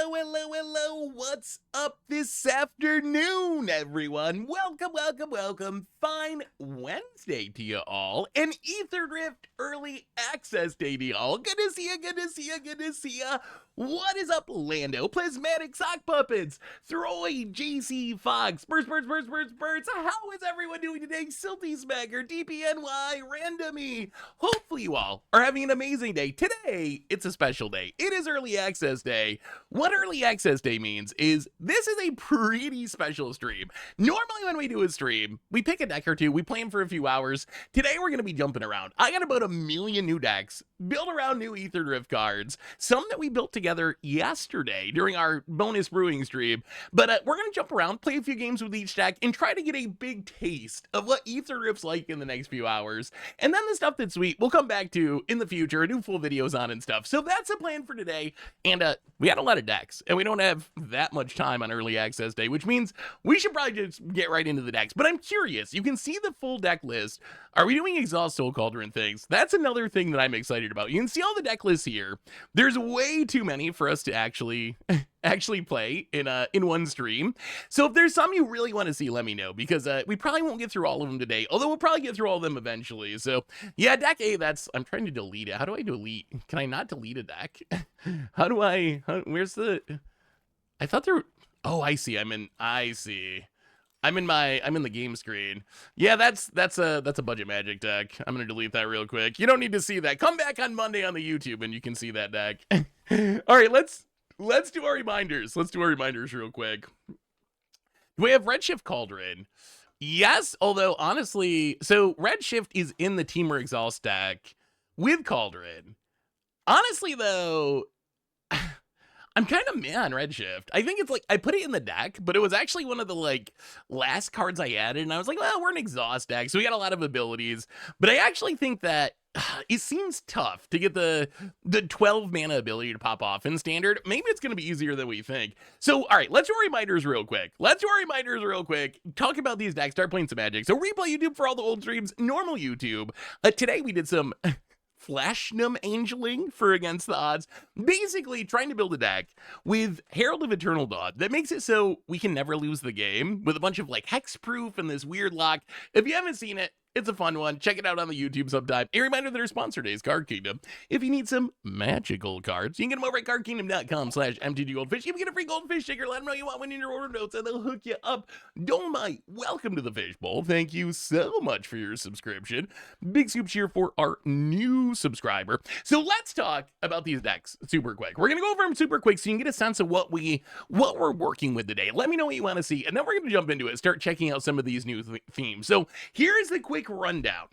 Hello. What's up this afternoon, everyone? Welcome. Fine Wednesday to you all. An Aetherdrift Early Access Day to y'all. Good to see ya. What is up, Lando? Plasmatic Sock Puppets, Throy, JC, Fox, Birds. How is everyone doing today? Silty Smagger, DPNY, Randomy. Hopefully you all are having an amazing day. Today, it's a special day. It is Early Access Day. What Early Access Day means is this is a pretty special stream. Normally when we do a stream, we pick a deck or two, we play them for a few hours. Today we're going to be jumping around. I got about 1 million new decks, build around new Aetherdrift cards, some that we built together yesterday during our bonus brewing stream. But we're going to jump around, play a few games with each deck, and try to get a big taste of what Aetherdrift's like in the next few hours. And then the stuff that's sweet we'll come back to in the future and do full videos on and stuff. So that's the plan for today. And we had a lot of decks, and we don't have that much time on Early Access Day, which means we should probably just get right into the decks. But I'm curious, you can see the full deck list. Are we doing Exhaust Soul Cauldron things? That's another thing that I'm excited about. You can see all the deck lists here. There's way too many for us to actually play in one stream. So if there's some you really want to see, let me know, because we probably won't get through all of them today, although we'll probably get through all of them eventually. So yeah, deck A, I'm trying to delete it. How do I delete? Can I not delete a deck? Where's the, I thought there, oh, I see. I'm in the game screen. Yeah, that's a Budget Magic deck. I'm gonna delete that real quick. You don't need to see that. Come back on Monday on the YouTube and you can see that deck. All right, let's do our reminders. Let's do our reminders real quick. Do we have Redshift Cauldron? Yes, although honestly, so Redshift is in the Teamer Exhaust deck with Cauldron. Honestly though, I'm kind of meh on Redshift. I think it's like, I put it in the deck, but it was actually one of the like last cards I added, and I was like, well, we're an exhaust deck, so we got a lot of abilities. But I actually think that it seems tough to get the 12 mana ability to pop off in standard. Maybe it's going to be easier than we think. So, all right, let's do our reminders real quick. Talk about these decks, start playing some Magic. So, replay YouTube for all the old streams, normal YouTube. Today we did some Flashnum Angeling for Against the Odds, basically trying to build a deck with Herald of Eternal Dawn that makes it so we can never lose the game with a bunch of like hexproof and this weird lock. If you haven't seen it, it's a fun one. Check it out on the YouTube sometime. A reminder that our sponsor today is Card Kingdom. If you need some magical cards, you can get them over at cardkingdom.com/mtggoldfish. You can get a free goldfish sticker. Let them know you want one in your order notes, and they'll hook you up. Dolomite, welcome to the Fishbowl. Thank you so much for your subscription. Big scoops here for our new subscriber. So let's talk about these decks super quick. We're going to go over them super quick so you can get a sense of what we're working with today. Let me know what you want to see, and then we're going to jump into it, start checking out some of these new themes. So here's the quick rundown.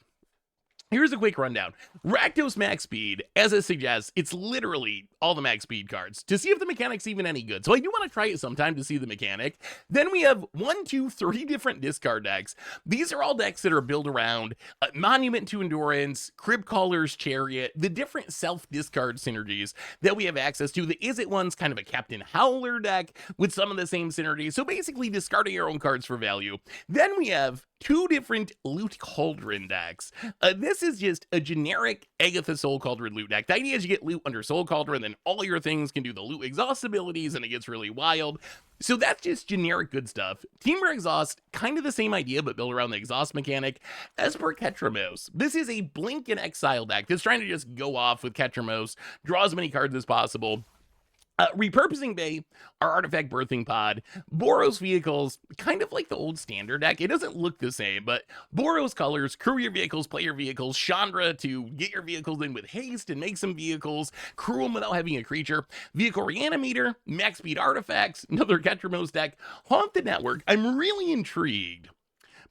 Rakdos Max Speed, as it suggests, it's literally all the max speed cards to see if the mechanic's even any good. So I do want to try it sometime to see the mechanic. Then we have 3 different discard decks. These are all decks that are built around Monument to Endurance, Crib Caller's Chariot, the different self-discard synergies that we have access to. The Is It one's kind of a Captain Howler deck with some of the same synergies. So basically discarding your own cards for value. Then we have 2 different Loot Cauldron decks. This is just a generic Agatha Soul Cauldron loot deck. The idea is you get loot under Soul Cauldron, then all your things can do the loot exhaust abilities, and it gets really wild. So that's just generic good stuff. Teamer Exhaust, kind of the same idea, but built around the exhaust mechanic. Esper Ketramos. This is a Blink and Exile deck that's trying to just go off with Ketramos, draw as many cards as possible. Repurposing Bay, our artifact birthing pod, Boros vehicles, kind of like the old standard deck. It doesn't look the same, but Boros colors, crew your vehicles, play your vehicles, Chandra to get your vehicles in with haste and make some vehicles, crew them without having a creature, Vehicle Reanimator, max speed artifacts, another Ketramos deck, Haunt the Network. I'm really intrigued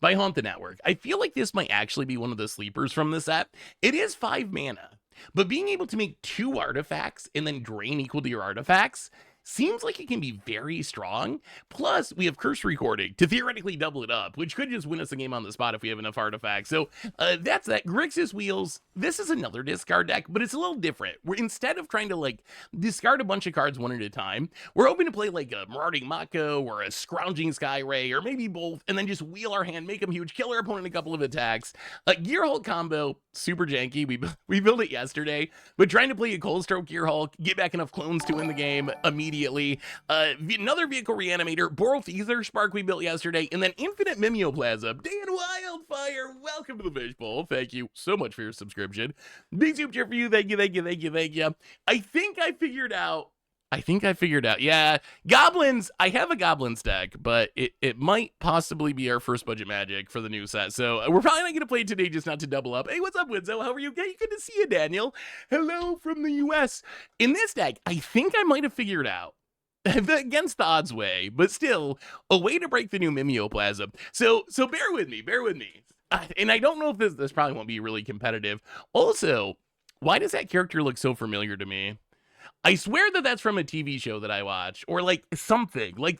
by Haunt the Network. I feel like this might actually be one of the sleepers from this set. It is 5 mana. But being able to make 2 artifacts and then drain equal to your artifacts seems like it can be very strong. Plus, we have Curse Recording to theoretically double it up, which could just win us a game on the spot if we have enough artifacts. So that's that. Grixis Wheels, this is another discard deck, but it's a little different. We're, instead of trying to like discard a bunch of cards one at a time, we're hoping to play like a Marauding Mako or a Scrounging Skyray or maybe both, and then just wheel our hand, make them huge, kill our opponent a couple of attacks. Gearhulk combo, super janky. We built it yesterday, but trying to play a Cold Stroke Gear Hulk, get back enough clones to win the game immediately. Another vehicle reanimator, Boros Ether Spark we built yesterday, and then Infinite Mimeoplasm. Dan Wildfire, welcome to the Fishbowl. Thank you so much for your subscription. Big super chat for you. Thank you. I think I figured out. Yeah, goblins. I have a goblin stack, but it might possibly be our first budget magic for the new set. So we're probably not going to play it today, just not to double up. Hey, what's up, Winzo? How are you? Hey, good to see you, Daniel. Hello from the US. In this deck, I think I might have figured out, against the odds way, but still, a way to break the new Mimeoplasm. So bear with me. And I don't know if this probably won't be really competitive. Also, why does that character look so familiar to me? I swear that that's from a TV show that I watch, or like something. Like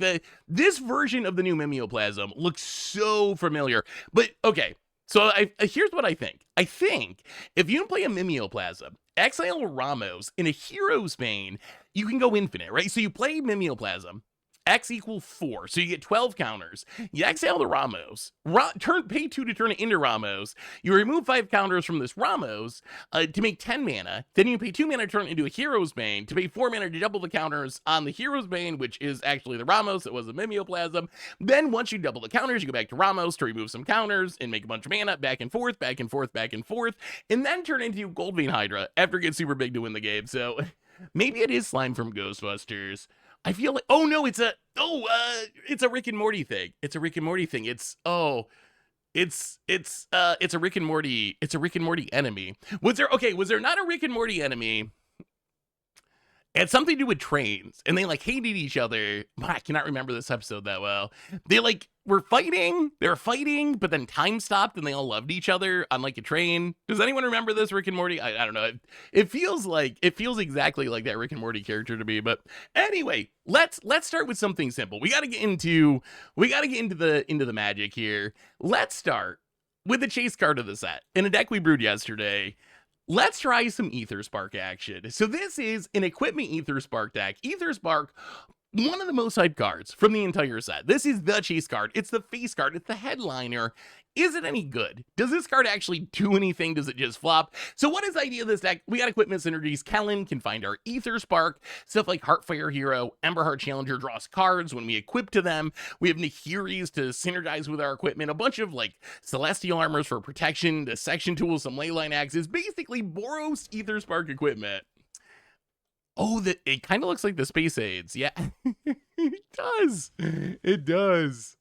this version of the new Mimeoplasm looks so familiar. But okay, so here's what I think. I think if you play a Mimeoplasm, exile Ramos in a Hero's Bane, you can go infinite, right? So you play Mimeoplasm, X equals 4, so you get 12 counters. You exile the Ramos, pay 2 to turn it into Ramos. You remove 5 counters from this Ramos to make 10 mana. Then you pay 2 mana to turn it into a Hero's Bane to pay 4 mana to double the counters on the Hero's Bane, which is actually the Ramos. It was a Mimeoplasm. Then once you double the counters, you go back to Ramos to remove some counters and make a bunch of mana, back and forth, and then turn into Goldvein Hydra after it gets super big to win the game. So maybe it is Slime from Ghostbusters. I feel like, oh no, it's a Rick and Morty thing. It's a Rick and Morty thing. It's a Rick and Morty enemy. Was there not a Rick and Morty enemy? It had something to do with trains, and they like hated each other. I cannot remember this episode that well. They like were fighting, but then time stopped and they all loved each other on like a train. Does anyone remember this Rick and Morty? I don't know. It feels exactly like that Rick and Morty character to me. But anyway, let's start with something simple. We gotta get into the magic here. Let's start with the chase card of the set. In a deck we brewed yesterday. Let's try some Aether Spark action. So this is an equipment Aether Spark deck. Aether Spark, one of the most hyped cards from the entire set. This is the chase card. It's the face card. It's the headliner. Is it any good? Does this card actually do anything? Does it just flop? So what is the idea of this deck? We got equipment synergies. Kellen can find our Aether Spark. Stuff like Heartfire Hero, Emberheart Challenger draws cards when we equip to them. We have Nahiris to synergize with our equipment. A bunch of like Celestial Armors for protection, dissection tools, some leyline axes. Basically Boros Aether Spark equipment. Oh, it kind of looks like the Space Aids. Yeah, it does. It does.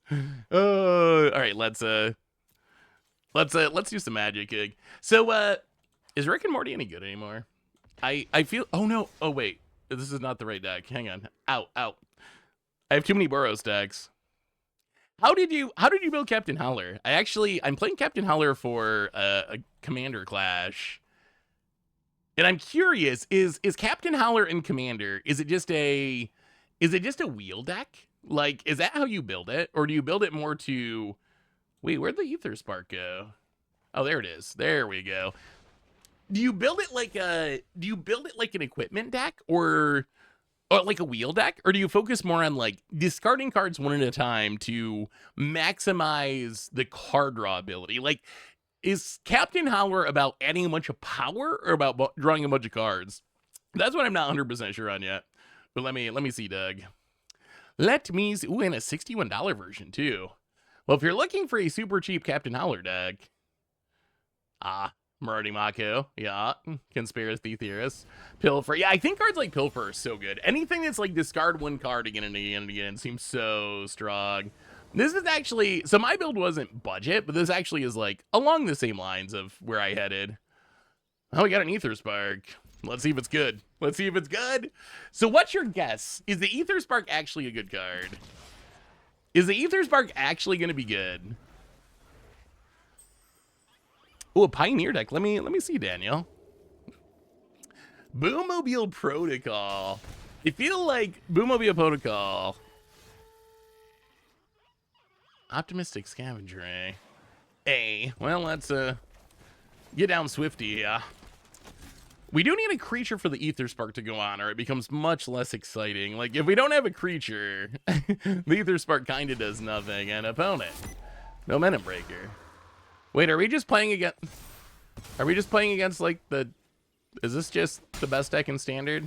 All right, let's do some magic, Gig. So, is Rick and Morty any good anymore? I feel. Oh no. Oh wait, this is not the right deck. Hang on. Out. I have too many Boros decks. How did you build Captain Howler? I'm playing Captain Howler for a Commander Clash. And I'm curious, is Captain Howler in Commander, is it just a wheel deck? Like, is that how you build it? Or do you build it more to... Wait, where'd the Aether Spark go? Oh, there it is. There we go. Do you build it like an equipment deck or like a wheel deck? Or do you focus more on like discarding cards one at a time to maximize the card draw ability? Like, is Captain Howler about adding a bunch of power or about drawing a bunch of cards? That's what I'm not 100% sure on yet. But let me see, Doug. Let me see. Ooh, and a $61 version too. Well, if you're looking for a super cheap Captain Howler deck, Marty Mako, yeah, Conspiracy Theorist, Pilfer. Yeah, I think cards like Pilfer are so good. Anything that's like discard one card again and again and again seems so strong. This is actually, so my build wasn't budget, but this actually is like along the same lines of where I headed. Oh, we got an Aether Spark. Let's see if it's good. So what's your guess? Is the Aether Spark actually a good card? Is the Aether Spark actually going to be good? Oh, a Pioneer deck. Let me see, Daniel. Boommobile Protocol. I feel like Boommobile Protocol. Optimistic Scavenger. Well, let's get down Swifty. Yeah. We do need a creature for the Aether Spark to go on, or it becomes much less exciting. Like, if we don't have a creature, the Aether Spark kind of does nothing. An opponent. Momentum Breaker. Wait, are we just playing against... Are we just playing against, like, the... Is this just the best deck in Standard?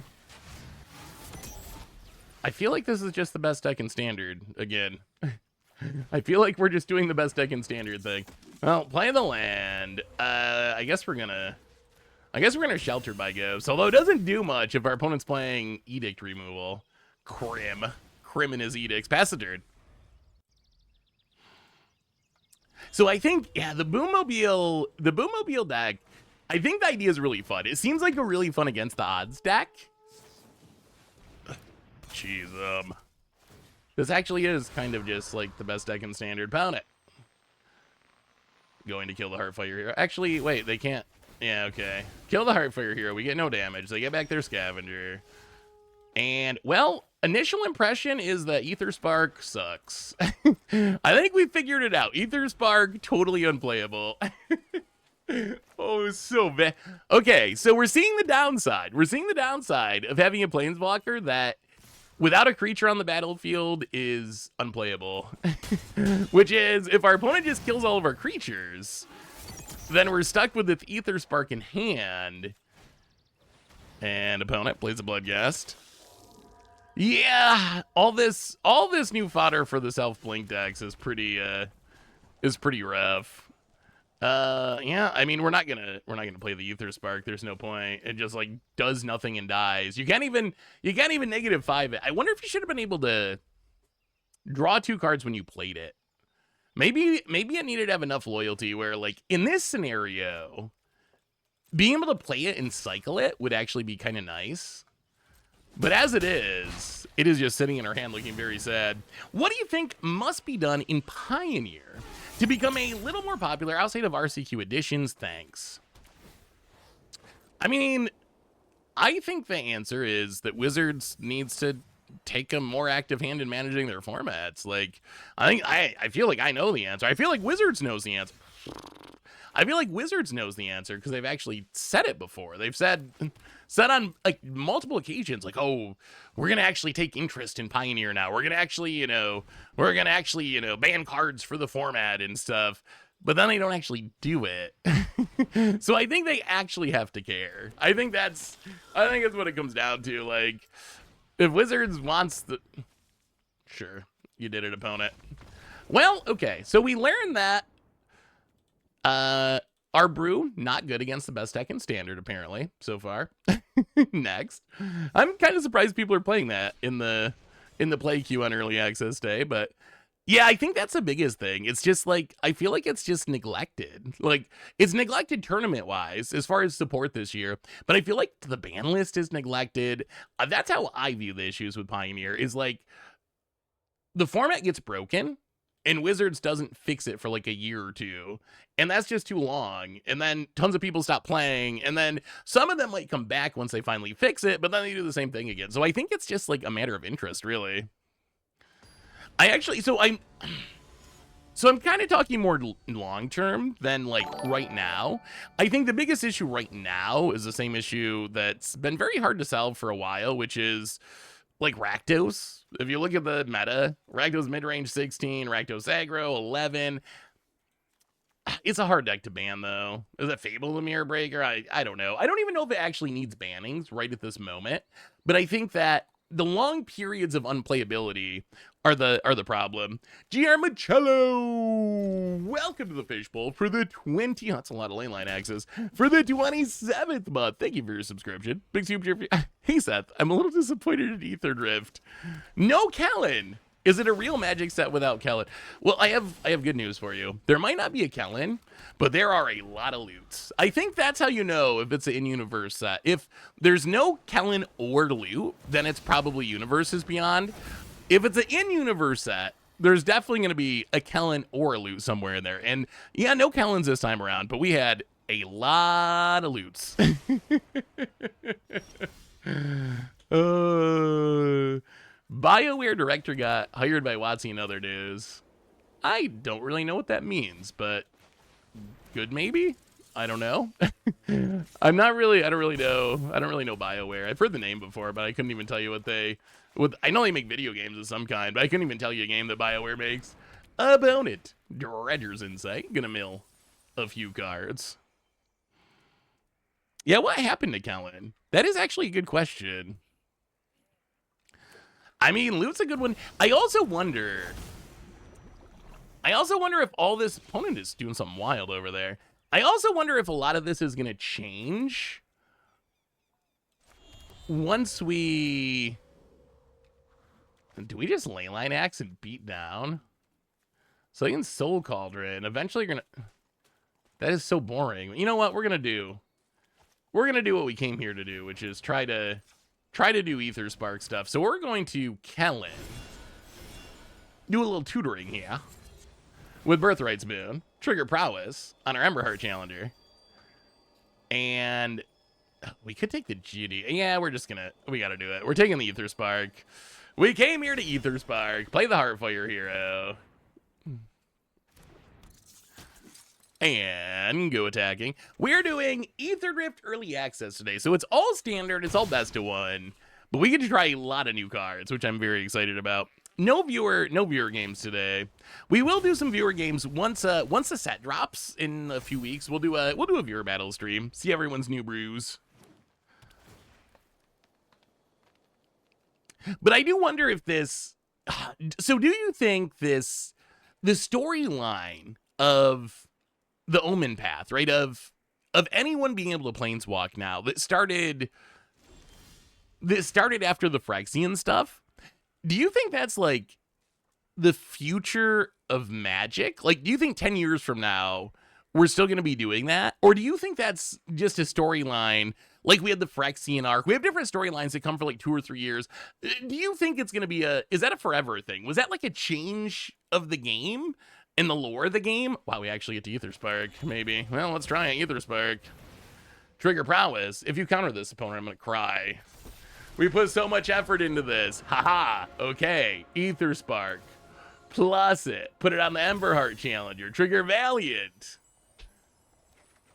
I feel like this is just the best deck in Standard, again. I feel like we're just doing the best deck in Standard thing. Well, play the land. I guess we're gonna Shelter by Ghost, although it doesn't do much if our opponent's playing Edict removal. Crim in his Edicts. Pass the turn. So I think, yeah, the Boommobile deck, I think the idea is really fun. It seems like a really fun against the odds deck. Jeez, this actually is kind of just like the best deck in Standard. Pound it. Going to kill the Heartfire Hero. Actually, wait, they can't. Yeah, okay. Kill the Heartfire Hero. We get no damage. They get back their Scavenger. And, well, initial impression is that Aether Spark sucks. I think we figured it out. Aether Spark, totally unplayable. Oh, so bad. Okay, so we're seeing the downside. We're seeing the downside of having a Planeswalker that, without a creature on the battlefield, is unplayable. Which is, if our opponent just kills all of our creatures, then we're stuck with this Aether Spark in hand. And opponent plays a Bloodghast. Yeah, all this new fodder for the self-blink decks is pretty rough. Yeah, I mean, we're not gonna play the Aether Spark. There's no point. It just like does nothing and dies. You can't even -5 it. I wonder if you should have been able to draw 2 cards when you played it. Maybe it needed to have enough loyalty where, like, in this scenario, being able to play it and cycle it would actually be kind of nice. But as it is just sitting in her hand looking very sad. What do you think must be done in Pioneer to become a little more popular outside of RCQ editions? Thanks. I mean, I think the answer is that Wizards needs to take a more active hand in managing their formats. Like, I feel like I know the answer. I feel like Wizards knows the answer. I feel like Wizards knows the answer because they've actually said it before. They've said on like multiple occasions, like, oh, we're gonna actually take interest in Pioneer now. We're gonna actually, ban cards for the format and stuff. But then they don't actually do it. So I think they actually have to care. I think that's what it comes down to. Like, if Wizards wants the... Sure, you did it, opponent. Well, okay, so we learned that our brew, not good against the best deck in Standard, apparently, so far. Next. I'm kind of surprised people are playing that in the play queue on Early Access Day, but yeah, I think that's the biggest thing. It's just like, I feel like it's just neglected. Like, it's neglected tournament-wise as far as support this year, but I feel like the ban list is neglected. That's how I view the issues with Pioneer, is like, the format gets broken, and Wizards doesn't fix it for like a year or two, and that's just too long, and then tons of people stop playing, and then some of them might come back once they finally fix it, but then they do the same thing again. So I think it's just like a matter of interest, really. I'm kind of talking more long term than like right now. I think the biggest issue right now is the same issue that's been very hard to solve for a while, which is like Rakdos. If you look at the meta, Rakdos mid-range 16, Rakdos aggro 11. It's a hard deck to ban, though. Is it Fable the Mirror Breaker? I don't know. I don't even know if it actually needs bannings right at this moment. But I think that the long periods of unplayability are the problem. GR Michello, welcome to the Fishbowl for the 20. That's a lot of lane line access for the 27th month. Thank you for your subscription. Big super. Hey Seth, I'm a little disappointed in Aetherdrift. No Kellen. Is it a real Magic set without Kellen? Well, I have good news for you. There might not be a Kellen, but there are a lot of loots. I think that's how you know if it's an in-universe set. If there's no Kellen or loot, then it's probably Universes Beyond. If it's an in-universe set, there's definitely going to be a Kellen or a loot somewhere in there. And yeah, no Kellens this time around, but we had a lot of loots. BioWare director got hired by WotC and other news. I don't really know what that means, but good maybe? I don't know. I don't really know BioWare. I've heard the name before, but I couldn't even tell you I know they make video games of some kind, but I couldn't even tell you a game that BioWare makes. Opponent, Dredger's Insight, gonna mill a few cards. Yeah, what happened to Kellen? That is actually a good question. I mean, loot's a good one. I also wonder if all this opponent is doing something wild over there. I also wonder if a lot of this is going to change once we... Do we just Leyline Axe and beat down? So I can Soul Cauldron. Eventually you're going to... That is so boring. You know what we're going to do? We're going to do what we came here to do, which is try to do Aether Spark stuff. So we're going to Kellen. Do a little tutoring here. With Birthright's Boon. Trigger Prowess on our Emberheart Challenger. And we could take the GD. Yeah, we got to do it. We're taking the Aether Spark. We came here to Aether Spark. Play the Heartfire hero. And go attacking. We're doing Aetherdrift Early Access today. So it's all standard. It's all best of one. But we get to try a lot of new cards, which I'm very excited about. No viewer games today. We will do some viewer games once the set drops in a few weeks. We'll do a viewer battle stream. See everyone's new brews. But I do wonder if this... So do you think the storyline of the Omen Path, right, of anyone being able to planeswalk now, that started after the Phyrexian stuff, do you think that's, like, the future of Magic? Like, do you think 10 years from now, we're still going to be doing that? Or do you think that's just a storyline... Like we had the Phyrexian arc. We have different storylines that come for like 2 or 3 years. Do you think it's going to be is that a forever thing? Was that like a change of the game in the lore of the game? Wow, we actually get to Aether Spark, maybe. Well, let's try it. Aether Spark. Trigger Prowess. If you counter this opponent, I'm going to cry. We put so much effort into this. Haha. Okay. Aether Spark. Plus it. Put it on the Emberheart Challenger. Trigger Valiant.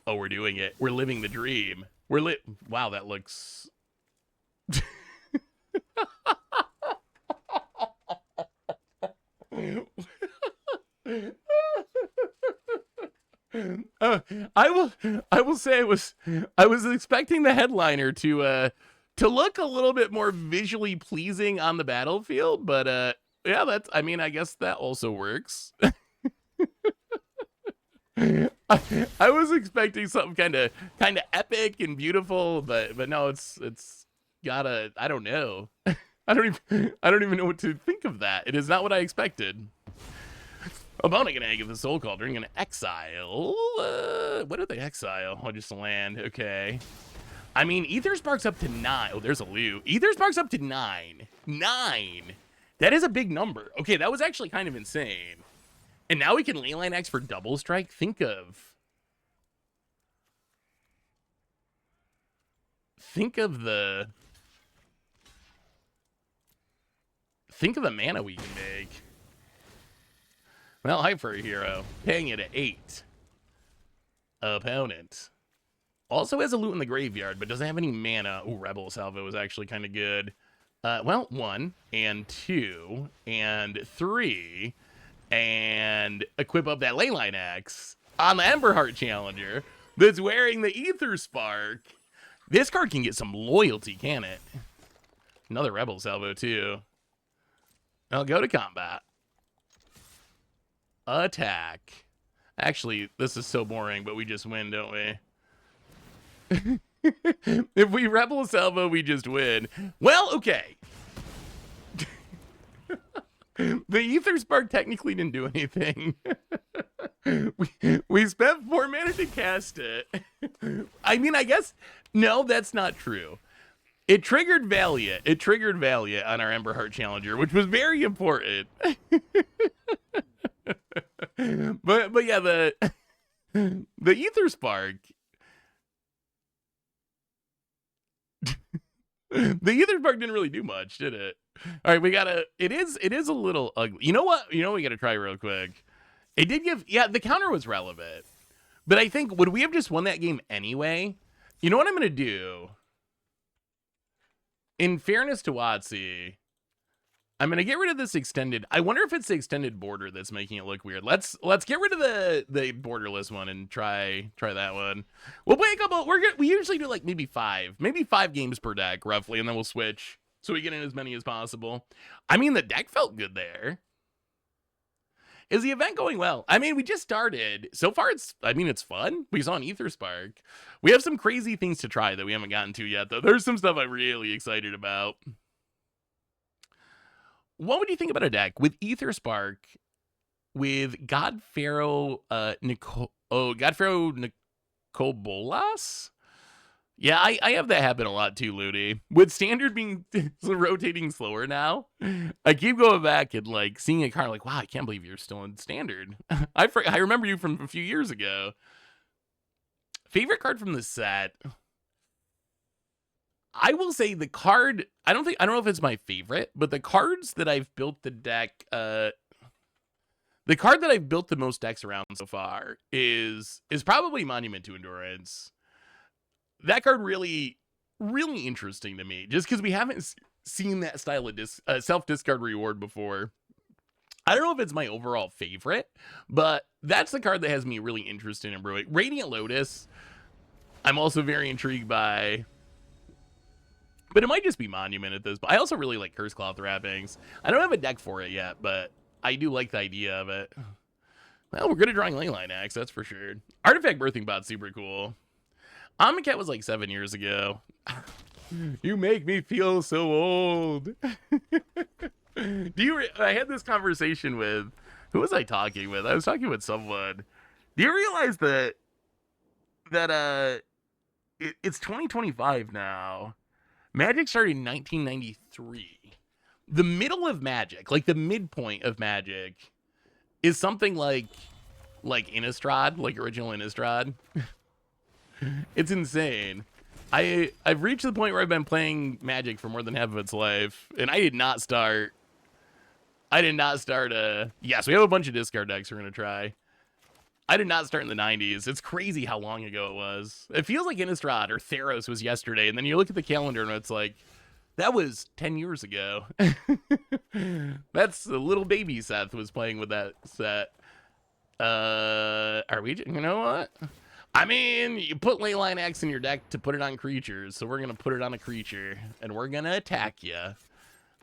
Oh, we're doing it. We're living the dream. Wow, that looks... I will say I was expecting the headliner to look a little bit more visually pleasing on the battlefield, but yeah, I guess that also works. I was expecting something kind of epic and beautiful, but no, it's gotta, I don't know. I don't even know what to think of that. It is not what I expected. Opponent gonna get the Soul Cauldron, gonna exile. What did they exile? Oh, just land. Okay. I mean, Aether Spark's up to 9. Oh, there's a loot. Aether Spark's up to 9. 9. That is a big number. Okay, that was actually kind of insane. And now we can Leyline Axe for double strike. Think of the mana we can make. Well, Hyper Hero, paying it at 8. Opponent also has a loot in the graveyard, but doesn't have any mana. Oh, Rebel Salvo is actually kind of good. Well, 1 and 2 and 3. And equip up that Leyline Axe on the Emberheart Challenger that's wearing the Aether Spark. This card can get some loyalty, can it? Another Rebel Salvo, too. I'll go to combat. Attack. Actually, this is so boring, but we just win, don't we? If we Rebel Salvo, we just win. Well, okay. The Aether Spark technically didn't do anything. we spent 4 mana to cast it. I mean, I guess... No, that's not true. It triggered Valiant. It triggered Valiant on our Emberheart Challenger, which was very important. but yeah, the Aether Spark... The Aether Spark didn't really do much, did it? All right, we gotta. It is a little ugly. You know what? We gotta try real quick. It did give. Yeah, the counter was relevant, but I think would we have just won that game anyway? You know what I'm gonna do? In fairness to Watsy, I'm gonna get rid of this extended. I wonder if it's the extended border that's making it look weird. Let's get rid of the borderless one and try that one. We'll play a couple. We usually do like maybe five games per deck roughly, and then we'll switch so we get in as many as possible. I mean, the deck felt good there. Is the event going well? I mean, we just started. So far, it's fun. We saw an Aether Spark. We have some crazy things to try that we haven't gotten to yet, though. There's some stuff I'm really excited about. What would you think about a deck with Aether Spark, with God Pharaoh Nicobolas? Yeah, I have that happen a lot too, Ludi. With Standard being rotating slower now, I keep going back and like seeing a card like, wow, I can't believe you're still in Standard. I remember you from a few years ago. Favorite card from the set? I will say the card, I don't know if it's my favorite, but the cards that I've built the deck, the card that I've built the most decks around so far is probably Monument to Endurance. That card really interesting to me, just because we haven't seen that style of self-discard reward before. I don't know if it's my overall favorite, but that's the card that has me really interested in brewing. Radiant Lotus, I'm also very intrigued by. But it might just be Monument at this. But I also really like Curse Cloth Wrappings. I don't have a deck for it yet, but I do like the idea of it. Well, we're good at drawing Leyline Axe, that's for sure. Artifact Birthing Bot's super cool. Omnicat was like 7 years ago. You make me feel so old. I had this conversation with, who was I talking with? I was talking with someone. Do you realize that it's 2025 now? Magic started in 1993. The middle of Magic, like the midpoint of Magic, is something like Innistrad, like original Innistrad. It's insane. I've reached the point where I've been playing Magic for more than half of its life, and I did not start. Yes, we have a bunch of discard decks we're gonna try. I did not start in the 90s. It's crazy how long ago it was. It feels like Innistrad or Theros was yesterday, and then you look at the calendar and it's like, that was 10 years ago. That's the little baby Seth was playing with that set. Are we, you know what? I mean, you put Leyline Axe in your deck to put it on creatures, so we're going to put it on a creature, and we're going to attack you.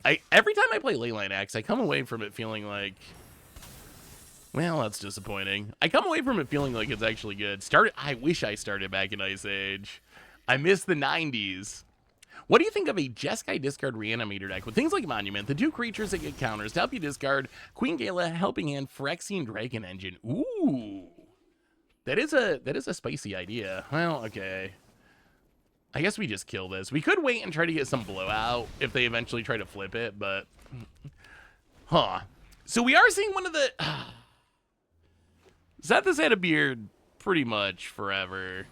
Every time I play Leyline Axe, I come away from it feeling like, well, that's disappointing. I come away from it feeling like it's actually good. I wish I started back in Ice Age. I miss the 90s. What do you think of a Jeskai discard Reanimator deck with things like Monument, the 2 creatures that get counters to help you discard, Queen Gala, Helping Hand, Phyrexian Dragon Engine? Ooh. That is a spicy idea. Well, okay. I guess we just kill this. We could wait and try to get some blowout if they eventually try to flip it, but... Huh. So we are seeing one of the... Seth has had a beard pretty much forever.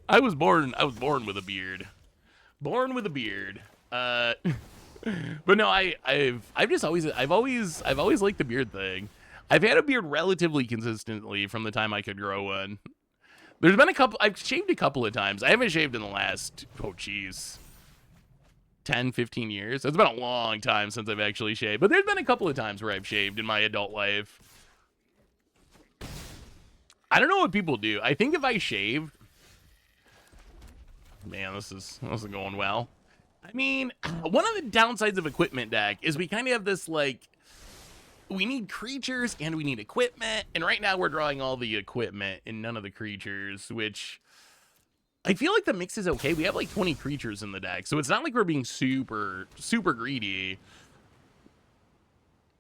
I was born with a beard. Born with a beard. But no, I've always liked the beard thing. I've had a beard relatively consistently from the time I could grow one. There's been I've shaved a couple of times. I haven't shaved in the last, 10, 15 years. It's been a long time since I've actually shaved. But there's been a couple of times where I've shaved in my adult life. I don't know what people do. I think if I shave... Man, this isn't going well. I mean, one of the downsides of equipment deck is we kind of have this, like... We need creatures and we need equipment. And right now we're drawing all the equipment and none of the creatures, which... I feel like the mix is okay. We have like 20 creatures in the deck, so it's not like we're being super, super greedy.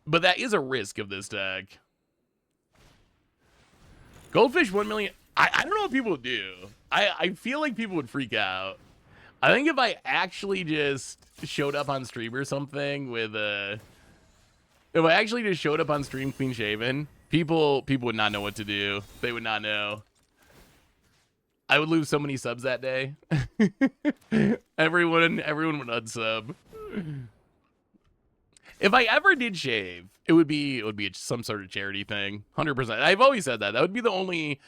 But that is a risk of this deck. Goldfish 1 million. I don't know what people would do. I feel like people would freak out. I think if I actually just showed up on stream or something with a... If I actually just showed up on stream clean shaven, people would not know what to do. They would not know. I would lose so many subs that day. everyone would unsub. If I ever did shave, it would be some sort of charity thing. 100%. I've always said that. That would be the only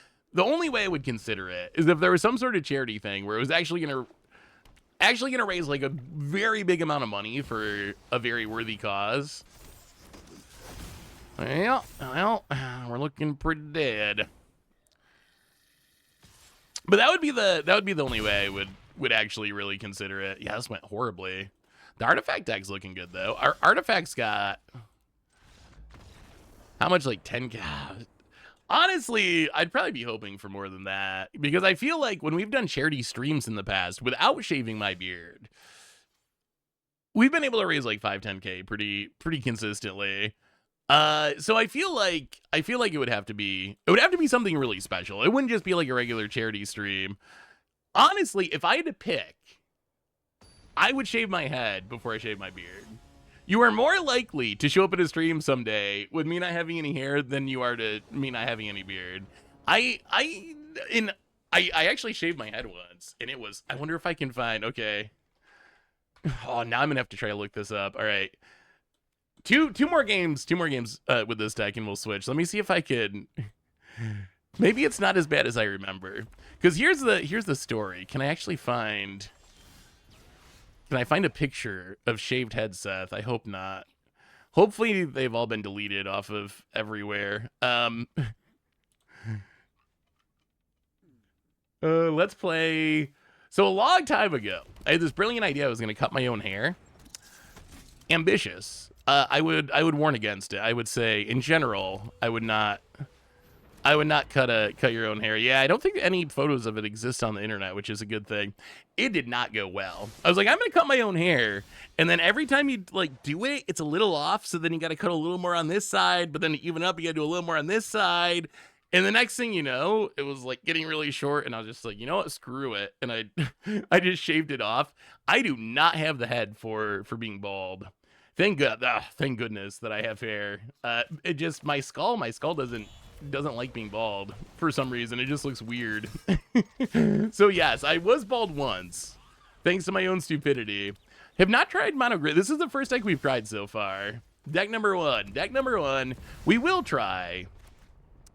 way I would consider it, is if there was some sort of charity thing where it was actually going to actually gonna raise like a very big amount of money for a very worthy cause. Well, we're looking pretty dead. But that would be the only way I would actually really consider it. Yeah, this went horribly. The artifact deck's looking good though. Our artifacts got how much, like 10k? Honestly, I'd probably be hoping for more than that, because I feel like when we've done charity streams in the past without shaving my beard, we've been able to raise like 5-10k pretty consistently. So I feel like it would have to be something really special. It wouldn't just be like a regular charity stream. Honestly, if I had to pick, I would shave my head before I shave my beard. You are more likely to show up at a stream someday with me not having any hair than you are to me not having any beard. I actually shaved my head once, and it was, I wonder if I can find, okay. Oh, now I'm gonna have to try to look this up. All right. Two more games with this deck, and we'll switch. Let me see if I could. Maybe it's not as bad as I remember. Because here's the story. Can I actually find? Can I find a picture of shaved head Seth? I hope not. Hopefully they've all been deleted off of everywhere. Let's play. So a long time ago, I had this brilliant idea. I was going to cut my own hair. Ambitious. I would warn against it. I would say, in general, I would not cut your own hair. Yeah, I don't think any photos of it exist on the internet, which is a good thing. It did not go well. I was like, I'm gonna cut my own hair, and then every time you like do it, it's a little off. So then you got to cut a little more on this side, but then to even up, you got to do a little more on this side. And the next thing you know, it was like getting really short, and I was just like, you know what, screw it, and I just shaved it off. I do not have the head for being bald. Thank goodness that I have hair. It just my skull doesn't like being bald for some reason. It just looks weird. So yes, I was bald once, thanks to my own stupidity. Have not tried Mono Grid. This is the first deck we've tried so far. Deck number one. We will try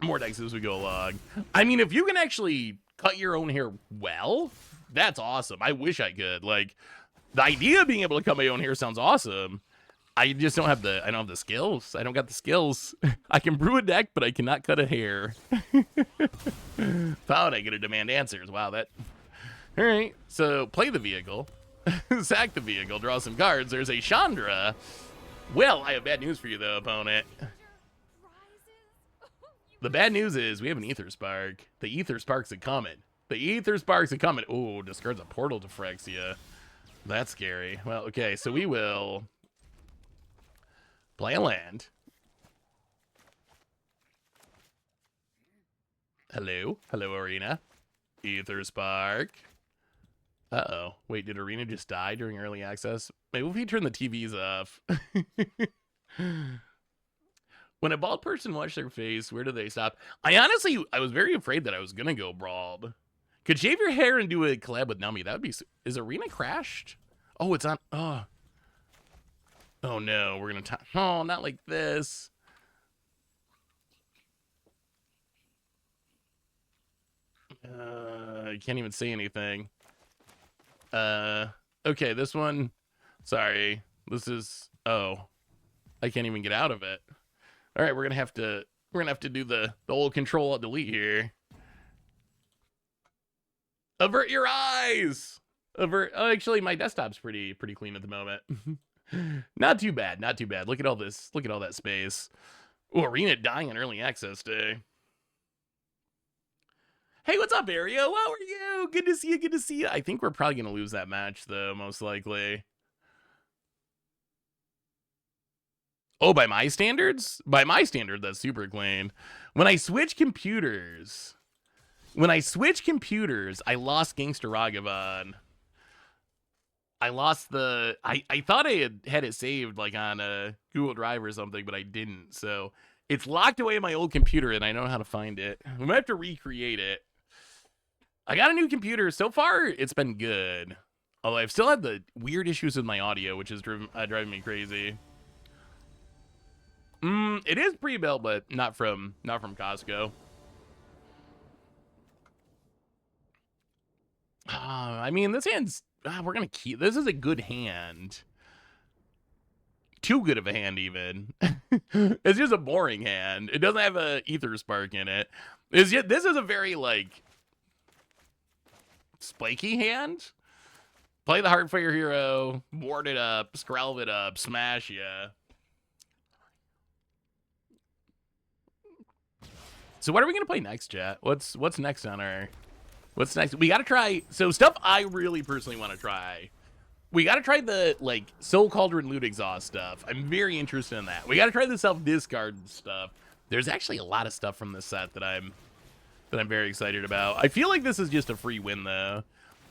more decks as we go along. I mean, if you can actually cut your own hair well, that's awesome. I wish I could. Like, the idea of being able to cut my own hair sounds awesome. I just don't have the skills. I don't got the skills. I can brew a deck, but I cannot cut a hair. Found I get to demand answers. Wow, that. All right, so play the vehicle. Sack the vehicle, draw some cards. There's a Chandra. Well, I have bad news for you, though, opponent. The bad news is we have an Ether Spark. The Ether Sparks are coming. Oh, discards a Portal to Phyrexia. That's scary. Well, okay, so we will play a land. Hello, Arena. Ether Spark. Uh-oh. Wait, did Arena just die during early access? Maybe if we turn the TVs off. When a bald person washes their face, where do they stop? I was very afraid that I was gonna go bald. Could shave your hair and do a collab with Nami. That would be... Is Arena crashed? Oh, it's on... Oh. Oh no, we're gonna... Oh, not like this. I can't even say anything. Okay, this one... Sorry. This is... Oh. I can't even get out of it. All right, we're gonna have to do the old Control-Alt-Delete here. Avert your eyes. Avert. Oh, actually, my desktop's pretty clean at the moment. Not too bad. Look at all this. Look at all that space. Oh, Arena dying on early access day. Hey, what's up, Ario? How are you? Good to see you. I think we're probably gonna lose that match, though, most likely. Oh, by my standards? By my standard, that's super clean. When I switch computers, I lost Gangster Ragavan. I lost the... I thought I had it saved, like, on a Google Drive or something, but I didn't. So, it's locked away in my old computer, and I know how to find it. We might have to recreate it. I got a new computer. So far, it's been good. Although, I've still had the weird issues with my audio, which is driving me crazy. It is pre-built, but not from Costco. I mean, this hand's we're going to keep... This is a good hand. Too good of a hand, even. It's just a boring hand. It doesn't have a Aether Spark in it. This is a very, like, spiky hand. Play the Heartfire Hero, ward it up, Skrelv it up, smash ya. So what are we going to play next, chat? What's next on our... What's next? We got to try... So stuff I really personally want to try. We got to try the, like, Soul Cauldron Loot Exhaust stuff. I'm very interested in that. We got to try the self-discard stuff. There's actually a lot of stuff from this set that I'm very excited about. I feel like this is just a free win, though.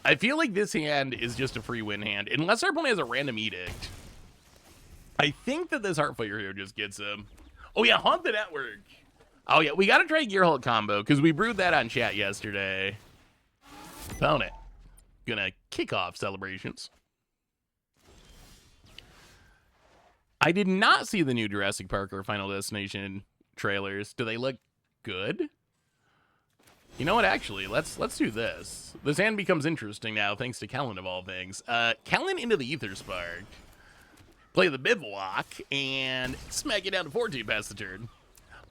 I feel like this hand is just a free win hand. Unless our opponent has a random Edict. I think that this Heartfire Hero just gets him. Oh, yeah, Haunt the Network. Oh, yeah, we got to try Gear Hulk combo, because we brewed that on chat yesterday. Opponent. Gonna kick off celebrations. I did not see the new Jurassic Park or Final Destination trailers. Do they look good? You know what, actually, let's do this. This hand becomes interesting now, thanks to Kellen of all things. Kellen into the Aether Spark. Play the Bivouac, and smack it down to 14 past the turn.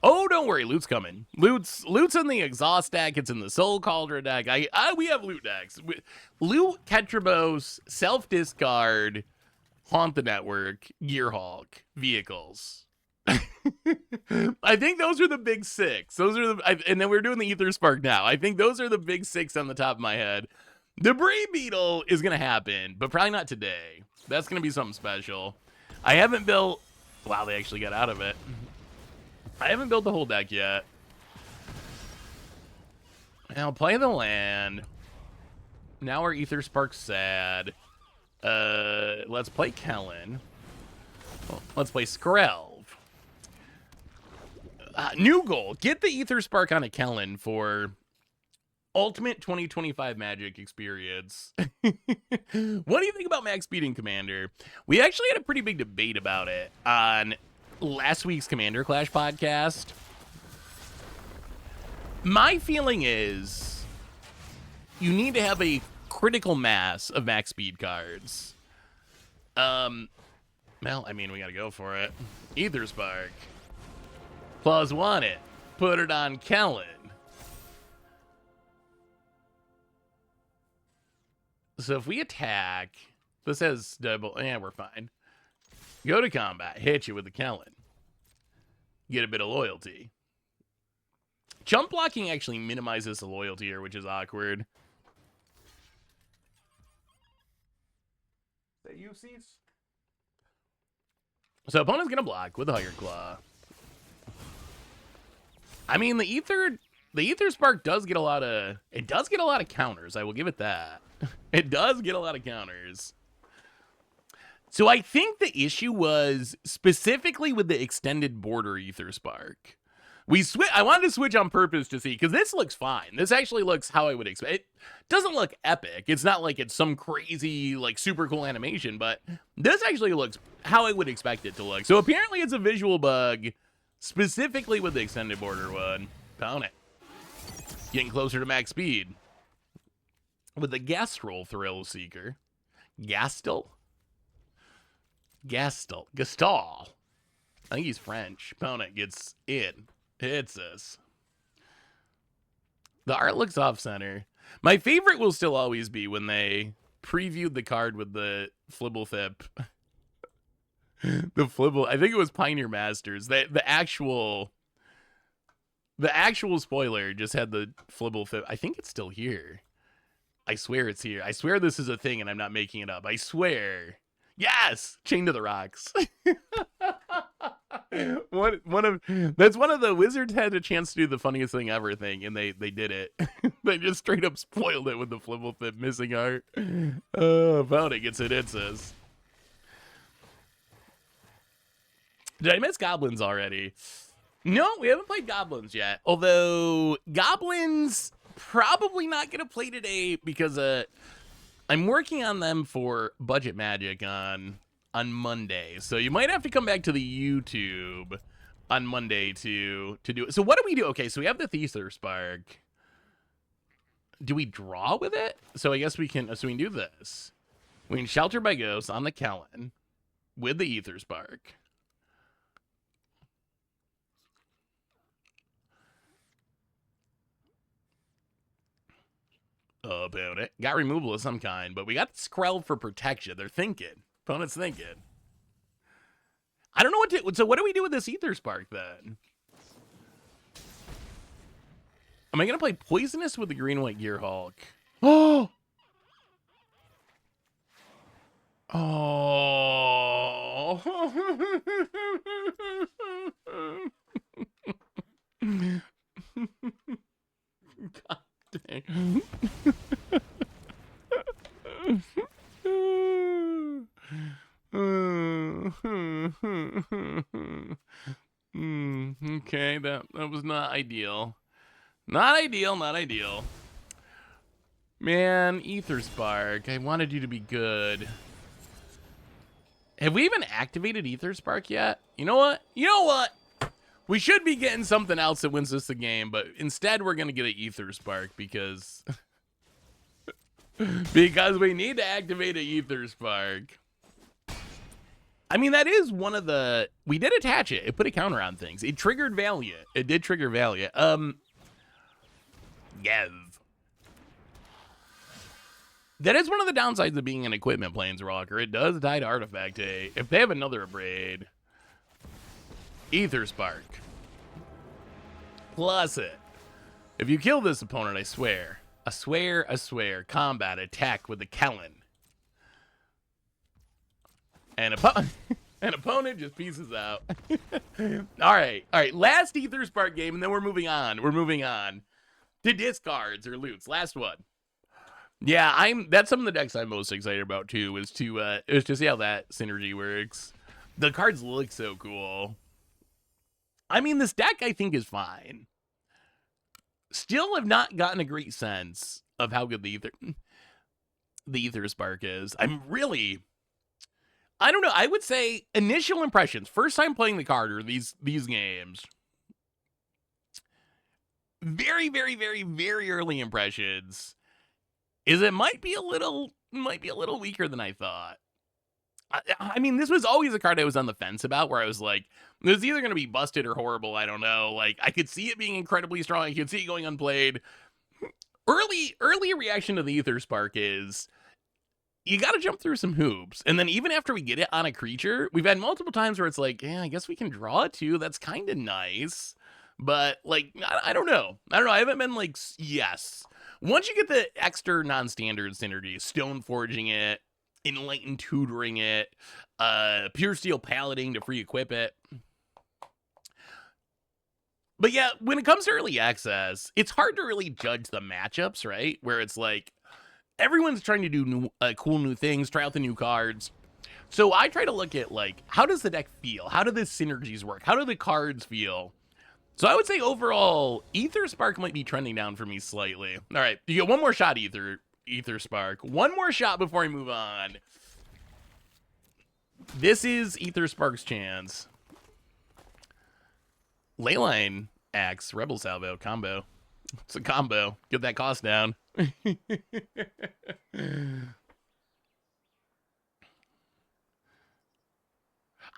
Oh, don't worry, loot's coming. Loot's in the Exhaust deck, it's in the Soul Cauldron deck. We have loot decks. Loot, Ketrabos, self-discard, Haunt the Network, Gear Hulk, vehicles. I think those are the big six. Those are and then we're doing the Aether Spark now. I think those are the big six on the top of my head. Debris Beetle is going to happen, but probably not today. That's going to be something special. I haven't built... Wow, they actually got out of it. I haven't built the whole deck yet. Now, play the land. Now our Aether Spark's sad. Let's play Kellen. Let's play Skrelv. New goal. Get the Aether Spark on a Kellen for ultimate 2025 Magic experience. What do you think about max speeding Commander? We actually had a pretty big debate about it on last week's Commander Clash podcast. My feeling is you need to have a critical mass of max speed cards. Well, I mean, we gotta go for it. Aether Spark. Plus one it. Put it on Kellen. So if we attack, this has double, we're fine. Go to combat, hit you with the Kellen. Get a bit of loyalty. Jump blocking actually minimizes the loyalty here, which is awkward. That you sees? So opponent's gonna block with a Higher Claw. I mean, the Aether Spark does get a lot of... It does get a lot of counters, I will give it that. It does get a lot of counters. So I think the issue was specifically with the extended border Aether Spark. I wanted to switch on purpose to see, because this looks fine. This actually looks how I would expect. It doesn't look epic. It's not like it's some crazy, like, super cool animation, but this actually looks how I would expect it to look. So apparently it's a visual bug, specifically with the extended border one. Found it. Getting closer to max speed. With the Gastrol Thrill Seeker. Gastel? Gastal. I think he's French. Opponent gets in. Hits us. The art looks off-center. My favorite will still always be when they previewed the card with the Flibblethip. The Flibble... I think it was Pioneer Masters. The actual spoiler just had the Flibblethip. I think it's still here. I swear it's here. I swear this is a thing and I'm not making it up. I swear. Yes! Chained to the Rocks. That's one of the Wizards had a chance to do the funniest thing ever thing, and they did it. They just straight up spoiled it with the Flibblethip missing art. About it gets it says. Did I miss Goblins already? No, we haven't played Goblins yet. Although Goblins probably not gonna play today because I'm working on them for Budget Magic on Monday. So you might have to come back to the YouTube on Monday to do it. So what do we do? Okay, so we have the Aether Spark. Do we draw with it? So I guess we can do this. We can Shelter by Ghosts on the Kellen with the Aether Spark. Opponent got removal of some kind, but we got Skrell for protection. They're thinking. Opponent's thinking. I don't know what to... So what do we do with this Aether Spark, then? Am I going to play Poisonous with the Green-White Gearhulk? Oh! Oh! God dang. Okay, that was not ideal. Not ideal, not ideal. Man, Aether Spark, I wanted you to be good. Have we even activated Aether Spark yet? You know what? You know what? We should be getting something else that wins us the game, but instead we're going to get an Aether Spark because... because we need to activate an Aether Spark. I mean, that is one of the... We did attach it. It put a counter on things. It triggered Valiant. It did trigger Valiant. Yes. That is one of the downsides of being an equipment planeswalker. It does die to Artifact A. If they have another Abrade, Aether Spark. Plus it. If you kill this opponent, I swear, combat attack with the Kellen. And an opponent just pieces out. All right. Last Aether Spark game, and then we're moving on. We're moving on to discards or loots. Last one. Yeah, that's some of the decks I'm most excited about too, is to see how that synergy works. The cards look so cool. I mean, this deck I think is fine. Still have not gotten a great sense of how good the Aether Spark is. I don't know. I would say initial impressions, first time playing the card or these games. Very, very, very, very early impressions is it might be a little weaker than I thought. I mean, this was always a card I was on the fence about, where I was like, this is either going to be busted or horrible. I don't know. Like, I could see it being incredibly strong. I could see it going unplayed. Early reaction to the Aether Spark is you got to jump through some hoops. And then even after we get it on a creature, we've had multiple times where it's like, yeah, I guess we can draw it too. That's kind of nice. But, like, I don't know. I haven't been like, yes. Once you get the extra non-standard synergy, Stone Forging it, Enlightened Tutoring it, Pure Steel Palading to free equip it. But yeah, when it comes to early access, it's hard to really judge the matchups, right? Where it's like, everyone's trying to do cool new things, try out the new cards. So I try to look at, like, how does the deck feel? How do the synergies work? How do the cards feel? So I would say overall, Aether Spark might be trending down for me slightly. All right, you get one more shot, Aether Spark. One more shot before I move on. This is Aether Spark's chance. Leyline Axe, Rebel Salvo, combo. It's a combo. Get that cost down.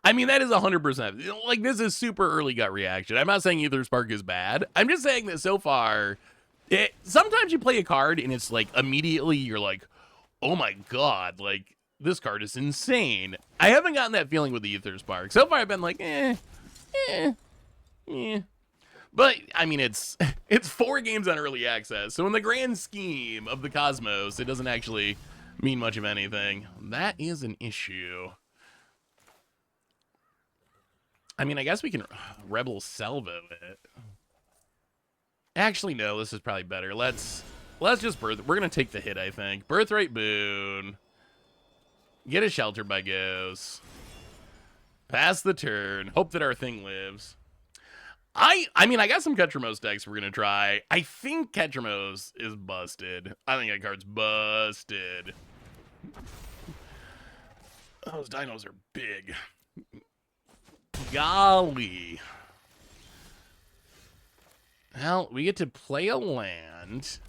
I mean, that is 100%. Like, this is super early gut reaction. I'm not saying Aether Spark is bad. I'm just saying that so far, sometimes you play a card and it's like, immediately you're like, oh my god, like, this card is insane. I haven't gotten that feeling with the Aether Spark. So far, I've been like, But, I mean, it's 4 games on early access. So in the grand scheme of the cosmos, it doesn't actually mean much of anything. That is an issue. I mean, I guess we can Rebel Salvo it. Actually, no, this is probably better. Let's just we're going to take the hit, I think. Birthright Boon. Get a Shelter by Ghosts. Pass the turn. Hope that our thing lives. I mean, I got some Ketramos decks we're going to try. I think Ketramos is busted. I think that card's busted. Those dinos are big. Golly. Well, we get to play a land.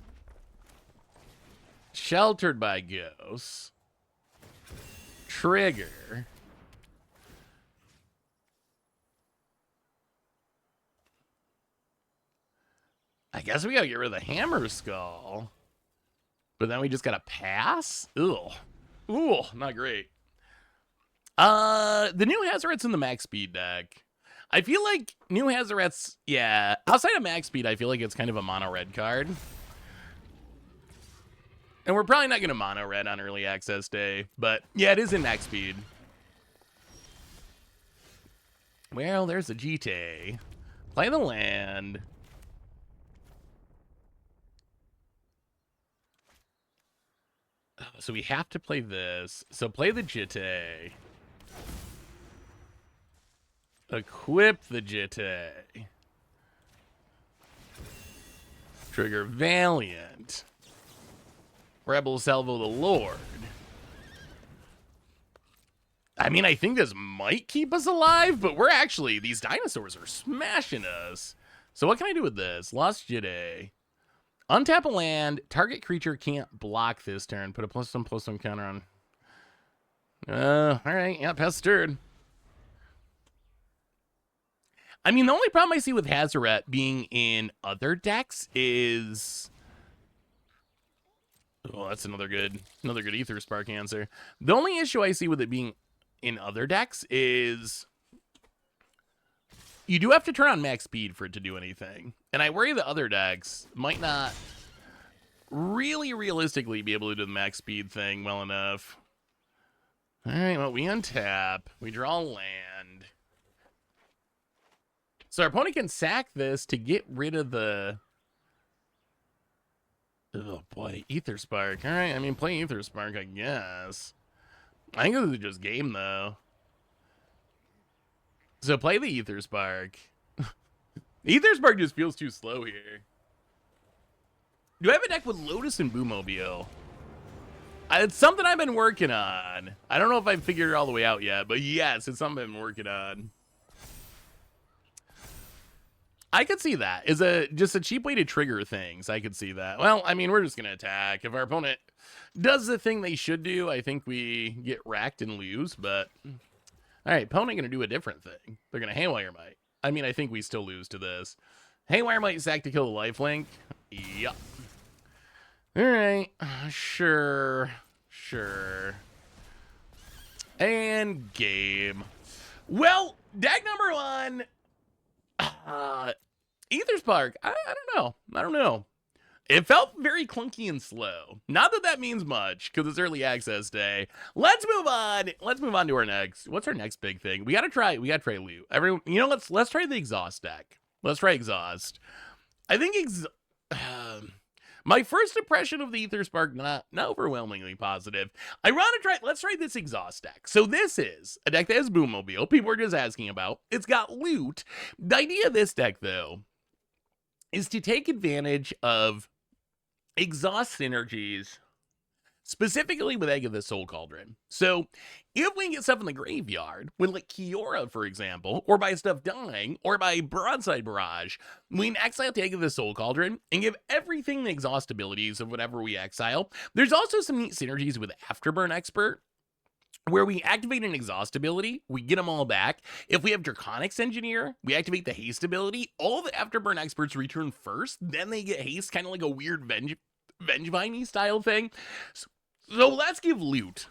Sheltered by Ghosts. trigger. I guess we gotta get rid of the hammer skull. But then we just gotta pass? Ugh. Ooh, not great. The new Hazoret's in the max speed deck. I feel like new Hazoret's, yeah, outside of max speed, I feel like it's kind of a mono red card. And we're probably not going to mono red on early access day, but yeah, it is in max speed. Well, there's a GT. Play the land. So we have to play this. So play the GT. Equip the GT. Trigger Valiant. Rebel Salvo the Lord. I mean, I think this might keep us alive, but we're actually, these dinosaurs are smashing us. So what can I do with this? Lost GT. Untap a land. Target creature can't block this turn. Put a +1/+1 counter on. All right. Yeah, pass the turn. I mean, the only problem I see with Hazoret being in other decks is... Oh, that's another good Aether Spark answer. The only issue I see with it being in other decks is you do have to turn on max speed for it to do anything. And I worry that other decks might not really realistically be able to do the max speed thing well enough. All right, well, we untap. We draw land. So our opponent can sack this to get rid of the... Oh boy, Aether Spark. All right, I mean, play Aether Spark, I guess. I think this is just game, though. So play the Aether Spark. Aether Spark just feels too slow here. Do I have a deck with Lotus and Boomobile? It's something I've been working on. I don't know if I've figured it all the way out yet, but yes, it's something I've been working on. I could see that. Is just a cheap way to trigger things. I could see that. Well, I mean, we're just going to attack. If our opponent does the thing they should do, I think we get racked and lose, but... All right, opponent going to do a different thing. They're going to Haywire Might. I mean, I think we still lose to this. Haywire Might sack to kill the lifelink. Yup. All right. Sure. And game. Well, deck number one... Aether Spark, I don't know. It felt very clunky and slow. Not that that means much, because it's early access day. Let's move on. Let's move on to our next. What's our next big thing? We gotta try loot. Everyone, you know, let's try the exhaust deck. Let's try exhaust. I think my first impression of the Aether Spark, not overwhelmingly positive. Let's try this exhaust deck. So this is a deck that has Boomobile. People are just asking about. It's got loot. The idea of this deck, though, is to take advantage of exhaust synergies, specifically with Egg of the Soul Cauldron. So if we get stuff in the graveyard, with like Kiora, for example, or by stuff dying, or by Broadside Barrage, we can exile to Egg of the Soul Cauldron and give everything the exhaust abilities of whatever we exile. There's also some neat synergies with Afterburn Expert, where we activate an exhaust ability, we get them all back. If we have Draconics Engineer, we activate the haste ability. All the Afterburn Experts return first, then they get haste, kind of like a weird Vengevine style thing. So let's give loot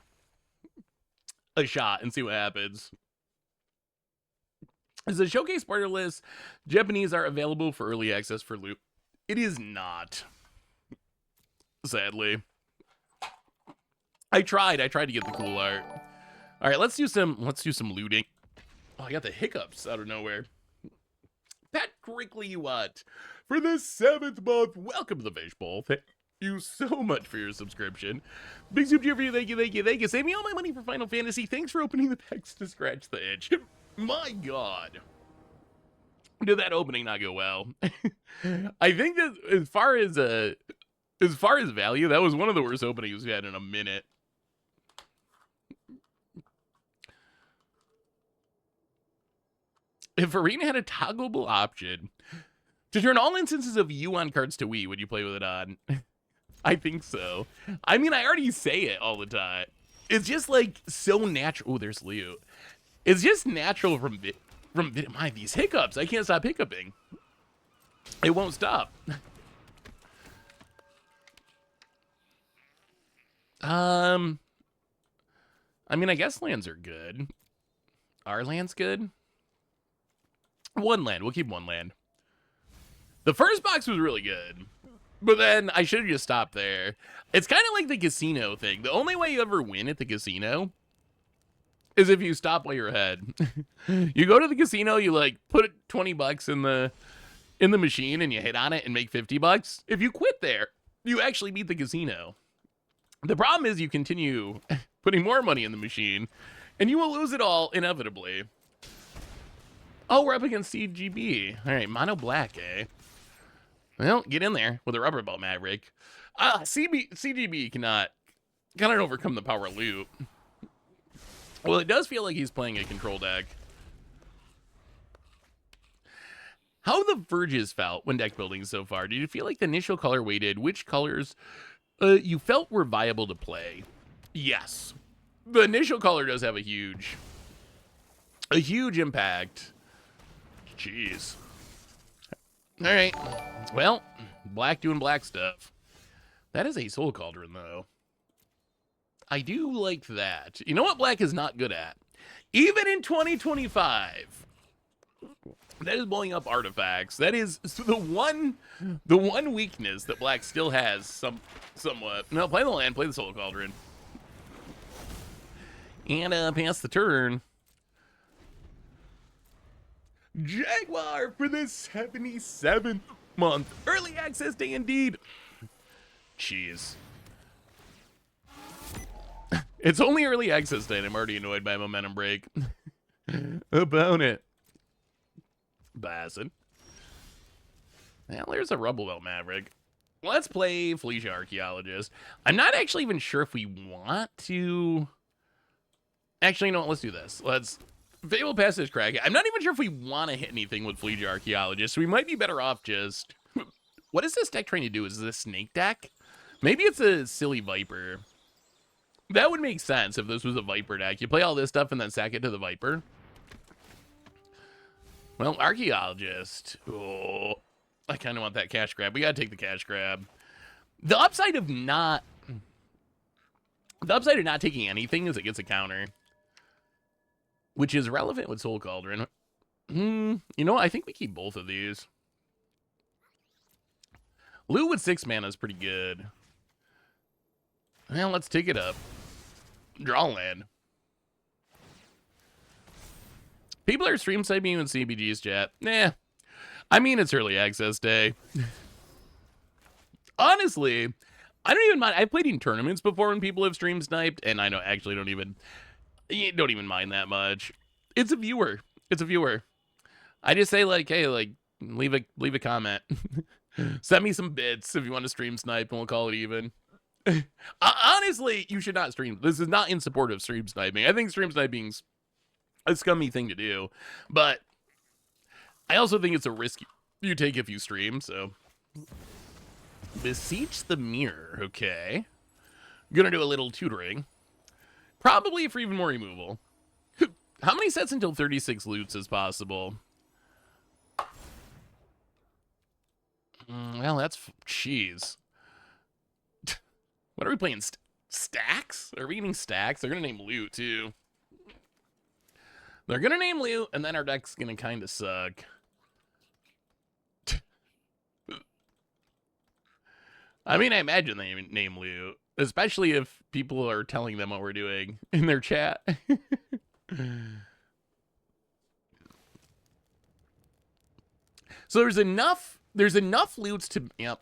a shot and see what happens. As a showcase partner list, Japanese are available for early access for loot. It is not, sadly. I tried to get the cool art. All right, let's do some looting. Oh, I got the hiccups out of nowhere. Pat Crickley, what? For the 7th month, welcome to the Fishbowl. Thank you so much for your subscription. Big soup cheer for you, thank you. Save me all my money for Final Fantasy. Thanks for opening the packs to scratch the itch. My God. Did that opening not go well? I think that as far as value, that was one of the worst openings we've had in a minute. If Arena had a toggleable option to turn all instances of you on cards to we, would you play with it on? I think so. I mean, I already say it all the time. It's just like so natural. Oh, there's loot. It's just natural from my these hiccups. I can't stop hiccuping. It won't stop. I mean, I guess lands are good. Are lands good? One land. We'll keep one land. The first box was really good, but then I should have just stopped there. It's kind of like the casino thing. The only way you ever win at the casino is if you stop while you're ahead. You go to the casino, you like put 20 bucks in the machine and you hit on it and make 50 bucks. If you quit there, you actually beat the casino. The problem is you continue putting more money in the machine and you will lose it all inevitably. Oh, we're up against CGB. All right, mono black, eh? Well, get in there with a rubber belt Maverick. CGB cannot overcome the power loop. Well, it does feel like he's playing a control deck. How the Verges felt when deck building so far? Did you feel like the initial color weighted? Which colors you felt were viable to play? Yes. The initial color does have a huge impact. Jeez. All right. Well, black doing black stuff. That is a Soul Cauldron, though. I do like that. You know what black is not good at? Even in 2025, that is blowing up artifacts. That is the one weakness that black still has somewhat. No, play the land, play the Soul Cauldron. And pass the turn. Jaguar for the 77th month. Early access day indeed. Jeez. It's only early access day and I'm already annoyed by momentum break. About it. Bassin. Well, there's a Rubble Belt Maverick. Let's play Felicia Archaeologist. I'm not actually even sure if we want to... Actually, no, let's do this. Let's... Fable Passage Crack. I'm not even sure if we want to hit anything with Felicia Archaeologist, so we might be better off just... What is this deck trying to do? Is this a snake deck? Maybe it's a silly Viper. That would make sense if this was a Viper deck. You play all this stuff and then sack it to the Viper. Well, Archaeologist. Oh, I kind of want that cash grab. We got to take the cash grab. The upside of not taking anything is it gets a counter. Which is relevant with Soul Cauldron. You know what? I think we keep both of these. Loot with 6 mana is pretty good. Well, let's take it up. Draw land. People are stream sniping in CBG's chat. Nah. I mean, it's early access day. Honestly, I don't even mind. I've played in tournaments before when people have stream sniped, and I don't even mind that much. It's a viewer. It's a viewer. I just say like, hey, like, leave a comment. Send me some bits if you want to stream snipe, and we'll call it even. Honestly, you should not stream. This is not in support of stream sniping. I think stream sniping's a scummy thing to do, but I also think it's a risk you take if you stream. So, Beseech the Mirror. Okay, gonna do a little tutoring. Probably for even more removal. How many sets until 36 loots is possible? Well, that's cheese. What are we playing? Stacks? Are we eating stacks? They're going to name loot, too. They're going to name loot, and then our deck's going to kind of suck. I mean, I imagine they name loot. Especially if people are telling them what we're doing in their chat. So there's enough loots to... Yep.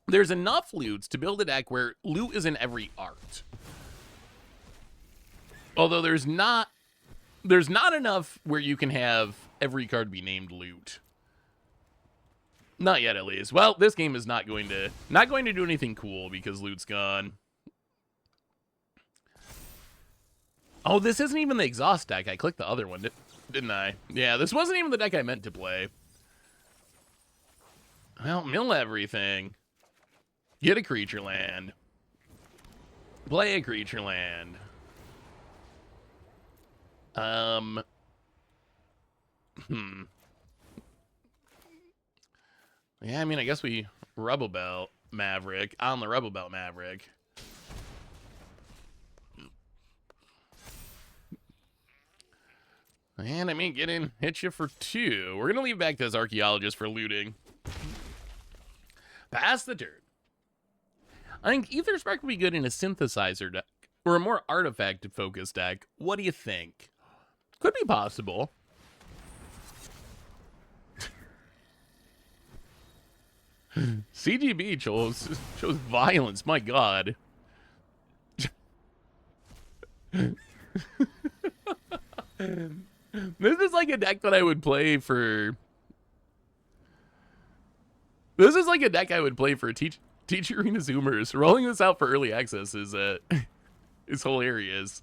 There's enough loots to build a deck where loot is in every art. Although there's not enough where you can have every card be named loot. Not yet, at least. Well, this game is not going to do anything cool because loot's gone. Oh, this isn't even the exhaust deck. I clicked the other one, didn't I? Yeah, this wasn't even the deck I meant to play. Well, mill everything. Get a creature land. Play a creature land. Hmm. Yeah, I mean, I guess we Rubble Belt Maverick on the Rubble Belt Maverick. And I mean, get in, hit you for 2. We're gonna leave back this archaeologist for looting. Pass the turn. I think Aetherdrift would be good in a synthesizer deck or a more artifact-focused deck. What do you think? Could be possible. CGB chose violence. My God. This is like a deck that I would play for. This is like a deck I would play for Teach Arena Zoomers. Rolling this out for early access is hilarious.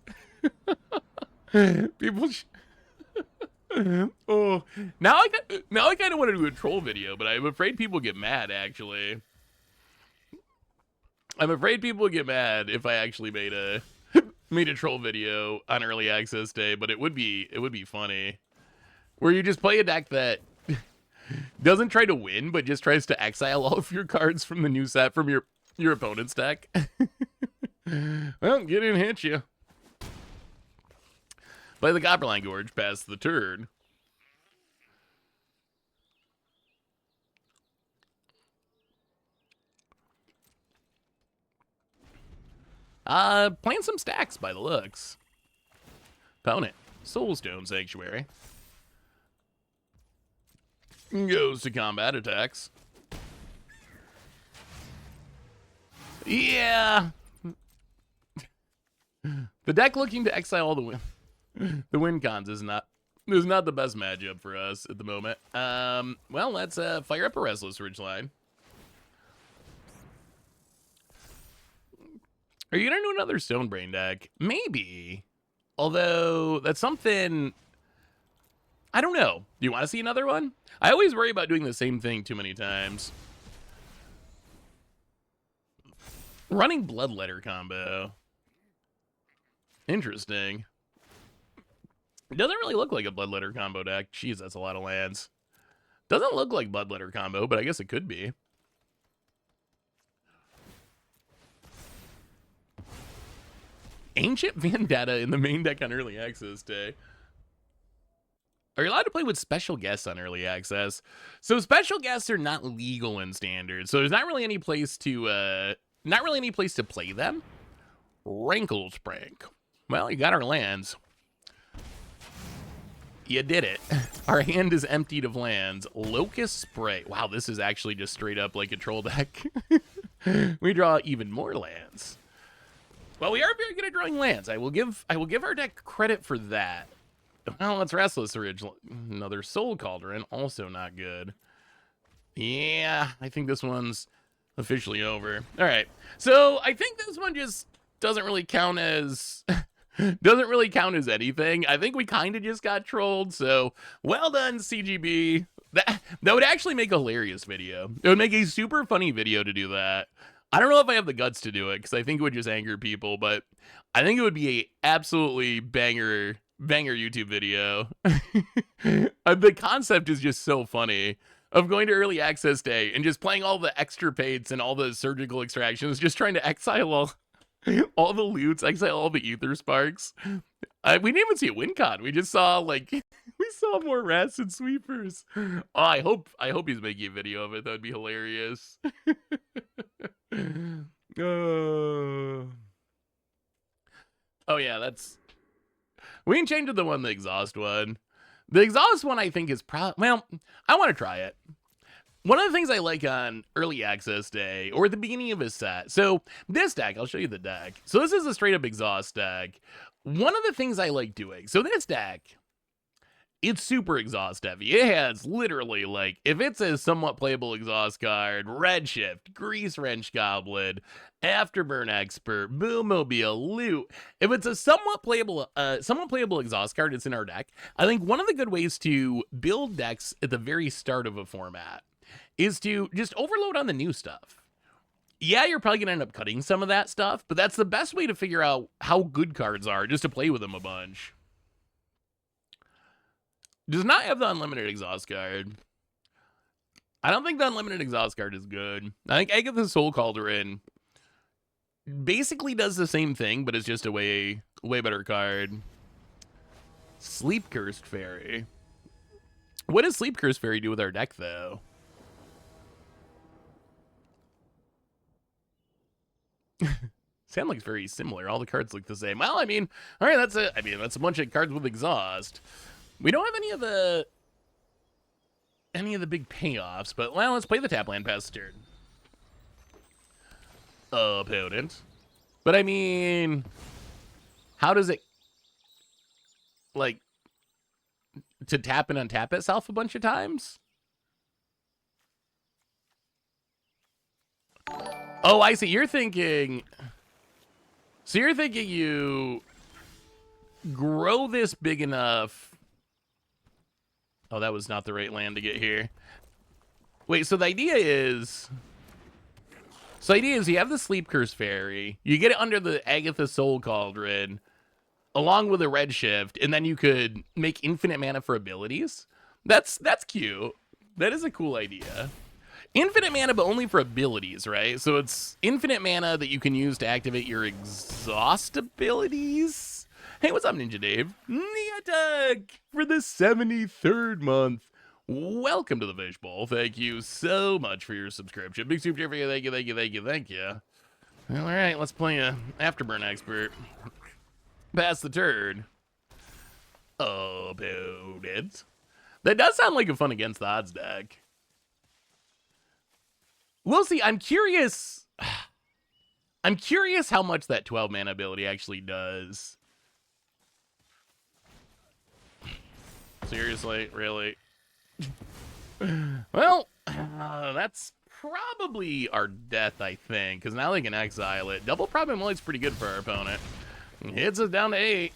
People. Oh, now I kind of want to do a troll video, but I'm afraid people get mad. Actually, I'm afraid people get mad if I actually made a troll video on early access day. But it would be funny, where you just play a deck that doesn't try to win, but just tries to exile all of your cards from the new set from your opponent's deck. Well, get in, hit you. Play the Copperline Gorge past the turn. Playing some stacks by the looks. Opponent, Soulstone Sanctuary. Goes to combat attacks. Yeah. The deck looking to exile all the win cons is not the best matchup for us at the moment. Well, let's fire up a Restless Ridgeline. Are you gonna do another Stonebrain deck? Maybe. Although that's something I don't know. Do you want to see another one? I always worry about doing the same thing too many times. Running Bloodletter combo. Interesting. It doesn't really look like a Bloodletter combo deck. Jeez, that's a lot of lands. Doesn't look like Bloodletter combo, but I guess it could be. Ancient Vendetta in the main deck on early access day. Are you allowed to play with special guests on early access? So special guests are not legal in standard, so there's not really any place to play them. Rankles Prank. Well, you got our lands. You did it. Our hand is emptied of lands. Locust Spray. Wow, this is actually just straight up like a troll deck. We draw even more lands. Well, we are very good at drawing lands. I will give our deck credit for that. Well, it's Restless Ridge. Another Soul Cauldron, also not good. Yeah, I think this one's officially over. All right, so I think this one just doesn't really count as anything. I think we kind of just got trolled. So well done, CGB. That would actually make a hilarious video. It would make a super funny video to do that. I don't know if I have the guts to do it because I think it would just anger people, but I think it would be a absolutely banger YouTube video. The concept is just so funny of going to early access day and just playing all the extra paints and all the surgical extractions, just trying to exile all the loots, exile all the ether sparks. We didn't even see a win con. We just saw we saw more rats and sweepers. Oh, I hope he's making a video of it. That would be hilarious. Oh yeah, we can change to the exhaust one. The exhaust one I think is well, I want to try it. One of the things I like on early access day or at the beginning of his set. So this deck, I'll show you the deck. So this is a straight up exhaust deck. One of the things I like doing. So this deck, it's super exhaust heavy. It has literally if it's a somewhat playable exhaust card, Redshift, Grease Wrench Goblin, Afterburn Expert, Boommobile, Loot. If it's a somewhat playable exhaust card, it's in our deck. I think one of the good ways to build decks at the very start of a format is to just overload on the new stuff. Yeah, you're probably gonna end up cutting some of that stuff, but that's the best way to figure out how good cards are, just to play with them a bunch. Does not have the unlimited exhaust card. I don't think the unlimited exhaust card is good. I think Agatha's Soul Cauldron basically does the same thing, but it's just a way better card. Sleep Cursed Fairy. What does Sleep Cursed Fairy do with our deck, though? Sound like very similar. All the cards look the same. Well, I mean, all right, that's it. I mean, that's a bunch of cards with exhaust. We don't have any of the big payoffs, but well, let's play the tap land pass turn. Opponent. But I mean, how does it, like, to tap and untap itself a bunch of times? Oh, I see. You're thinking, so you're thinking you grow this big enough. Oh, that was not the right land to get here. Wait, so the idea is... So the idea is you have the Sleep Curse Fairy, you get it under the Agatha Soul Cauldron, along with a Redshift, and then you could make infinite mana for abilities. That's cute. That is a cool idea. Infinite mana, but only for abilities, right? So it's infinite mana that you can use to activate your exhaust abilities. Hey, what's up, Ninja Dave? Niatak for the 73rd month. Welcome to the Fishbowl. Thank you so much for your subscription. Big super for you. Thank you, thank you, thank you, thank you. Well, all right, let's play a Afterburn Expert. Pass the turn. Opponent. That does sound like a fun against the odds deck. We'll see. I'm curious. I'm curious how much that 12 mana ability actually does. Seriously, really? Well, that's probably our death, I think, because now they can exile it. Double probability's pretty good for our opponent. Hits us down to 8.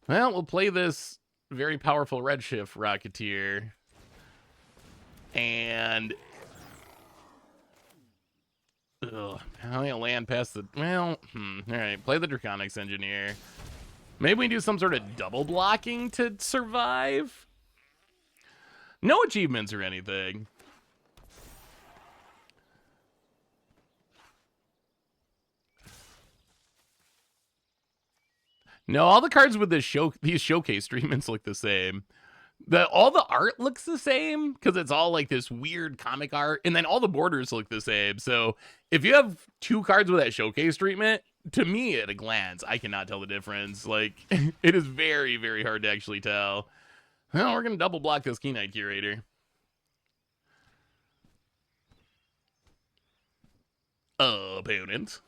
Well, we'll play this very powerful Redshift Rocketeer. And... ugh, how do I land past the... well, alright, play the Draconics Engineer. Maybe we do some sort of double blocking to survive? No achievements or anything. No, all the cards with these showcase treatments look the same. All the art looks the same because it's all like this weird comic art, and then all the borders look the same. So if you have 2 cards with that showcase treatment, to me at a glance, I cannot tell the difference. Like, it is very, very hard to actually tell. Well, we're gonna double block this Key Knight Curator. Opponent.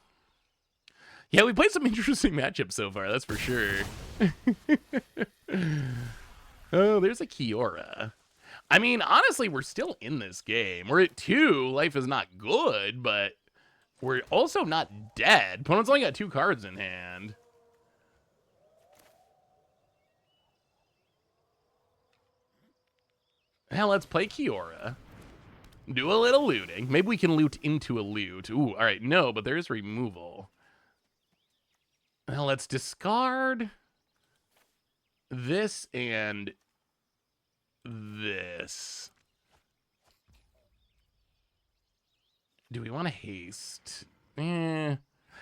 Yeah, we played some interesting matchups so far, that's for sure. Oh, there's a Kiora. I mean, honestly, we're still in this game. We're at 2. Life is not good, but we're also not dead. Opponent's only got 2 cards in hand. Now let's play Kiora. Do a little looting. Maybe we can loot into a loot. Ooh, all right, no, but there's removal. Now let's discard this and this. Do we want to haste? You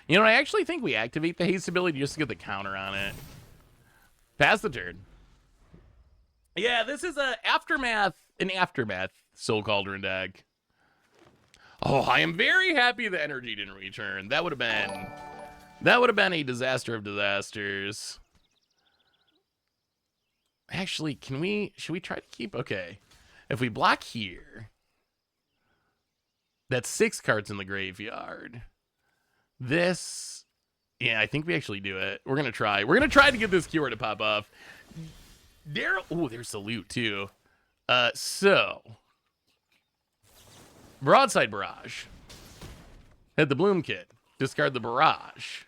know, I actually think we activate the haste ability just to get the counter on it. Pass the turn. Yeah, this is an aftermath Soul Cauldron deck. Oh, I am very happy the energy didn't return. That would have been a disaster of disasters. Actually, should we try to keep, okay. If we block here, that's 6 cards in the graveyard. This, yeah, I think we actually do it. We're gonna try. We're gonna try to get this Cure to pop off. Oh, there's the loot too. So Broadside Barrage. Hit the Bloom Kit. Discard the Barrage.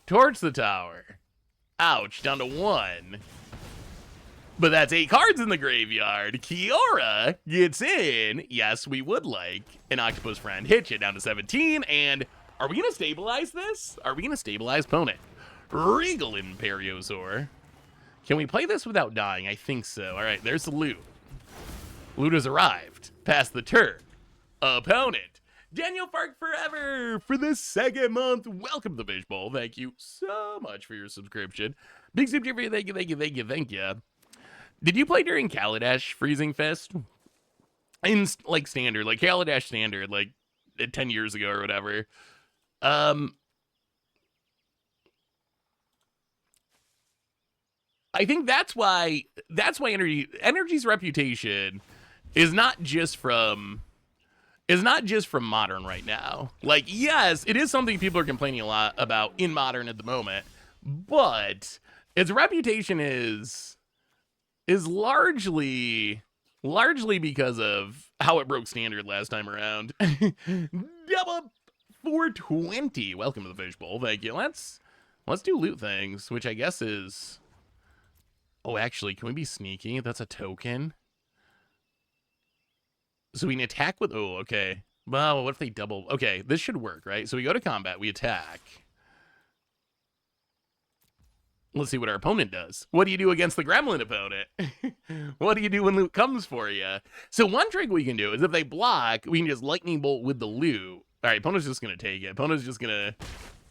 Torch the Tower. Ouch, down to 1. But that's 8 cards in the graveyard. Kiora gets in. Yes, we would like an Octopus Friend. Hit you down to 17. And are we going to stabilize this? Are we going to stabilize opponent? Regal Imperiosaur. Can we play this without dying? I think so. All right, there's the loot. Loot has arrived. Pass the turn. Opponent. Daniel Park Forever for the second month. Welcome to the Fishbowl. Thank you so much for your subscription. Big soup for you. Thank you, thank you, thank you, thank you. Did you play during Kaladesh Freezing Fist? In, like, standard, like Kaladesh Standard, like 10 years ago or whatever. I think that's why Energy's reputation is not just from Modern right now. Like, yes, it is something people are complaining a lot about in Modern at the moment, but its reputation is largely because of how it broke Standard last time around. Double 420. Welcome to the Fishbowl. Thank you. Let's do loot things, which I guess is... Oh, actually, can we be sneaky? That's a token. So we can attack with... Oh, okay. Well, what if they double... Okay, this should work, right? So we go to combat. We attack. Let's see what our opponent does. What do you do against the gremlin opponent? What do you do when loot comes for you? So one trick we can do is if they block, we can just lightning bolt with the loot. All right, opponent's just going to take it. Opponent's just going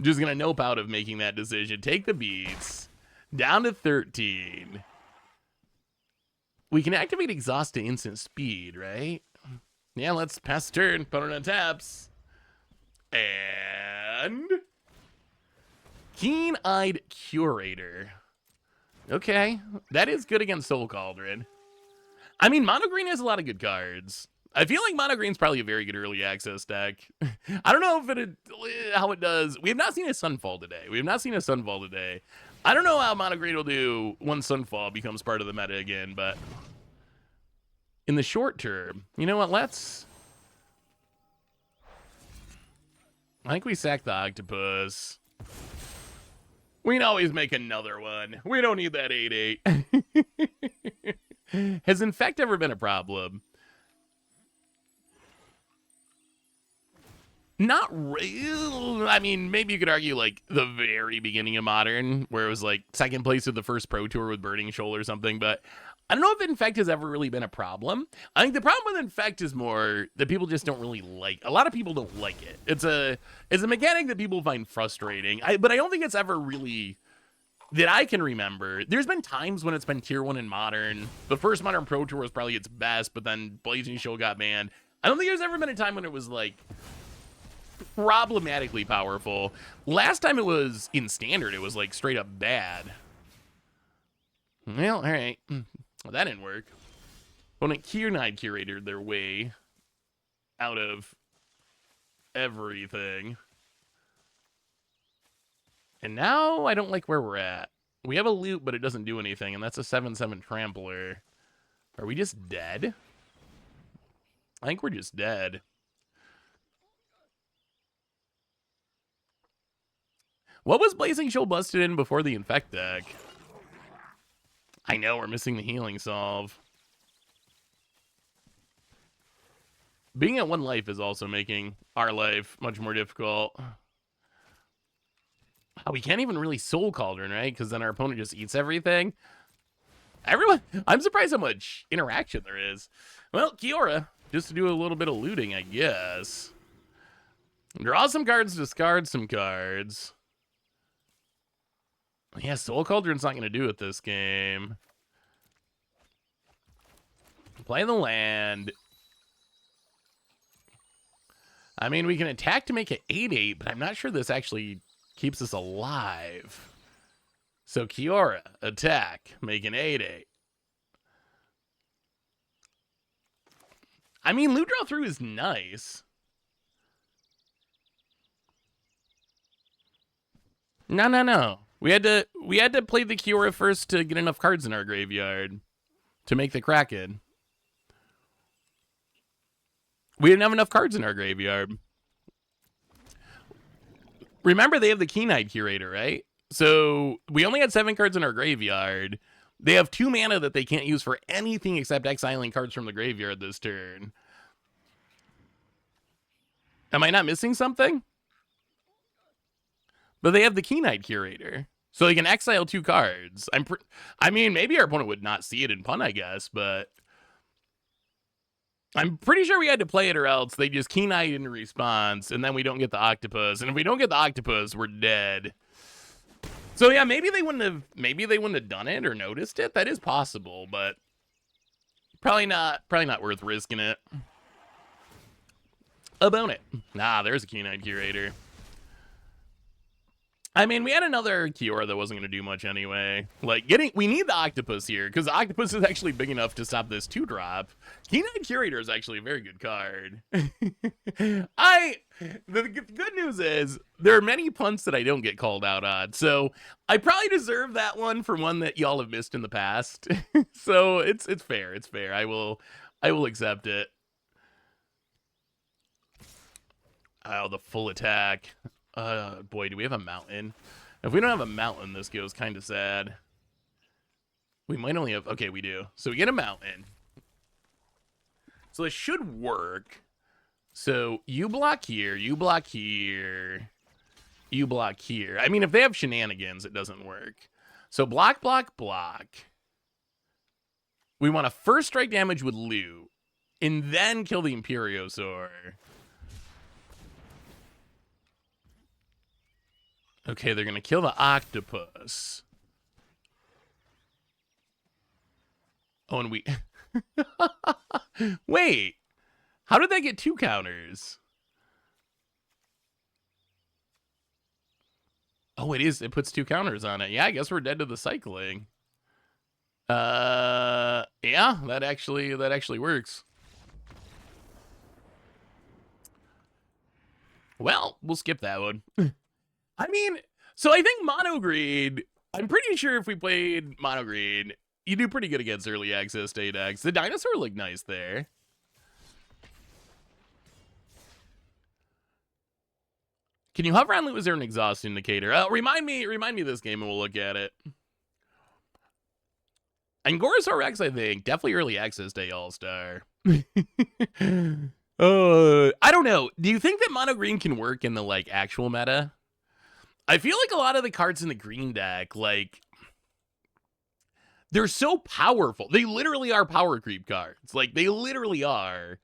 to nope out of making that decision. Take the beats. Down to 13. We can activate Exhaust to instant speed, right? Yeah, let's pass the turn. Opponent on taps. And... Keen-Eyed Curator. Okay, that is good against Soul Cauldron. I mean, Mono Green has a lot of good cards. I feel like Mono Green's probably a very good early access deck. I don't know if how it does. We have not seen a Sunfall today. I don't know how Mono Green will do once Sunfall becomes part of the meta again, but in the short term, you know what? I think we sack the Octopus. We can always make another one. We don't need that 8/8. Has Infect ever been a problem? Not real. I mean, maybe you could argue like the very beginning of Modern, where it was like second place with the first Pro Tour with Burning Shoal or something, but I don't know if Infect has ever really been a problem. I think the problem with Infect is more that people just don't really like. A lot of people don't like it. It's a mechanic that people find frustrating. But I don't think it's ever really, that I can remember. There's been times when it's been tier 1 in Modern. The first Modern Pro Tour was probably its best, but then Blazing Shoal got banned. I don't think there's ever been a time when it was like problematically powerful. Last time it was in Standard, it was like straight up bad. Well, all right. Well, that didn't work. Opponent Keen-Eyed Curator their way out of everything. And now I don't like where we're at. We have a loot, but it doesn't do anything, and that's a 7/7 Trampler. Are we just dead? I think we're just dead. What was Blazing Shoal busted in before the Infect deck? I know, we're missing the healing solve. Being at 1 life is also making our life much more difficult. Oh, we can't even really Soul Cauldron, right? Because then our opponent just eats everything. I'm surprised how much interaction there is. Well, Kiora, just to do a little bit of looting, I guess. Draw some cards, discard some cards. Yeah, Soul Cauldron's not going to do it this game. Play the land. I mean, we can attack to make it 8/8, but I'm not sure this actually keeps us alive. So Kiora, attack, make an 8/8. I mean, loot draw through is nice. No. We had to play the Kiora first to get enough cards in our graveyard to make the Kraken. We didn't have enough cards in our graveyard. Remember, they have the Keen-Eyed Curator, right? So we only had 7 cards in our graveyard. They have 2 mana that they can't use for anything except exiling cards from the graveyard this turn. Am I not missing something? But they have the Keen-Eyed Curator. So they can exile 2 cards. I mean, maybe our opponent would not see it in punt, I guess, but I'm pretty sure we had to play it or else they just keen-eyed in response, and then we don't get the octopus. And if we don't get the octopus, we're dead. So yeah, maybe they wouldn't have done it or noticed it. That is possible, but probably not worth risking it. About it. Nah, there's a keen-eyed curator. I mean, we had another Kiora that wasn't going to do much anyway. Like, we need the octopus here, because the octopus is actually big enough to stop this 2-drop. Keen-eyed Curator is actually a very good card. The good news is, there are many punts that I don't get called out on, so I probably deserve that one for one that y'all have missed in the past. So, it's fair, it's fair. I will accept it. Oh, the full attack. Boy, do we have a mountain? If we don't have a mountain, this goes kind of sad. We might only have... Okay, we do. So we get a mountain. So it should work. So you block here, you block here, you block here. I mean, if they have shenanigans, it doesn't work. So block, block, block. We want to first strike damage with loot, and then kill the Imperiosaur. Okay, they're going to kill the octopus. Oh, and we... Wait. How did they get 2 counters? Oh, it is. It puts 2 counters on it. Yeah, I guess we're dead to the cycling. Yeah, that actually works. Well, we'll skip that one. I mean, so I think mono green, I'm pretty sure if we played mono green, you do pretty good against early access state decks. The dinosaur looked nice there. Can you hover on loot? Is there an exhaust indicator? Remind me of this game and we'll look at it. Angorosaur Rex, I think. Definitely early access day all-star. I don't know. Do you think that mono green can work in the, like, actual meta? I feel like a lot of the cards in the green deck, like, they're so powerful. They literally are power creep cards. Like, they literally are.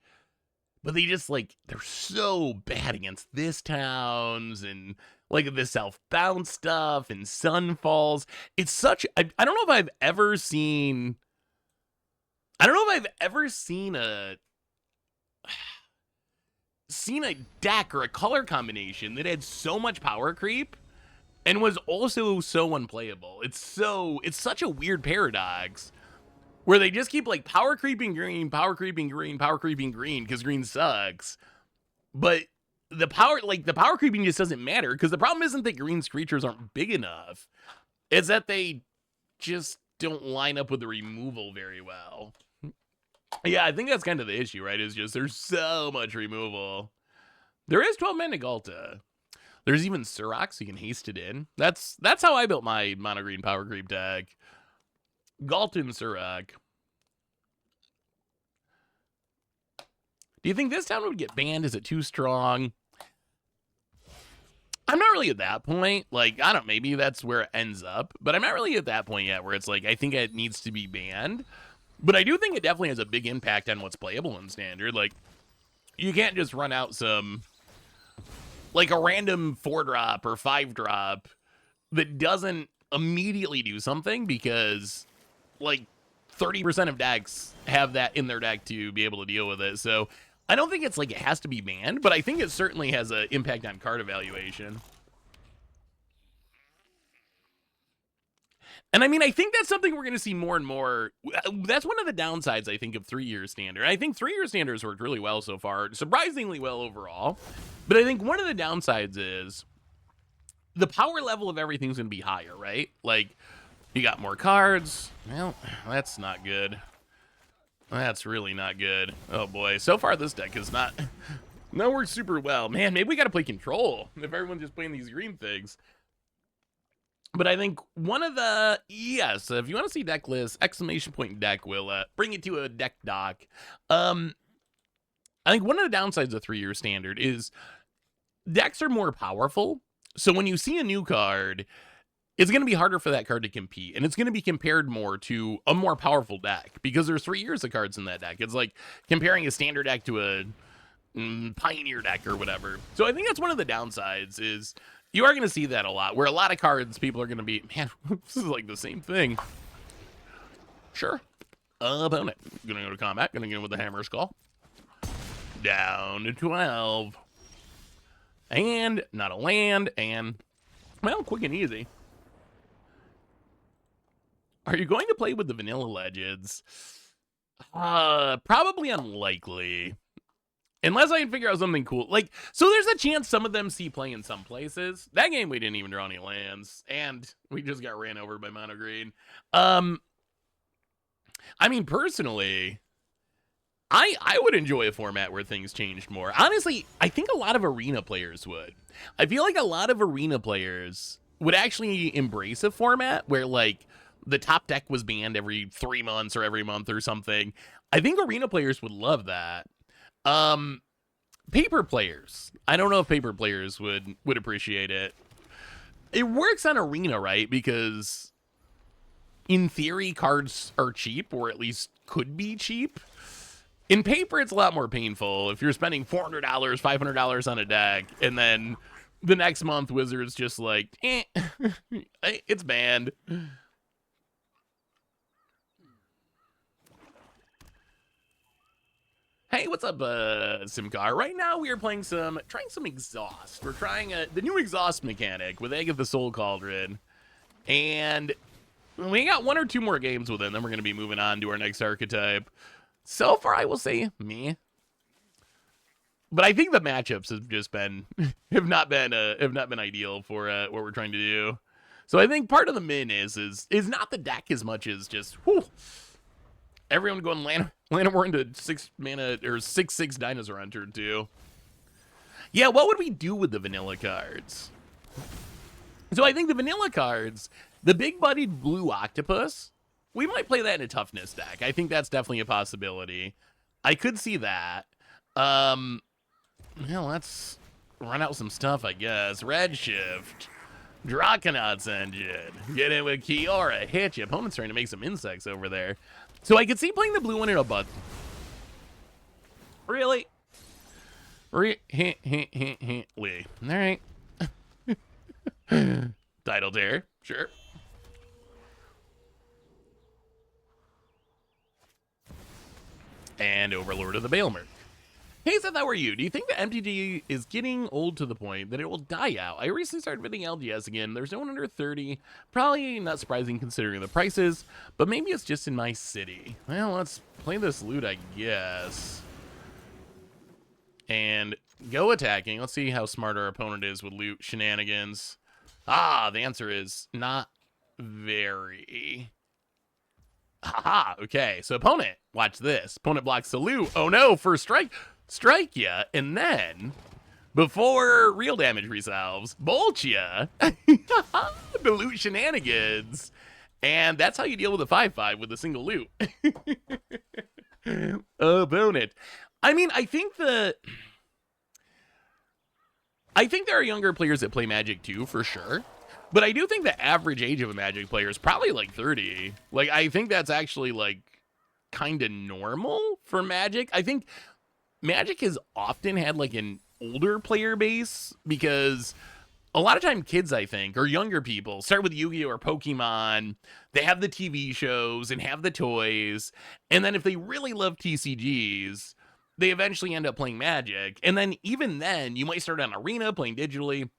But they just, like, they're so bad against this towns and, like, the self-bound stuff and Sunfalls. It's such... I don't know if I've ever seen... I don't know if I've ever seen a deck or a color combination that had so much power creep and was also so unplayable. It's such a weird paradox where they just keep like power creeping green, power creeping green, power creeping green because green sucks. But the power creeping just doesn't matter because the problem isn't that green's creatures aren't big enough. It's that they just don't line up with the removal very well. Yeah, I think that's kind of the issue, right? Is just there's so much removal. There is 12 mana Galta. There's even Surrak, so you can haste it in. That's how I built my mono green power creep deck. Galta and Surrak. Do you think this town would get banned? Is it too strong? I'm not really at that point. Like, I don't know, maybe that's where it ends up. But I'm not really at that point yet where it's like, I think it needs to be banned. But I do think it definitely has a big impact on what's playable in Standard. Like, you can't just run out some... like a random 4-drop or 5-drop that doesn't immediately do something because like 30% of decks have that in their deck to be able to deal with it. So I don't think it's like it has to be banned, but I think it certainly has an impact on card evaluation. And I mean, I think that's something we're going to see more and more. That's one of the downsides, I think, of 3-year Standard. I think 3-year Standard has worked really well so far, surprisingly well overall. But I think one of the downsides is the power level of everything's going to be higher, right? Like, you got more cards. Well, that's not good. That's really not good. Oh, boy. So far, this deck is not worked super well. Man, maybe we got to play Control if everyone's just playing these green things. But I think one of the, yes, if you want to see deck list, exclamation point deck will bring it to a deck doc. I think one of the downsides of 3-year Standard is decks are more powerful. So when you see a new card, it's going to be harder for that card to compete, and it's going to be compared more to a more powerful deck because there's 3 years of cards in that deck. It's like comparing a standard deck to a Pioneer deck or whatever. So I think that's one of the downsides is you are going to see that a lot, where a lot of cards people are going to be, man, this is like the same thing. Sure. Opponent. Gonna go to combat. Gonna get in with the Hammer Skull. Down to 12. And not a land. And, well, quick and easy. Are you going to play with the Vanilla Legends? Probably unlikely. Unless I can figure out something cool. Like, so there's a chance some of them see play in some places. That game we didn't even draw any lands. And we just got ran over by mono green. I mean, personally, I would enjoy a format where things changed more. Honestly, I think a lot of Arena players would. I feel like a lot of Arena players would actually embrace a format where, like, the top deck was banned every 3 months or every month or something. I think Arena players would love that. Paper players. I don't know if paper players would appreciate it. It works on Arena, right? Because in theory, cards are cheap, or at least could be cheap. In paper, it's a lot more painful. If you're spending $400, $500 on a deck, and then the next month, Wizards just like, it's banned. Hey, what's up, Simcar? Right now, we are trying some Exhaust. We're trying the new Exhaust mechanic with Egg of the Soul Cauldron. And we got 1 or 2 more games with it, and then we're going to be moving on to our next archetype. So far, I will say, meh. But I think the matchups have just been, have not been ideal for what we're trying to do. So I think part of the min is not the deck as much as just, whew, everyone going land more into 6 mana or 6/6 Dinosaur on turn 2. Yeah, what would we do with the vanilla cards? So I think the vanilla cards, the big-bodied blue octopus, we might play that in a toughness deck. I think that's definitely a possibility. I could see that. Well, let's run out some stuff, I guess. Redshift. Draconaut's Engine. Get in with Kiora. Hit your opponent's trying to make some insects over there. So I could see playing the blue one in a bud. Really? All right. Tidal Tear. Sure. And Overlord of the Bailmer. Hey, Seth, how are you? Do you think the MTG is getting old to the point that it will die out? I recently started bidding LGS again. There's no one under 30. Probably not surprising considering the prices, but maybe it's just in my city. Well, let's play this loot, I guess. And go attacking. Let's see how smart our opponent is with loot shenanigans. Ah, the answer is not very. Haha, okay. So opponent, watch this. Opponent blocks the loot. Oh no, first strike. Strike ya, and then, before real damage resolves, bolt ya. The loot shenanigans. And that's how you deal with a 5/5 with a single loot. Opponent. I mean, I think there are younger players that play Magic too, for sure. But I do think the average age of a Magic player is probably like 30. Like, I think that's actually like kind of normal for Magic. I think Magic has often had like an older player base because a lot of time kids, I think, or younger people start with Yu-Gi-Oh or Pokemon. They have the TV shows and have the toys. And then if they really love TCGs, they eventually end up playing Magic. And then even then, you might start on Arena playing digitally.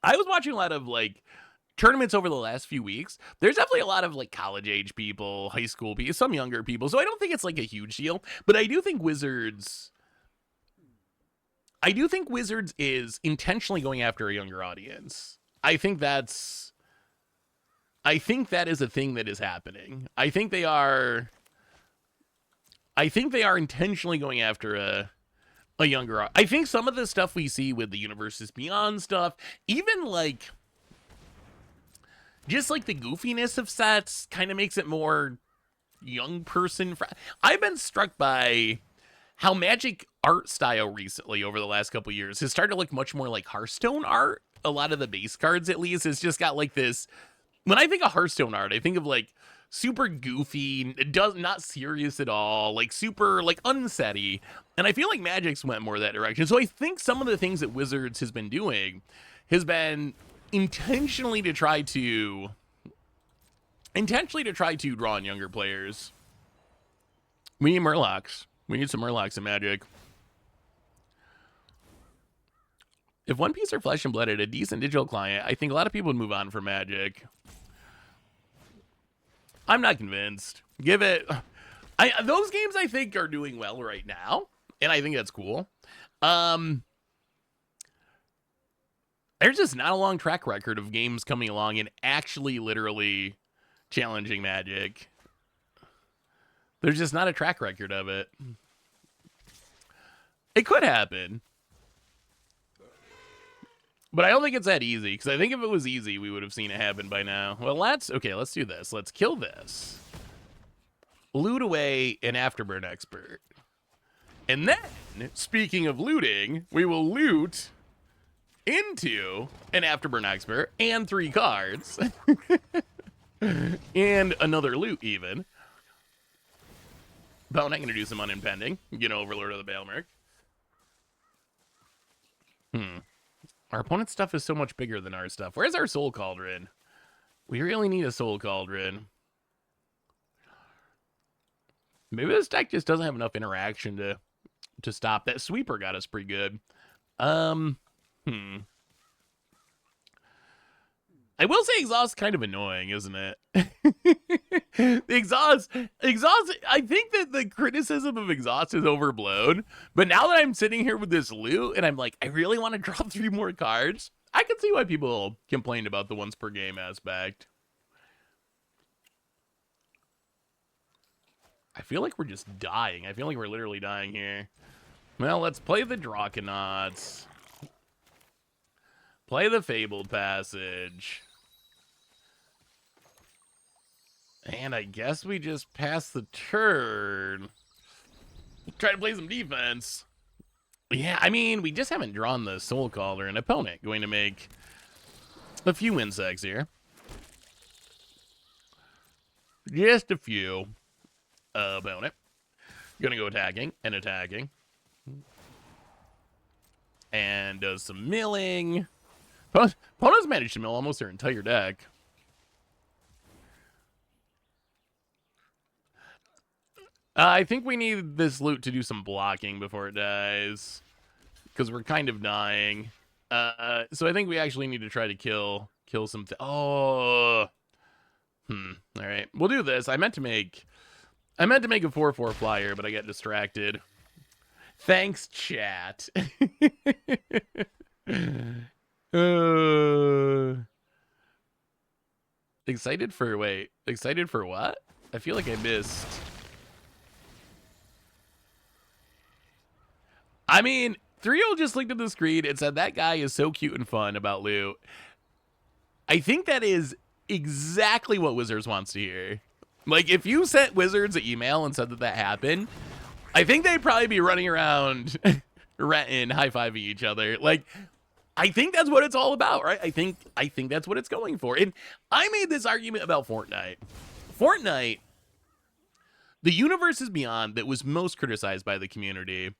I was watching a lot of like tournaments over the last few weeks. There's definitely a lot of like college age people, high school people, some younger people. So I don't think it's like a huge deal, but I do think Wizards is intentionally going after a younger audience. I think that is a thing that is happening. I think they are intentionally going after a younger. I think some of the stuff we see with the Universes Beyond stuff, even like just like the goofiness of sets kind of makes it more young person. I've been struck by how Magic art style recently over the last couple years has started to look much more like Hearthstone art. A lot of the base cards, at least, has just got like this when I think of Hearthstone art, I think of like super goofy, not serious at all, like super like unsetty. And I feel like Magic's went more that direction. So I think some of the things that Wizards has been doing has been intentionally to try to draw in younger players. We need Murlocs. We need some Murlocs in Magic. If One Piece or Flesh and Blood had a decent digital client, I think a lot of people would move on from Magic. I'm not convinced. Give it... those games, I think, are doing well right now, and I think that's cool. There's just not a long track record of games coming along and actually literally challenging Magic. There's just not a track record of it. It could happen. But I don't think it's that easy, because I think if it was easy, we would have seen it happen by now. Well, let's do this. Let's kill this. Loot away an Afterburn Expert. And then, speaking of looting, we will loot into an Afterburn Expert and 3 cards. And another loot, even. But I'm not going to do some unimpending. Get Overlord of the Baelmerk. Our opponent's stuff is so much bigger than our stuff. Where's our Soul Cauldron? We really need a Soul Cauldron. Maybe this deck just doesn't have enough interaction to stop. That Sweeper got us pretty good. I will say Exhaust is kind of annoying, isn't it? The Exhaust, I think that the criticism of Exhaust is overblown, but now that I'm sitting here with this loot, and I'm like, I really want to draw 3 more cards, I can see why people complained about the once per game aspect. I feel like we're just dying. I feel like we're literally dying here. Well, let's play the Draconauts. Play the Fabled Passage. And I guess we just pass the turn. Try to play some defense. Yeah, I mean, we just haven't drawn the Soul Caller. An opponent going to make a few insects here. Just a few. Opponent. Gonna go attacking and attacking. And does some milling. Opponent's managed to mill almost their entire deck. I think we need this loot to do some blocking before it dies, because we're kind of dying. So I think we actually need to try to kill some. All right, we'll do this. I meant to make a 4/4 flyer, but I got distracted. Thanks, chat. Excited for what? I feel like I missed. I mean, 3-0 just looked at the screen and said that guy is so cute and fun about loot. I think that is exactly what Wizards wants to hear. Like, if you sent Wizards an email and said that happened, I think they'd probably be running around renting, high-fiving each other. Like, I think that's what it's all about, right? I think that's what it's going for. And I made this argument about Fortnite. Fortnite, the Universe is Beyond that was most criticized by the community.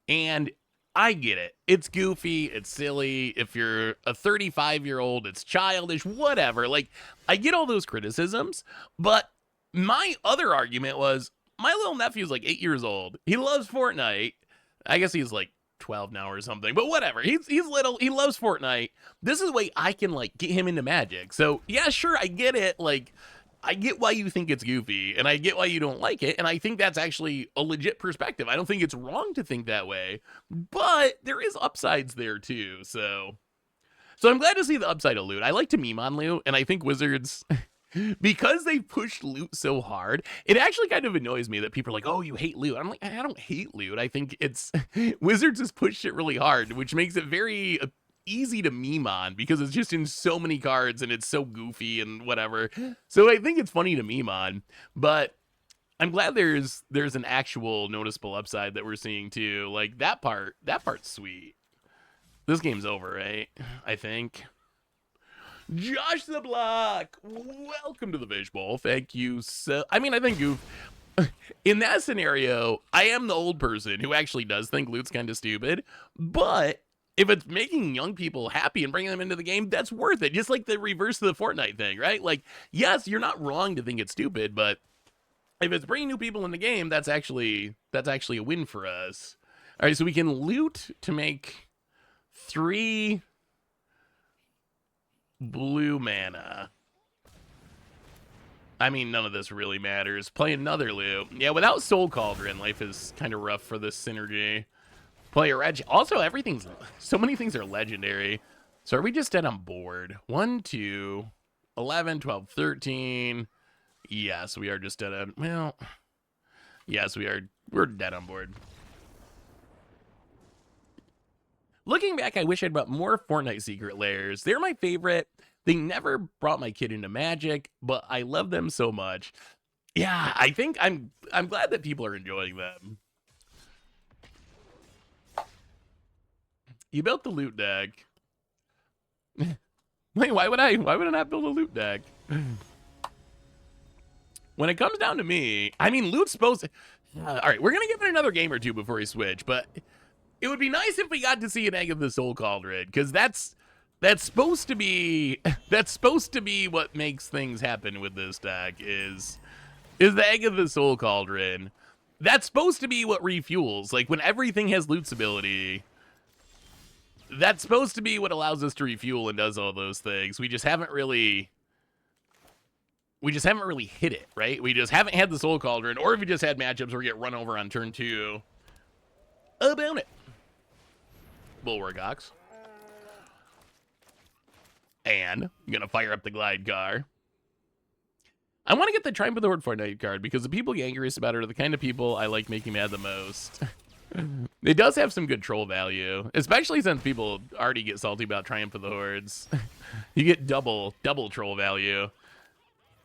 And I get it. It's goofy. It's silly. If you're a 35-year-old, it's childish, whatever. Like, I get all those criticisms. But my other argument was, my little nephew's like 8 years old. He loves Fortnite. I guess he's like 12 now or something. But whatever. He's little. He loves Fortnite. This is the way I can, like, get him into Magic. So, yeah, sure, I get it. Like, I get why you think it's goofy, and I get why you don't like it, and I think that's actually a legit perspective. I don't think it's wrong to think that way, but there is upsides there too, so I'm glad to see the upside of loot. I like to meme on loot, and I think Wizards, because they pushed loot so hard, it actually kind of annoys me that people are like, oh, you hate loot. I'm like, I don't hate loot. I think it's, Wizards has pushed it really hard, which makes it very easy to meme on because it's just in so many cards and it's so goofy and whatever. So I think it's funny to meme on, but I'm glad there's an actual noticeable upside that we're seeing too. Like that part's sweet. This game's over, right? I think. Josh the Block, welcome to the Fishbowl. Thank you so... I mean, I think you've... In that scenario, I am the old person who actually does think loot's kind of stupid, but if it's making young people happy and bringing them into the game, that's worth it. Just like the reverse of the Fortnite thing, right? Like, yes, you're not wrong to think it's stupid, but if it's bringing new people in the game, that's actually a win for us. All right, so we can loot to make 3 blue mana. I mean, none of this really matters. Play another loot. Yeah, without Soul Cauldron, life is kind of rough for this synergy. Play a reg. Also, everything's... So many things are legendary. So are we just dead on board? 1, 2, 11, 12, 13. Yes, we are just dead on... Well... Yes, we are. We're dead on board. Looking back, I wish I'd brought more Fortnite secret layers. They're my favorite. They never brought my kid into Magic, but I love them so much. Yeah, I think I'm glad that people are enjoying them. You built the loot deck. Wait, why would I not build a loot deck? When it comes down to me, I mean, loot's supposed to... all right, we're going to give it another game or two before we switch, but it would be nice if we got to see an Egg of the Soul Cauldron, because that's supposed to be what makes things happen with this deck is the Egg of the Soul Cauldron. That's supposed to be what refuels. Like, when everything has loot's ability, that's supposed to be what allows us to refuel and does all those things. We just haven't really hit it, right? We just haven't had the Soul Cauldron, or if we just had matchups where we get run over on turn 2. About it. Bulwark Ox. And I'm gonna fire up the Glide Car. I want to get the Triumph of the Horde Fortnite card because the people getting angriest about it are the kind of people I like making mad the most. It does have some good troll value, especially since people already get salty about Triumph of the Hordes. You get double troll value.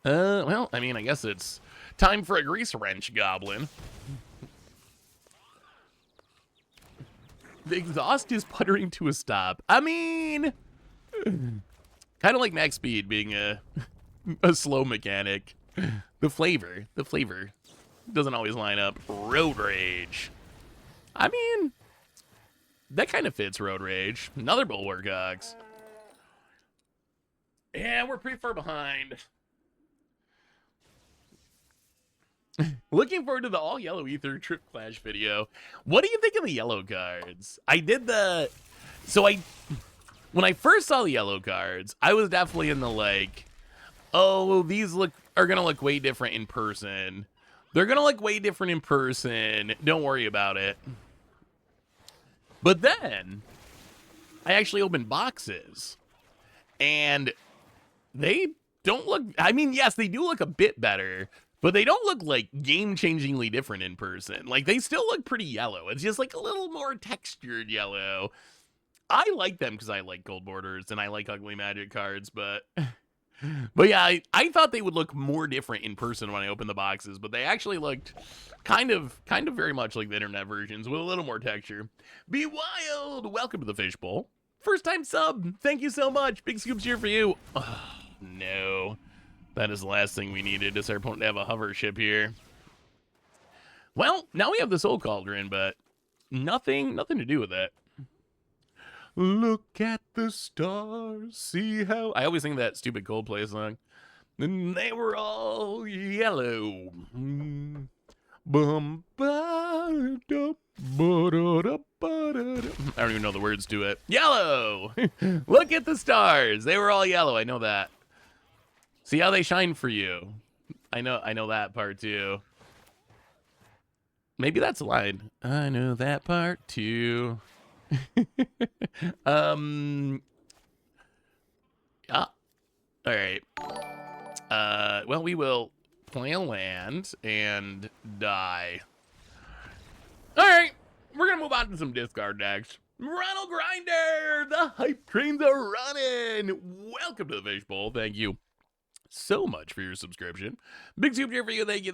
Well, I mean, I guess it's time for a Grease Wrench Goblin. The exhaust is puttering to a stop. I mean, kind of like max speed being a slow mechanic. The flavor doesn't always line up. Road Rage. I mean, that kind of fits Road Rage. Another Bulwark Ox. Yeah, we're pretty far behind. Looking forward to the all yellow Ether Trip Clash video. What do you think of the yellow cards? When I first saw the yellow cards, I was definitely in the like, oh, these are gonna look way different in person. They're gonna look way different in person. Don't worry about it. But then I actually opened boxes and they don't look, I mean, yes, they do look a bit better, but they don't look like game-changingly different in person. Like, they still look pretty yellow. It's just like a little more textured yellow. I like them because I like gold borders and I like ugly Magic cards, but yeah, I thought they would look more different in person when I opened the boxes, but they actually looked kind of very much like the internet versions with a little more texture. Be Wild, welcome to the Fishbowl. First time sub, thank you so much. Big scoops here for you. Oh, no. That is the last thing we needed, is our opponent to have a hover ship here. Well, now we have the Soul Cauldron, but nothing to do with it. Look at the stars, see how... I always sing that stupid Coldplay song. And they were all yellow. I don't even know the words to it. Yellow! Look at the stars. They were all yellow. I know that. See how they shine for you. I know that part too. Maybe that's a line. I know that part too. Yeah. All right. Well, we will play a land and die. All right. We're gonna move on to some discard decks. Ronald Grinder, the hype trains are running. Welcome to the Fishbowl. Thank you so much for your subscription. Big soup here for you. Thank you.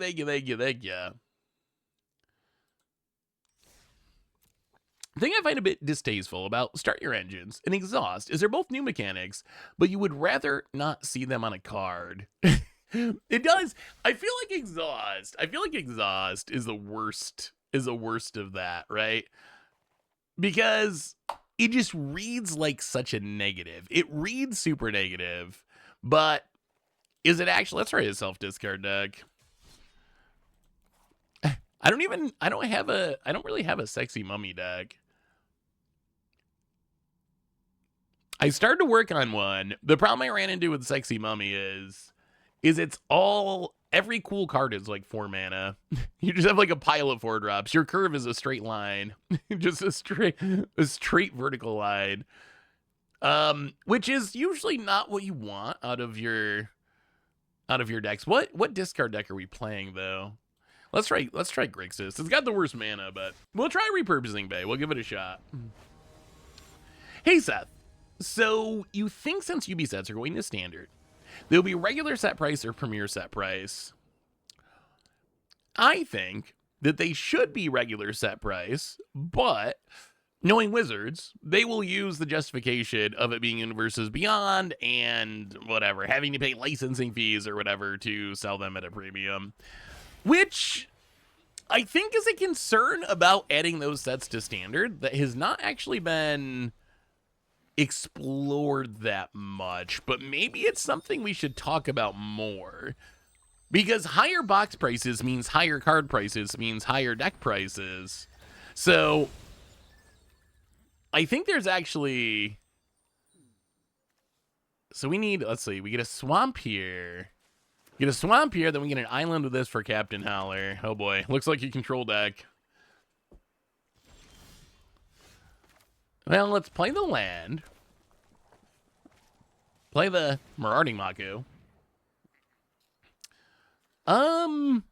The thing I find a bit distasteful about Start Your Engines and Exhaust is they're both new mechanics, but you would rather not see them on a card. It does. I feel like Exhaust is the worst of that, right? Because it just reads like such a negative. It reads super negative, but is it actually? Let's try a self-discard deck. I don't really have a sexy mummy deck. I started to work on one. The problem I ran into with Sexy Mummy is it's all, every cool card is like 4 mana. You just have like a pile of 4 drops. Your curve is a straight line. Just a straight vertical line. Which is usually not what you want out of your decks. What discard deck are we playing though? Let's try Grixis. It's got the worst mana, but we'll try Repurposing Bay. We'll give it a shot. Hey Seth. So, you think since UB sets are going to standard, there'll be regular set price or premier set price? I think that they should be regular set price, but knowing Wizards, they will use the justification of it being Universes Beyond and whatever, having to pay licensing fees or whatever to sell them at a premium, which I think is a concern about adding those sets to standard that has not actually been explored that much, but maybe it's something we should talk about more, because higher box prices means higher card prices means higher deck prices. So I think there's actually, so we need, let's see, we get a swamp here, then we get an island with this for Captain Howler. Oh boy, looks like you control deck. Well, let's play the land. Play the Marauding Mako.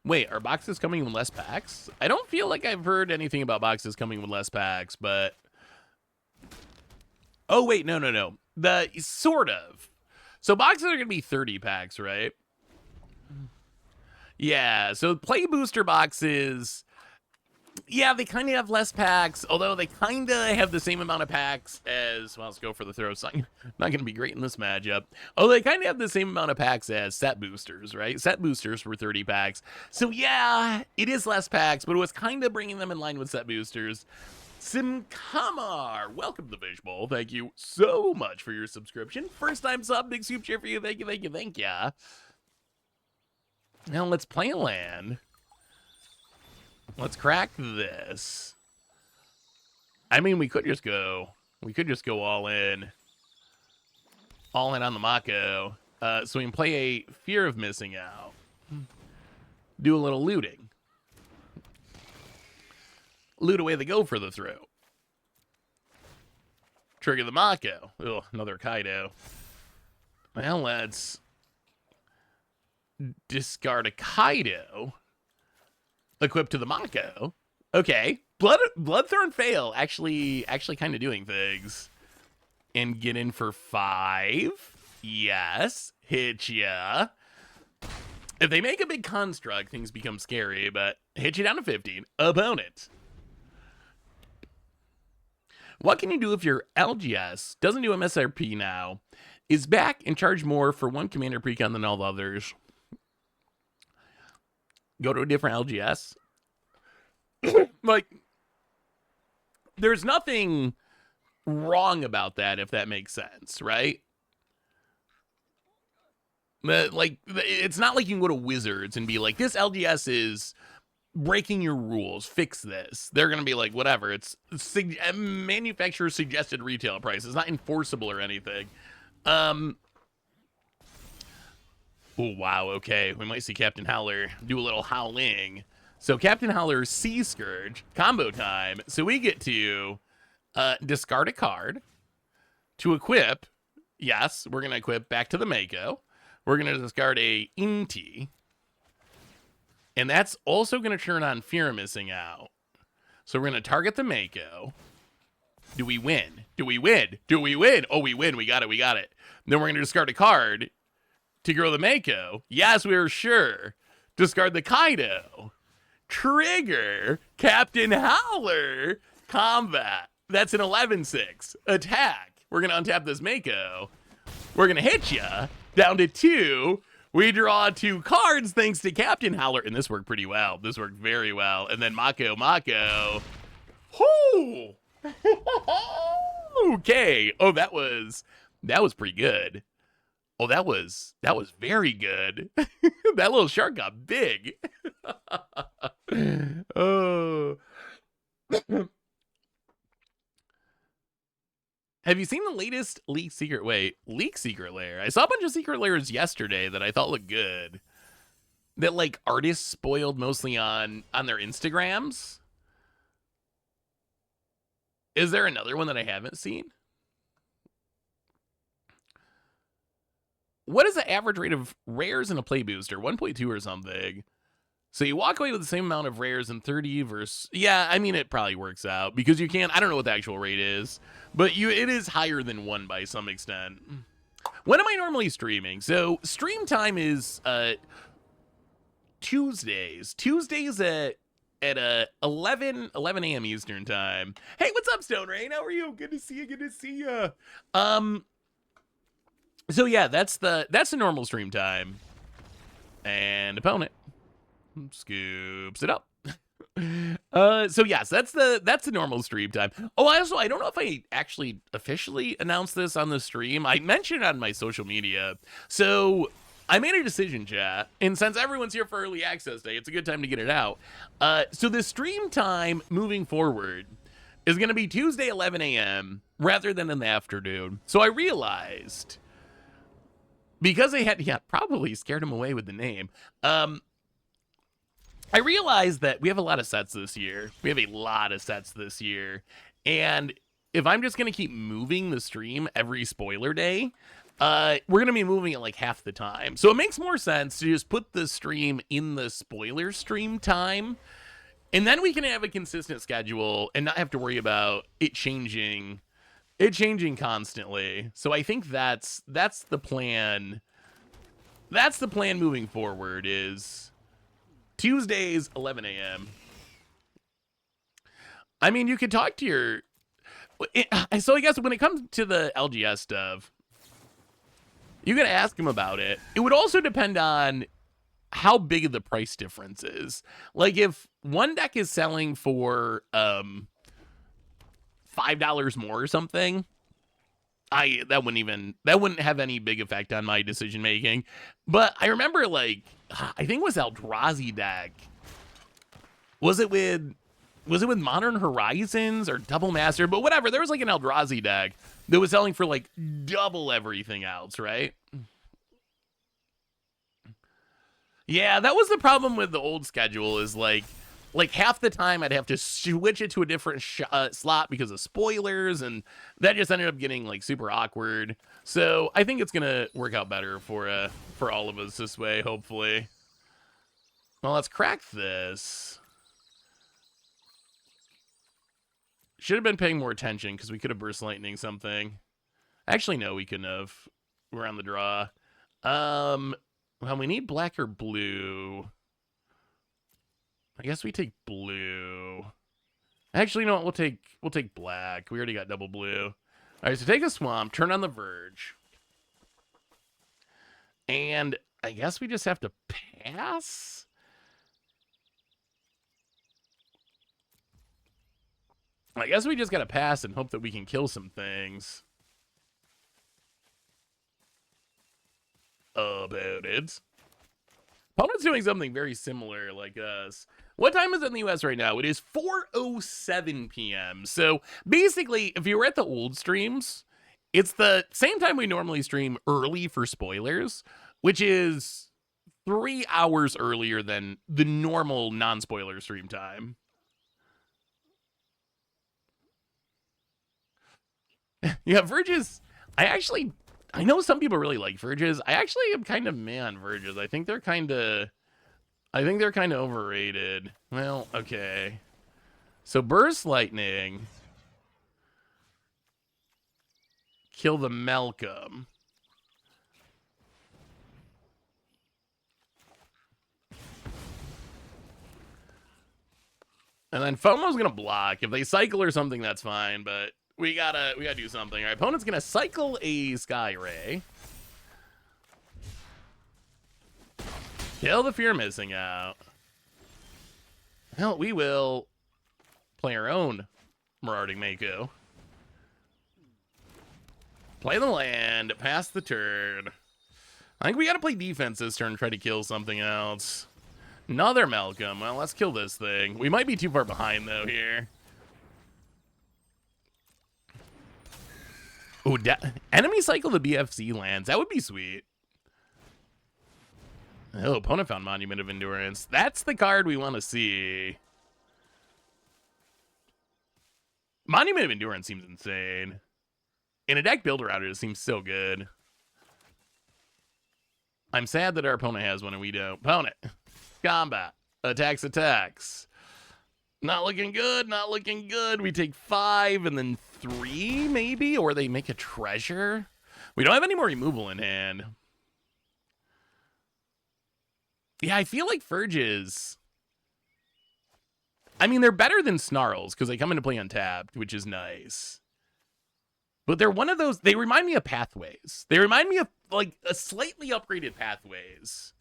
Wait, are boxes coming with less packs? I don't feel like I've heard anything about boxes coming with less packs, but... Oh, wait, no. The, sort of. So boxes are going to be 30 packs, right? Yeah, so play booster boxes... Yeah, they kind of have less packs, although they kind of have the same amount of packs as, well, let's go for the throw. It's not going to be great in this matchup. Oh, they kind of have the same amount of packs as set boosters, right? Set boosters were 30 packs. So yeah, it is less packs, but it was kind of bringing them in line with set boosters. Simkamar, welcome to the Fishbowl. Thank you so much for your subscription. First time sub, big soup cheer for you. Thank you. Now let's play a land. Let's crack this. I mean, we could just go all in on the Mako. So we can play a Fear of Missing Out. Do a little looting. Loot away the go for the throw. Trigger the Mako. Ugh, another Kaido. Well, let's discard a Kaido. Equipped to the Mako. Okay. Bloodthorn Fail actually kind of doing things. And get in for 5. Yes. Hit ya. If they make a big construct, things become scary, but hit you down to 15. Opponent. What can you do if your LGS doesn't do MSRP now, is back and charge more for one commander precon than all the others? Go to a different LGS. Like, there's nothing wrong about that, if that makes sense, right? But, like, it's not like you can go to Wizards and be like, this LGS is breaking your rules, fix this. They're going to be like, whatever, it's manufacturer suggested retail price. It's not enforceable or anything. Oh, wow, okay. We might see Captain Howler do a little howling. So Captain Howler Sea Scourge, combo time. So we get to discard a card to equip. Yes, we're going to equip back to the Mako. We're going to discard a Inti. And that's also going to turn on Fear of Missing Out. So we're going to target the Mako. Do we win? Oh, we win. We got it. Then we're going to discard a card to grow the Mako. Yes, we're sure. Discard the Kaido. Trigger Captain Howler combat. That's an 11-6. Attack. We're going to untap this Mako. We're going to hit ya. Down to 2. We draw 2 cards thanks to Captain Howler. And this worked pretty well. This worked very well. And then Mako. Whoo! Okay. Oh, that was pretty good. Oh, that was very good. That little shark got big. Oh. Have you seen the latest leak secret lair? I saw a bunch of secret lairs yesterday that I thought looked good. That like artists spoiled mostly on their Instagrams. Is there another one that I haven't seen? What is the average rate of rares in a play booster? 1.2 or something. So you walk away with the same amount of rares in 30 versus... Yeah, I mean, it probably works out. Because you can't... I don't know what the actual rate is. But it is higher than 1 by some extent. When am I normally streaming? So, stream time is Tuesdays. Tuesdays at 11 a.m. Eastern time. Hey, what's up, Stone Rain? How are you? Good to see you. So yeah, that's the normal stream time. And opponent scoops it up. So yes, that's the normal stream time. Oh, I don't know if I actually officially announced this on the stream. I mentioned it on my social media. So I made a decision, chat, and since everyone's here for early access day, it's a good time to get it out. So the stream time moving forward is going to be Tuesday 11 a.m. rather than in the afternoon. So I realized, because they had, probably scared him away with the name. I realized that we have a lot of sets this year. And if I'm just going to keep moving the stream every spoiler day, we're going to be moving it like half the time. So it makes more sense to just put the stream in the spoiler stream time. And then we can have a consistent schedule and not have to worry about it changing constantly. So I think that's the plan. That's the plan moving forward, is Tuesdays 11 a.m. I mean, you could talk to your... So I guess when it comes to the LGS stuff, you can ask him about it. It would also depend on how big of the price difference is. Like, if one deck is selling for $5 more or something, that wouldn't have any big effect on my decision making. But I remember, like, I think it was Eldrazi deck. Was it with Modern Horizons or Double Master? But whatever, there was like an Eldrazi deck that was selling for like double everything else, right? Yeah, that was the problem with the old schedule, is like half the time I'd have to switch it to a different slot because of spoilers, and that just ended up getting like super awkward. So I think it's gonna work out better for all of us this way, hopefully. Well, let's crack this. Should have been paying more attention because we could have burst lightning something. Actually, no, we couldn't have. We're on the draw. Well, we need black or blue. I guess we take blue. Actually, you know what? We'll take black. We already got double blue. All right, so take a swamp, turn on the Verge. And I guess we just have to pass? I guess we just got to pass and hope that we can kill some things. About it. Opponent's doing something very similar like us. What time is it in the US right now? It is 4:07 p.m. So basically, if you were at the old streams, it's the same time we normally stream early for spoilers, which is 3 hours earlier than the normal non-spoiler stream time. Yeah, Verges, I know some people really like Verges. I actually am kind of meh on Verges. I think they're kind of overrated. Well, okay. So Burst Lightning. Kill the Malcolm. And then FOMO's gonna block. If they cycle or something, that's fine, but we gotta do something. Our opponent's gonna cycle a Sky Ray. Kill the Fear Missing Out. Well, we will play our own Marauding Mako. Play the land, pass the turn. I think we gotta play defense this turn and try to kill something else. Another Malcolm. Well, let's kill this thing. We might be too far behind, though, here. Ooh, enemy cycle the BFC lands. That would be sweet. Oh, opponent found Monument of Endurance. That's the card we want to see. Monument of Endurance seems insane. In a deck builder router, it seems so good. I'm sad that our opponent has one and we don't. Opponent. Combat. Attacks. Not looking good, not looking good. We take 5 and then 3, maybe? Or they make a treasure? We don't have any more removal in hand. Yeah, I feel like Furges... I mean, they're better than Snarls, because they come into play untapped, which is nice. But they're one of those... They remind me of Pathways. They remind me of, like, a slightly upgraded Pathways.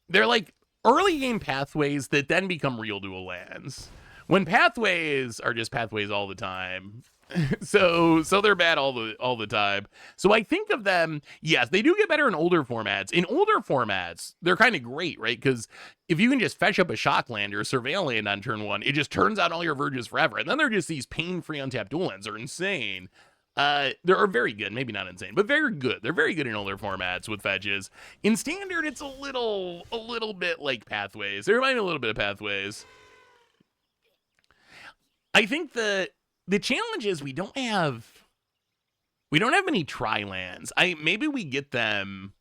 They're, like, early game Pathways that then become real dual lands. When Pathways are just Pathways all the time... So they're bad all the time. So I think of them, yes, they do get better in older formats. In older formats, they're kind of great, right? Because if you can just fetch up a Shockland or a Surveil Land on turn 1, it just turns out all your Verges forever. And then they're just these pain-free untapped dual lands. They're insane. They're very good, maybe not insane, but very good. They're very good in older formats with fetches. In Standard, it's a little bit like Pathways. They remind me a little bit of Pathways. I think the challenge is we don't have many tri-lands. Maybe we get them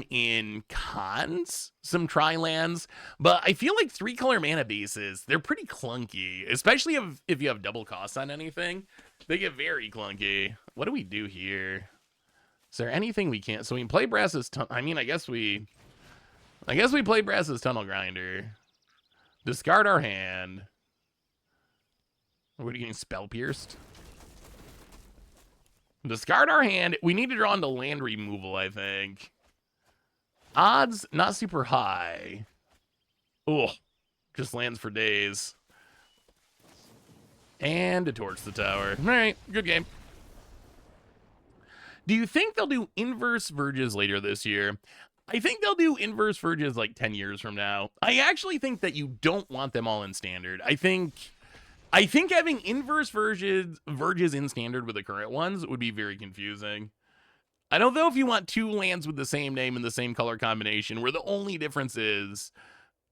in cons, some tri-lands, but I feel like 3-color mana bases, they're pretty clunky, especially if you have double costs on anything. They get very clunky. What do we do here? Is there anything we can't? So we can play Brass's I mean, I guess we play Brass's Tunnel Grinder. Discard our hand. What are you getting? Spell Pierced? Discard our hand. We need to draw into land removal, I think. Odds, not super high. Oh, just lands for days. And to torch the tower. All right, good game. Do you think they'll do inverse Verges later this year? I think they'll do inverse Verges like 10 years from now. I actually think that you don't want them all in Standard. I think having inverse Verges in Standard with the current ones would be very confusing. I don't know if you want 2 lands with the same name and the same color combination, where the only difference is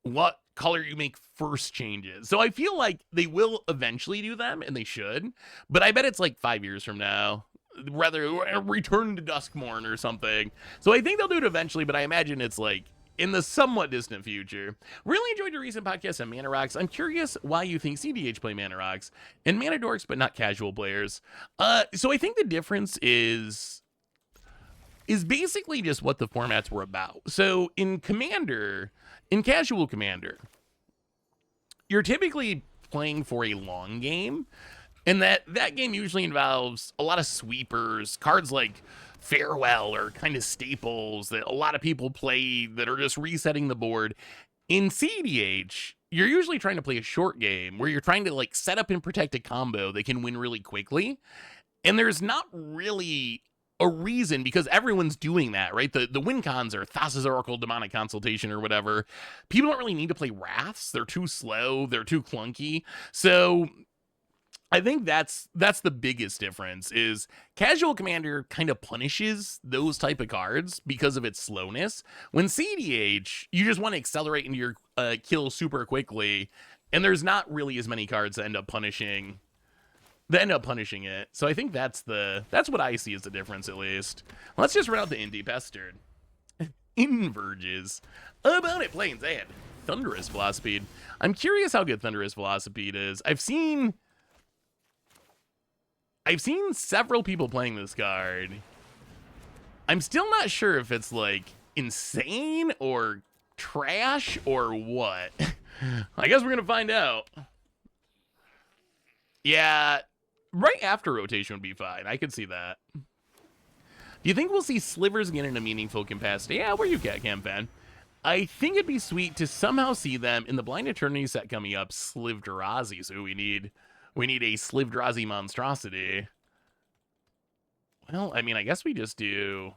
what color you make first changes. So I feel like they will eventually do them, and they should, but I bet it's like 5 years from now. Rather, Return to Duskmourn or something. So I think they'll do it eventually, but I imagine it's like in the somewhat distant future. Really enjoyed your recent podcast on Mana Rocks. I'm curious why you think CDH play Mana Rocks and Mana Dorks, but not casual players. So I think the difference is basically just what the formats were about. So in casual Commander, you're typically playing for a long game, and that game usually involves a lot of sweepers, cards like Farewell are kind of staples that a lot of people play that are just resetting the board. In CDH, you're usually trying to play a short game where you're trying to like set up and protect a combo that can win really quickly. And there's not really a reason, because everyone's doing that, right? The win cons are Thassa's Oracle, Demonic Consultation, or whatever. People don't really need to play Wraths. They're too slow. They're too clunky. So I think that's the biggest difference, is casual Commander kind of punishes those type of cards because of its slowness. When CDH, you just want to accelerate into your kill super quickly, and there's not really as many cards that end up punishing it. So I think that's what I see as the difference, at least. Let's just run out the Indie Pestered. Inverges. About it, Plains and Thunderous Velocipede. I'm curious how good Thunderous Velocipede is. I've seen several people playing this card. I'm still not sure if it's like insane or trash or what. I guess we're going to find out. Yeah, right after rotation would be fine. I could see that. Do you think we'll see slivers again in a meaningful capacity? Yeah, where you at, Cam Fan? I think it'd be sweet to somehow see them in the Blind Eternity set coming up, Slivdrazi. So we need a Slivdrazi monstrosity. Well, I mean, I guess we just do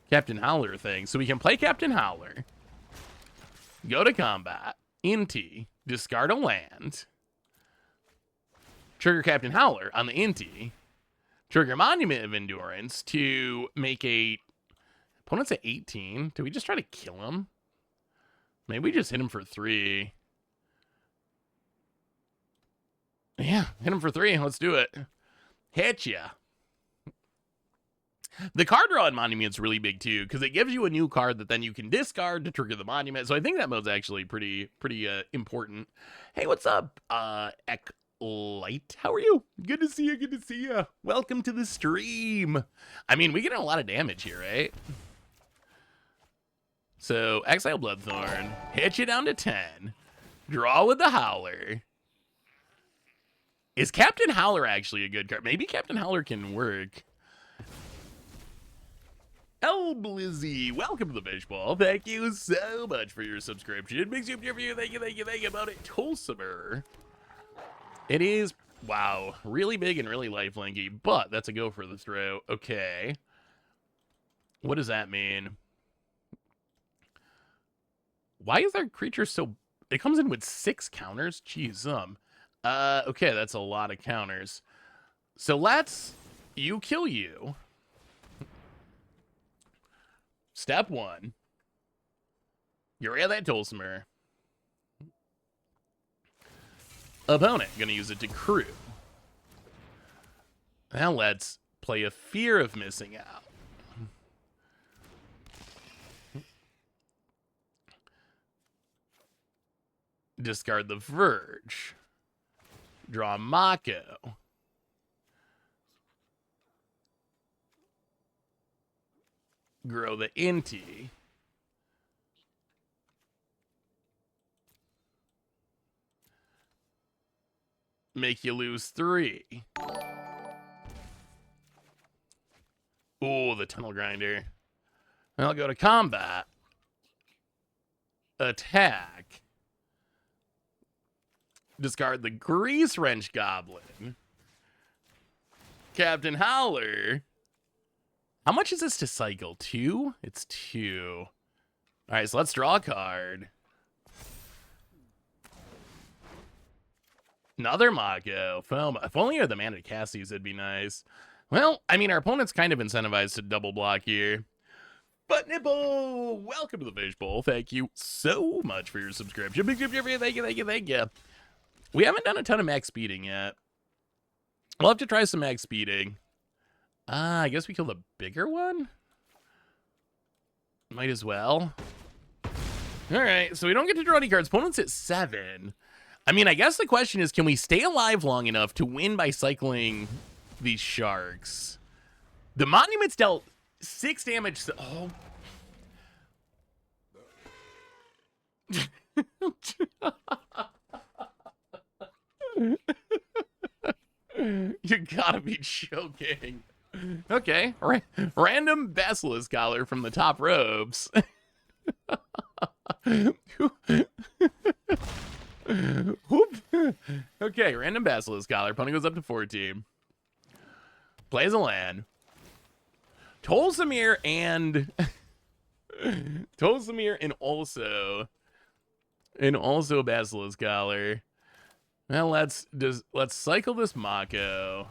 Captain Howler thing. So we can play Captain Howler, go to combat, Inti, discard a land, trigger Captain Howler on the Inti, trigger Monument of Endurance to make a opponent's at 18. Do we just try to kill him? Maybe we just hit him for 3. Yeah, hit him for 3. Let's do it. Hit ya. The card draw in Monument's really big too, because it gives you a new card that then you can discard to trigger the Monument. So I think that mode's actually pretty important. Hey, what's up, Light? How are you? Good to see you. Good to see you. Welcome to the stream. I mean, we get a lot of damage here, right? So exile Bloodthorn, hit you down to 10. Draw with the Howler. Is Captain Howler actually a good card? Maybe Captain Howler can work. El Blizzy, welcome to the Fishbowl. Thank you so much for your subscription. Big super for you. Thank you about it. Tulsimer. It is, wow, really big and really lifelinky, but that's a go for the throw. Okay. What does that mean? Why is our creature so... It comes in with 6 counters? Jeez, okay, that's a lot of counters. So let's... You kill you. Step 1. You're rid of that Tulsimer. Opponent, gonna use it to crew. Now let's play a Fear of Missing Out. Discard the Verge. Draw Mako. Grow the Inti. Make you lose 3. Ooh, the Tunnel Grinder. I'll go to combat. Attack. Discard the Grease Wrench Goblin. Captain Howler. How much is this to cycle? 2? It's 2. All right, so let's draw a card. Another Mako. If only you had the mana to cast these, it'd be nice. Well, I mean, our opponent's kind of incentivized to double block here. But Nipple, welcome to the Fishbowl. Thank you so much for your subscription. Big thank you. We haven't done a ton of max speeding yet. We'll have to try some max speeding. I guess we kill the bigger one? Might as well. Alright, so we don't get to draw any cards. Opponent's at 7. I mean, I guess the question is, can we stay alive long enough to win by cycling these sharks? The Monument's dealt 6 damage. Oh. You gotta be joking. Okay, random Basilisk Collar from the top robes. Okay, random Basilisk Collar. Opponent goes up to 14. Plays a land. Tulsimir and also Basilisk Collar. Well, let's cycle this Mako.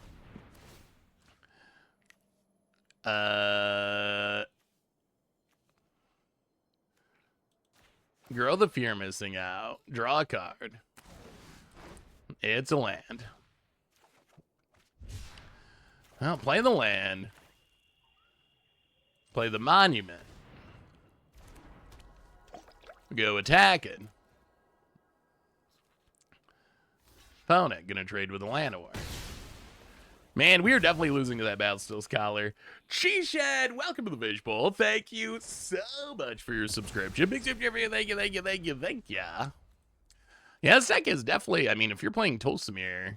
Grow the Fear Missing Out. Draw a card. It's a land. Well, play the land. Play the Monument. Go attacking. Opponent gonna trade with a Llanowar. Man, we are definitely losing to that Battlesteel's Collar. Cheeshed, welcome to the Fishbowl. Thank you so much for your subscription. Big tip for you. Thank you. Yeah, this deck is definitely, I mean, if you're playing Tolsimir,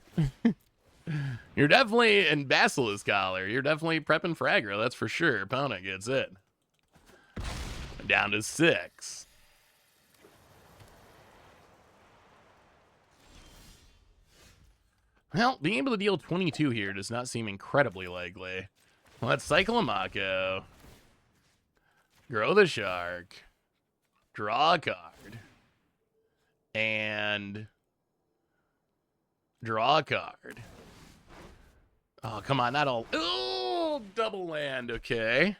you're definitely in Basilisk Collar. You're definitely prepping for aggro, that's for sure. Opponent gets it. Down to 6. Well, being able to deal 22 here does not seem incredibly likely. Let's cycle a Mako. Grow the Shark. Draw a card. And draw a card. Oh, come on, not all. Oh, double land, okay.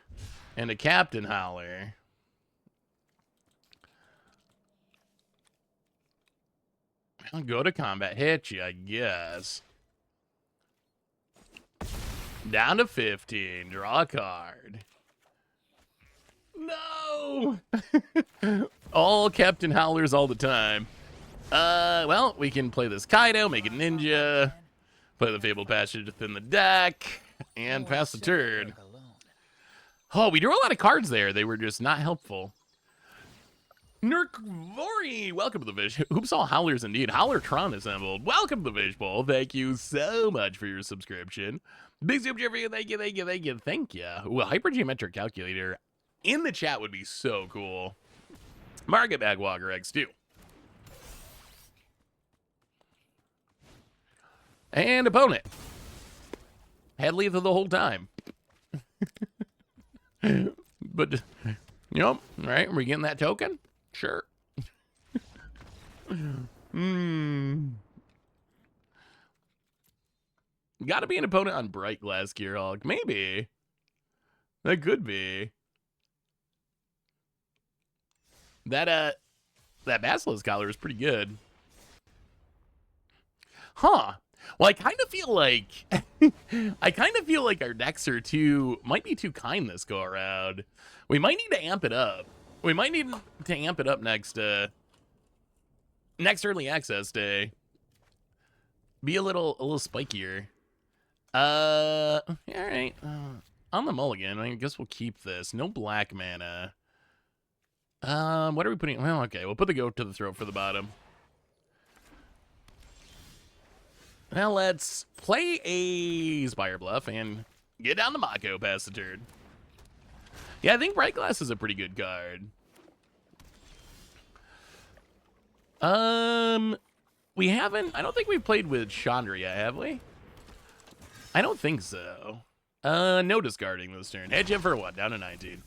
And a Captain Howler. I'll go to combat, hit you, I guess. Down to 15, draw a card. No! All Captain Howlers all the time. Well, we can play this Kaido, make it ninja, play the Fabled Passage within the deck, and pass the turn. Oh, we drew a lot of cards there. They were just not helpful. Nurkvori, welcome to the Vish. Oops, all Howlers indeed. Howlertron assembled. Welcome to the Vish Bowl. Thank you so much for your subscription. Big super for you. Thank you, thank you, thank you, thank you. Ooh, a hypergeometric calculator in the chat would be so cool. Market Bagwalker X2. And opponent. Had lethal the whole time. But, you know, right? We're getting that token? Sure. Gotta be an opponent on Bright Glass Gearhulk. Maybe. That could be. That Basilisk Collar is pretty good. Huh. Well, I kind of feel like our decks are might be too kind this go around. We might need to amp it up. We might need to amp it up next early access day. Be a little spikier. All right. On the mulligan, I guess we'll keep this. No black mana. What are we putting? Well, okay, we'll put the goat to the throat for the bottom. Well, let's play a Spire Bluff and get down the Mako past the turn. Yeah, I think Bright Glass is a pretty good card. We haven't, I don't think we've played with Chandra yet, have we? I don't think so. No discarding this turn. Hedge him for what? Down to 19.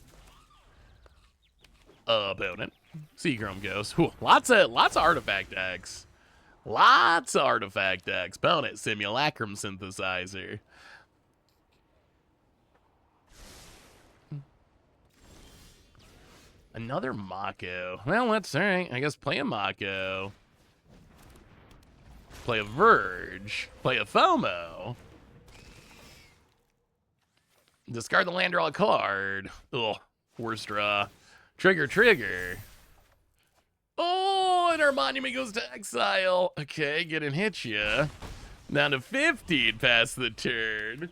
Opponent. Seachrome Ghost. Whew, lots of artifact decks. Lots of artifact decks. Opponent. Simulacrum Synthesizer. Another Mako. Well, that's alright. I guess play a Mako. Play a Verge. Play a FOMO. Discard the land, draw a card. Ugh, worst draw. Trigger. Oh, and our monument goes to exile. Okay, get and hit ya. Down to 15 past the turn.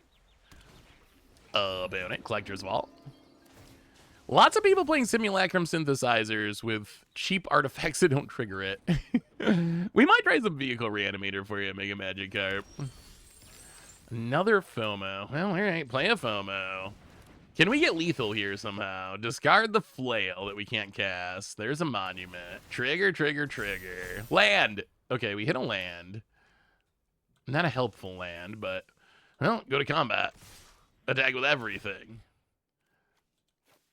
Opponent. Collector's Vault. Lots of people playing Simulacrum Synthesizers with cheap artifacts that don't trigger it. We might try some Vehicle Reanimator for you, Mega Magikarp. Another FOMO. Well, all right, play a FOMO. Can we get lethal here somehow? Discard the flail that we can't cast. There's a monument. Trigger. Land! Okay, we hit a land. Not a helpful land, but, well, go to combat. Attack with everything.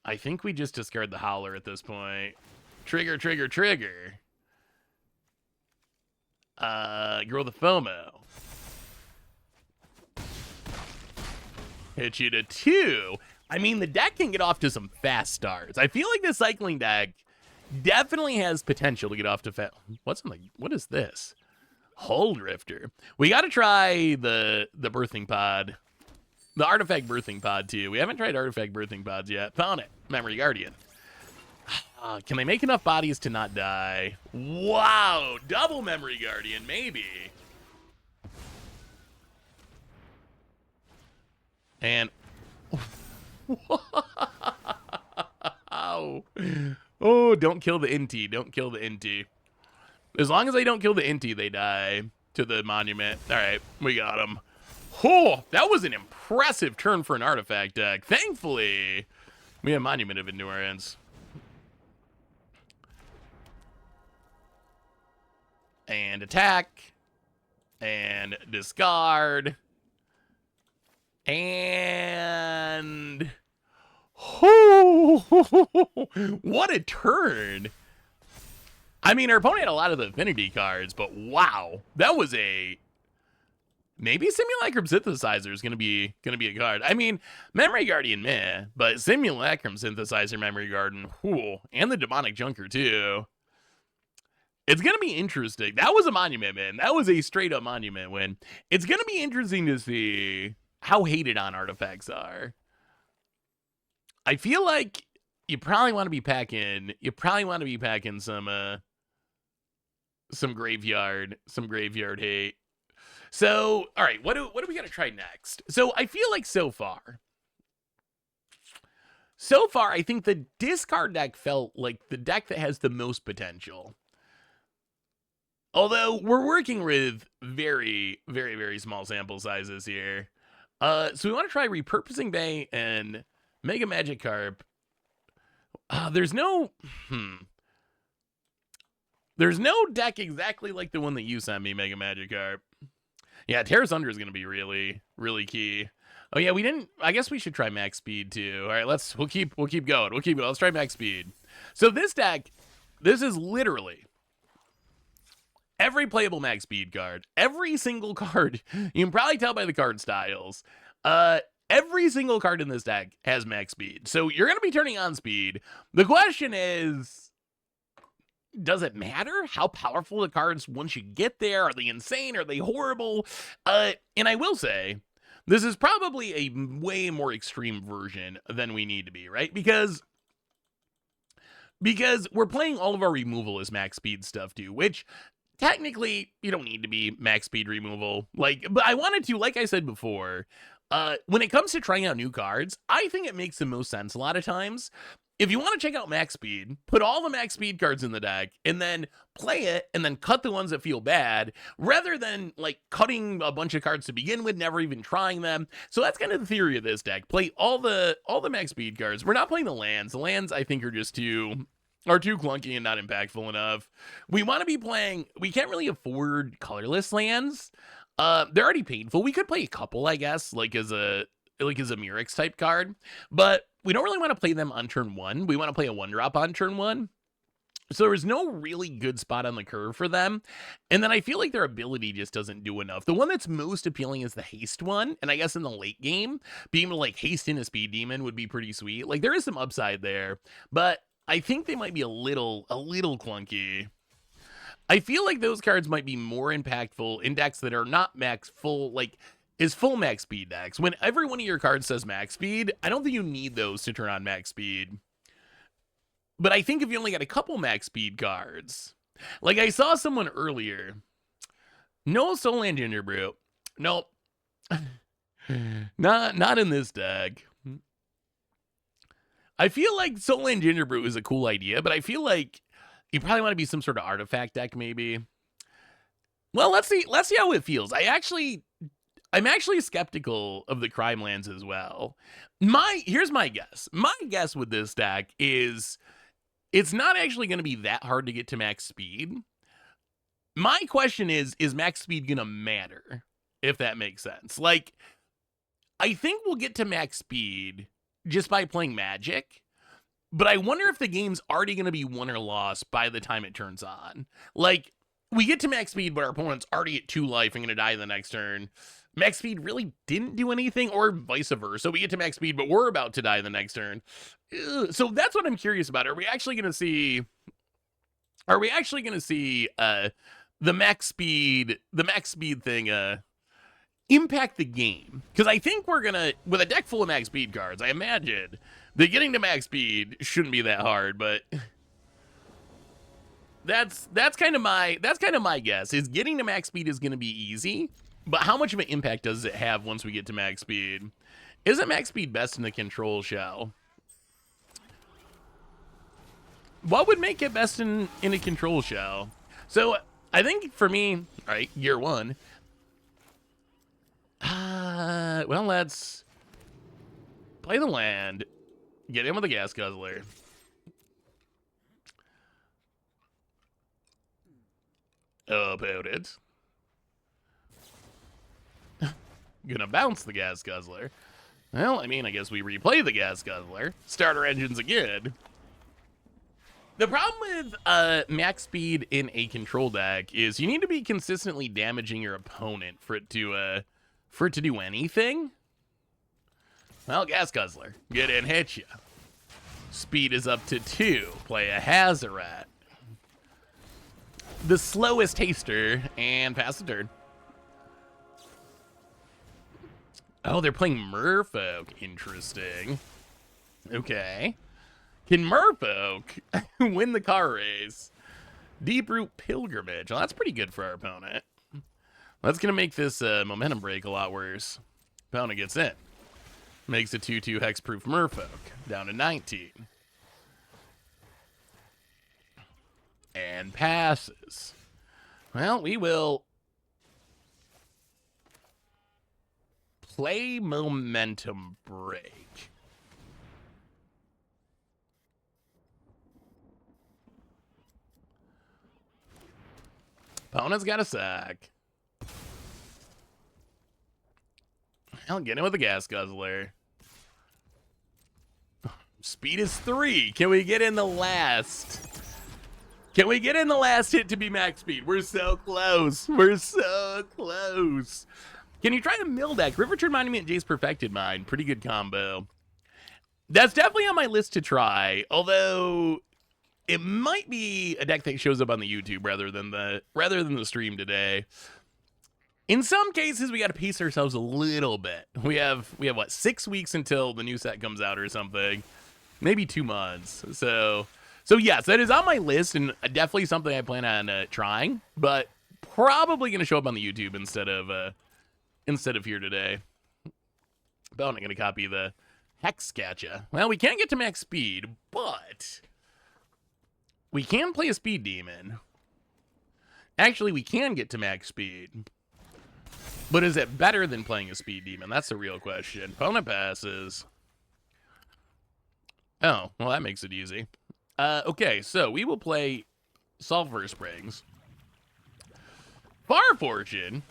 I think we just discard the Howler at this point. Trigger. Grow the FOMO. Hit you to 2. I mean, the deck can get off to some fast starts. I feel like the cycling deck definitely has potential to get off to fast. What is this? Hull Drifter. We got to try the birthing pod. The artifact birthing pod, too. We haven't tried artifact birthing pods yet. Found it. Memory Guardian. Can they make enough bodies to not die? Wow. Double Memory Guardian, maybe. And... Oh, don't kill the Inti. Don't kill the Inti. As long as I don't kill the Inti, they die to the monument. All right, we got him. Oh, that was an impressive turn for an artifact deck. Thankfully, we have Monument of Endurance. And attack. And discard. And... Oh, what a turn. I mean, our opponent had a lot of the affinity cards, but wow. That was a... Maybe Simulacrum Synthesizer is gonna be a card. I mean, Memory Guardian meh, but Simulacrum Synthesizer, Memory Guardian, whew, and the Demonic Junker too. It's gonna be interesting. That was a monument win. That was a straight up monument win. It's gonna be interesting to see how hated on artifacts are. I feel like you probably want to be packing. You probably want to be packing some graveyard hate. So, all right, what do we got to try next? So, I feel like so far, I think the discard deck felt like the deck that has the most potential. Although, we're working with very, very, very small sample sizes here. So, we want to try Repurposing Bay and Mega Magikarp. There's no deck exactly like the one that you sent me, Mega Magikarp. Yeah, Terra Sunder is going to be really, really key. Oh yeah, we didn't. I guess we should try Max Speed too. All right, we'll keep going. Let's try Max Speed. So this deck, this is literally every playable Max Speed card. Every single card. You can probably tell by the card styles. Every single card in this deck has Max Speed. So you're going to be turning on Speed. The question is, does it matter how powerful the cards once you get there? Are they insane? Are they horrible? And I will say, this is probably a way more extreme version than we need to be, right? Because we're playing all of our removal as Max Speed stuff too, which technically you don't need to be Max Speed removal. But I wanted to, like I said before, when it comes to trying out new cards, I think it makes the most sense a lot of times. If you want to check out Max Speed, put all the Max Speed cards in the deck and then play it and then cut the ones that feel bad rather than like cutting a bunch of cards to begin with, never even trying them. So that's kind of the theory of this deck. Play all the Max Speed cards. We're not playing the lands. The lands I think are just too clunky and not impactful enough. We want to be playing, we can't really afford colorless lands. They're already painful. We could play a couple, I guess, like as a Murex type card, but we don't really want to play them on turn one. We want to play a 1-drop on turn one. So there's no really good spot on the curve for them. And then I feel like their ability just doesn't do enough. The one that's most appealing is the haste one. And I guess in the late game, being able to like haste in a speed demon would be pretty sweet. Like there is some upside there, but I think they might be a little clunky. I feel like those cards might be more impactful in decks that are not max full, like is full Max Speed decks. When every one of your cards says Max Speed, I don't think you need those to turn on Max Speed. But I think if you only got a couple Max Speed cards, like I saw someone earlier, no Soul Land Ginger Brew. Nope. not in this deck. I feel like Soul Land Ginger Brew is a cool idea, but I feel like you probably want to be some sort of artifact deck, maybe. Well, let's see how it feels. I'm actually skeptical of the crime lands as well. Here's my guess. My guess with this deck is it's not actually going to be that hard to get to max speed. My question is max speed going to matter? If that makes sense. Like, I think we'll get to max speed just by playing Magic, but I wonder if the game's already going to be won or lost by the time it turns on. Like, we get to max speed, but our opponent's already at 2 life and going to die the next turn. Max speed really didn't do anything, or vice versa. We get to max speed, but we're about to die the next turn. Ugh. So that's what I'm curious about. Are we actually going to see the max speed thing impact the game? Because I think we're gonna, with a deck full of max speed cards, I imagine that getting to max speed shouldn't be that hard. But that's kind of my guess. Is getting to max speed is going to be easy. But how much of an impact does it have once we get to max speed? Isn't max speed best in the control shell? What would make it best in a control shell? So I think for me, all right, year one. Well, let's play the land, get in with the gas guzzler. About it. Gonna bounce the gas guzzler. Well, I mean, I guess we replay the gas guzzler. Start our engines again. The problem with max speed in a control deck is you need to be consistently damaging your opponent for it to do anything. Well, gas guzzler, get in, hit ya. Speed is up to 2. Play a Hazaret. The slowest taster, and pass the turn. Oh, they're playing Merfolk. Interesting. Okay. Can Merfolk win the car race? Deep-root pilgrimage. Well, that's pretty good for our opponent. That's going to make this momentum break a lot worse. Opponent gets in. Makes a 2-2 hexproof Merfolk. Down to 19. And passes. Well, we will play momentum break. Opponent's got a sack. I'll get in with the gas guzzler. Speed is 3. Can we get in the last? Can we get in the last hit to be max speed? We're so close. We're so close. Can you try the mill deck? Riverturn Monument, Jace Perfected Mine. Pretty good combo. That's definitely on my list to try. Although it might be a deck that shows up on the YouTube rather than the stream today. In some cases, we got to pace ourselves a little bit. We have what, 6 weeks until the new set comes out or something, maybe 2 months. So yes, that is on my list and definitely something I plan on trying, but probably going to show up on the YouTube instead of here today. But I'm not going to copy the Hex Catcha. Well, we can't get to max speed, but we can play a speed demon. Actually, we can get to max speed. But is it better than playing a speed demon? That's the real question. Opponent passes. Oh, well, that makes it easy. Okay, so we will play Sulfur Springs. Far Fortune.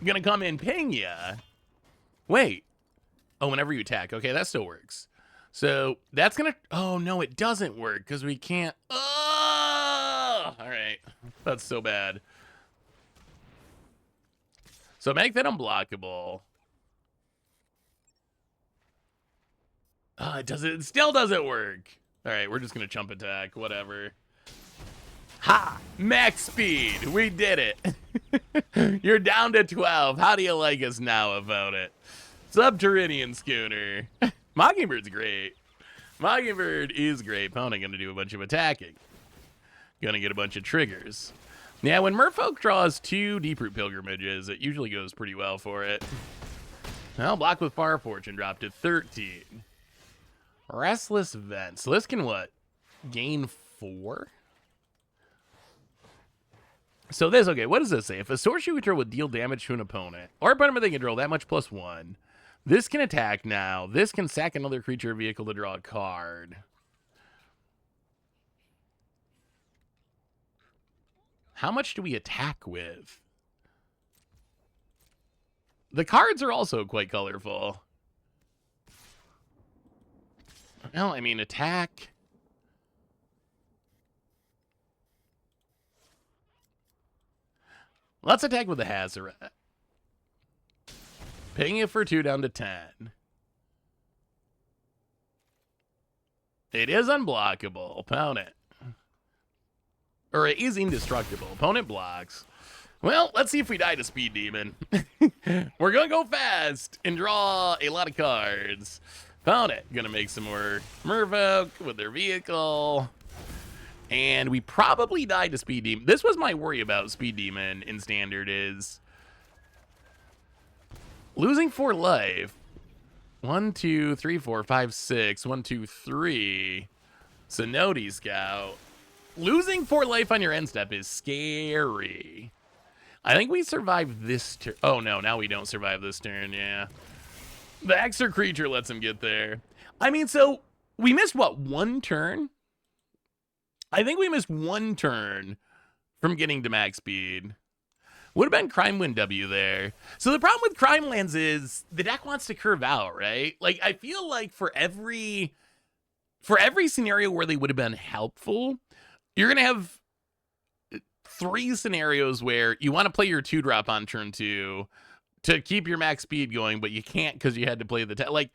Gonna come in, ping ya. Wait. Oh, whenever you attack. Okay, that still works. So that's gonna... Oh, no, it doesn't work because we can't... Oh! All right. That's so bad. So make that unblockable. Oh, it still doesn't work. All right, we're just going to chump attack, whatever. Ha! Max speed. We did it. You're down to 12. How do you like us now about it? Subterranean Schooner. Mockingbird's great. Mockingbird is great. Opponent going to do a bunch of attacking. Going to get a bunch of triggers. Yeah, when Merfolk draws 2 Deep-root Pilgrimages, it usually goes pretty well for it. Well, block with Far Fortune dropped to 13. Restless Vent. So this can what? Gain 4? So this, okay, what does this say? If a sorcery control would deal damage to an opponent, or opponent they control that much +1, this can attack now. This can sack another creature or vehicle to draw a card. How much do we attack with? The cards are also quite colorful. Well, I mean, attack. Let's attack with the Hazaret. Paying it for 2 down to 10. It is unblockable. Opponent. Or it is indestructible. Opponent blocks. Well, let's see if we die to Speed Demon. We're going to go fast and draw a lot of cards. Opponent going to make some more Merfolk with their vehicle. And we probably died to Speed Demon. This was my worry about Speed Demon in Standard is losing 4 life. 1, 2, 3, 4, 5, 6. 1, 2, 3. Sonoti Scout. Losing 4 life on your end step is scary. I think we survived this turn. Oh, no, now we don't survive this turn, yeah. The extra creature lets him get there. I mean, so we missed, what, 1 turn? I think we missed 1 turn from getting to max speed. Would have been Crime Win W there. So the problem with Crime Lands is the deck wants to curve out, right? Like, I feel like for every scenario where they would have been helpful, you're going to have 3 scenarios where you want to play your 2-drop on turn 2 to keep your max speed going, but you can't because you had to play the like.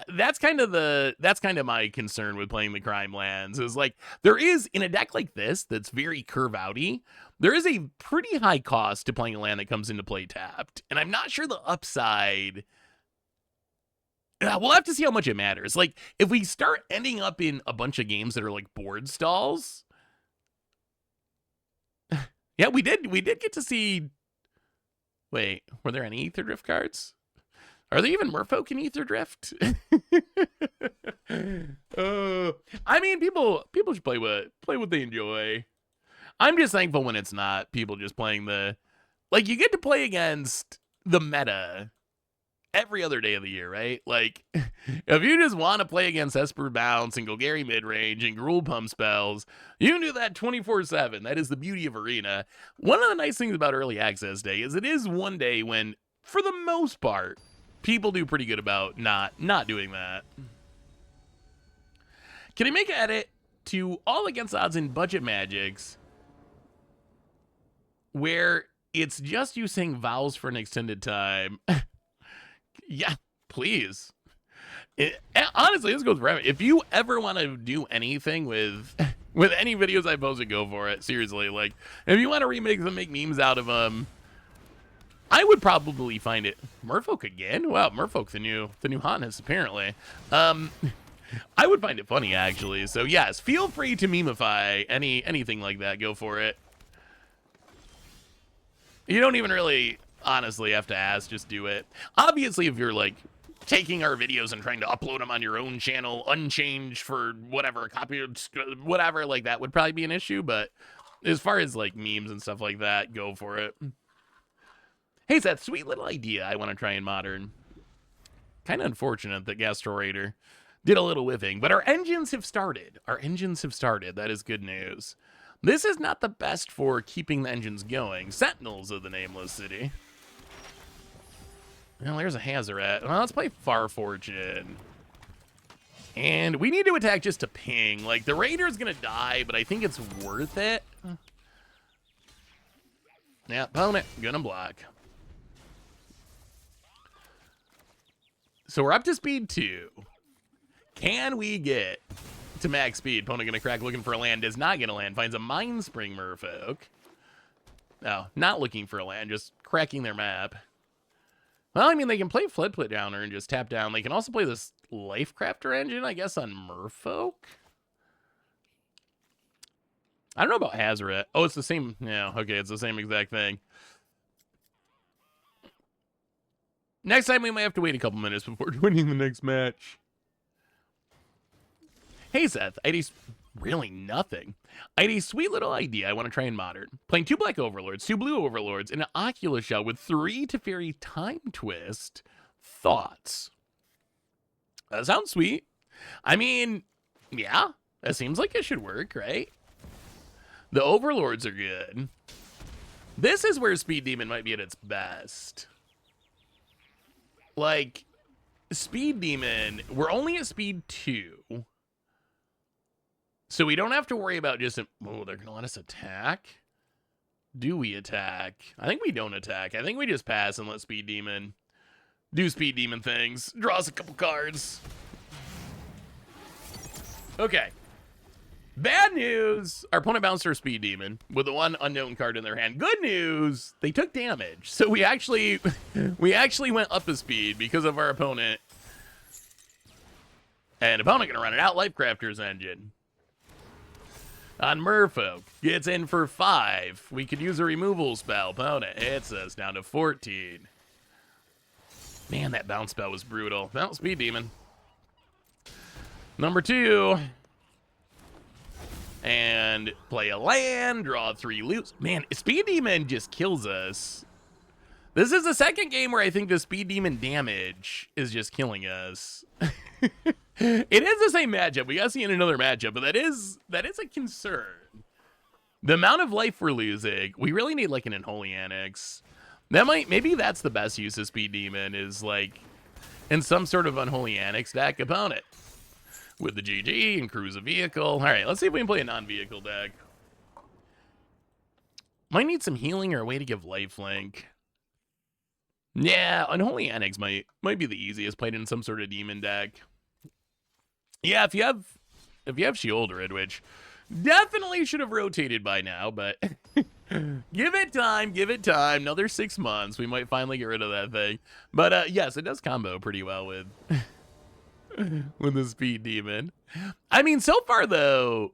That's kind of my concern with playing the Crime Lands, is like, there is, in a deck like this that's very curve outy, there is a pretty high cost to playing a land that comes into play tapped, and I'm not sure the upside. We'll have to see how much it matters. Like, if we start ending up in a bunch of games that are like board stalls. Yeah, we did get to see. Wait, were there any Aetherdrift cards? Are there even Merfolk in Aetherdrift? I mean, people should play what they enjoy. I'm just thankful when it's not people just playing the, like, you get to play against the meta every other day of the year, right? Like, if you just want to play against Esper Bounce and Golgari midrange and Gruul pump spells, you can do that 24/7. That is the beauty of Arena. One of the nice things about Early Access Day is it is one day when, for the most part, people do pretty good about not doing that. Can I make an edit to all against odds in budget magics where it's just you saying vowels for an extended time? Yeah, please. Honestly, this goes forever. If you ever want to do anything with any videos I posted, go for it. Seriously, like, if you want to remake them, make memes out of them, I would probably find it. Merfolk again? Wow, Merfolk, the new hotness, apparently. I would find it funny, actually. So yes, feel free to memify anything like that. Go for it. You don't even really, honestly, have to ask. Just do it. Obviously, if you're like taking our videos and trying to upload them on your own channel, unchanged for whatever, copy, whatever, like that would probably be an issue. But as far as like memes and stuff like that, go for it. Hey, Seth, sweet little idea I want to try in Modern. Kind of unfortunate that Gastrorator did a little whiffing, but our engines have started. Our engines have started. That is good news. This is not the best for keeping the engines going. Sentinels of the Nameless City. Well, there's a Hazoret. Well, let's play Farfortune. And we need to attack just to ping. Like, the Raider's going to die, but I think it's worth it. Yeah, opponent, gonna block. So we're up to speed 2. Can we get to max speed? Opponent gonna crack, looking for a land, does not get a land, finds a Mind Spring Merfolk. No, not looking for a land, just cracking their map. Well, I mean, they can play Floodplit Downer and just tap down. They can also play this Life Crafter engine, I guess, on Merfolk. I don't know about Hazoret. Oh, it's the same. Yeah, okay, it's the same exact thing. Next time, we might have to wait a couple minutes before joining the next match. Hey, Seth, really nothing. I had a sweet little idea I want to try in Modern. Playing 2 black Overlords, 2 blue Overlords, and an Oculus Shell with 3 Teferi Time Twist. Thoughts? That sounds sweet. I mean, yeah, that seems like it should work, right? The Overlords are good. This is where Speed Demon might be at its best. Like, Speed Demon, we're only at speed 2. So we don't have to worry about just, oh, they're going to let us attack? Do we attack? I think we don't attack. I think we just pass and let Speed Demon do Speed Demon things. Draw us a couple cards. Okay. Bad news, our opponent bounced our Speed Demon with the 1 unknown card in their hand. Good news, they took damage. So we actually went up a speed because of our opponent. And opponent gonna run it out, Life Crafter's engine. On Merfolk, gets in for 5. We could use a removal spell. Opponent hits us down to 14. Man, that bounce spell was brutal. Well, Speed Demon. Number 2. And play a land, draw 3 loops. Man, Speed Demon just kills us. This is the second game where I think the Speed Demon damage is just killing us. It is the same matchup. We gotta see in another matchup, but that is a concern. The amount of life we're losing, we really need like an Unholy Annex. Maybe that's the best use of Speed Demon, is like in some sort of Unholy Annex deck opponent. With the GG and cruise a vehicle. All right, let's see if we can play a non-vehicle deck. Might need some healing or a way to give lifelink. Yeah, Unholy Annex might be the easiest, played in some sort of demon deck. Yeah, if you have Sheoldred, which definitely should have rotated by now, but give it time. Another 6 months, we might finally get rid of that thing. But yes, it does combo pretty well with with the Speed Demon. I mean, so far though,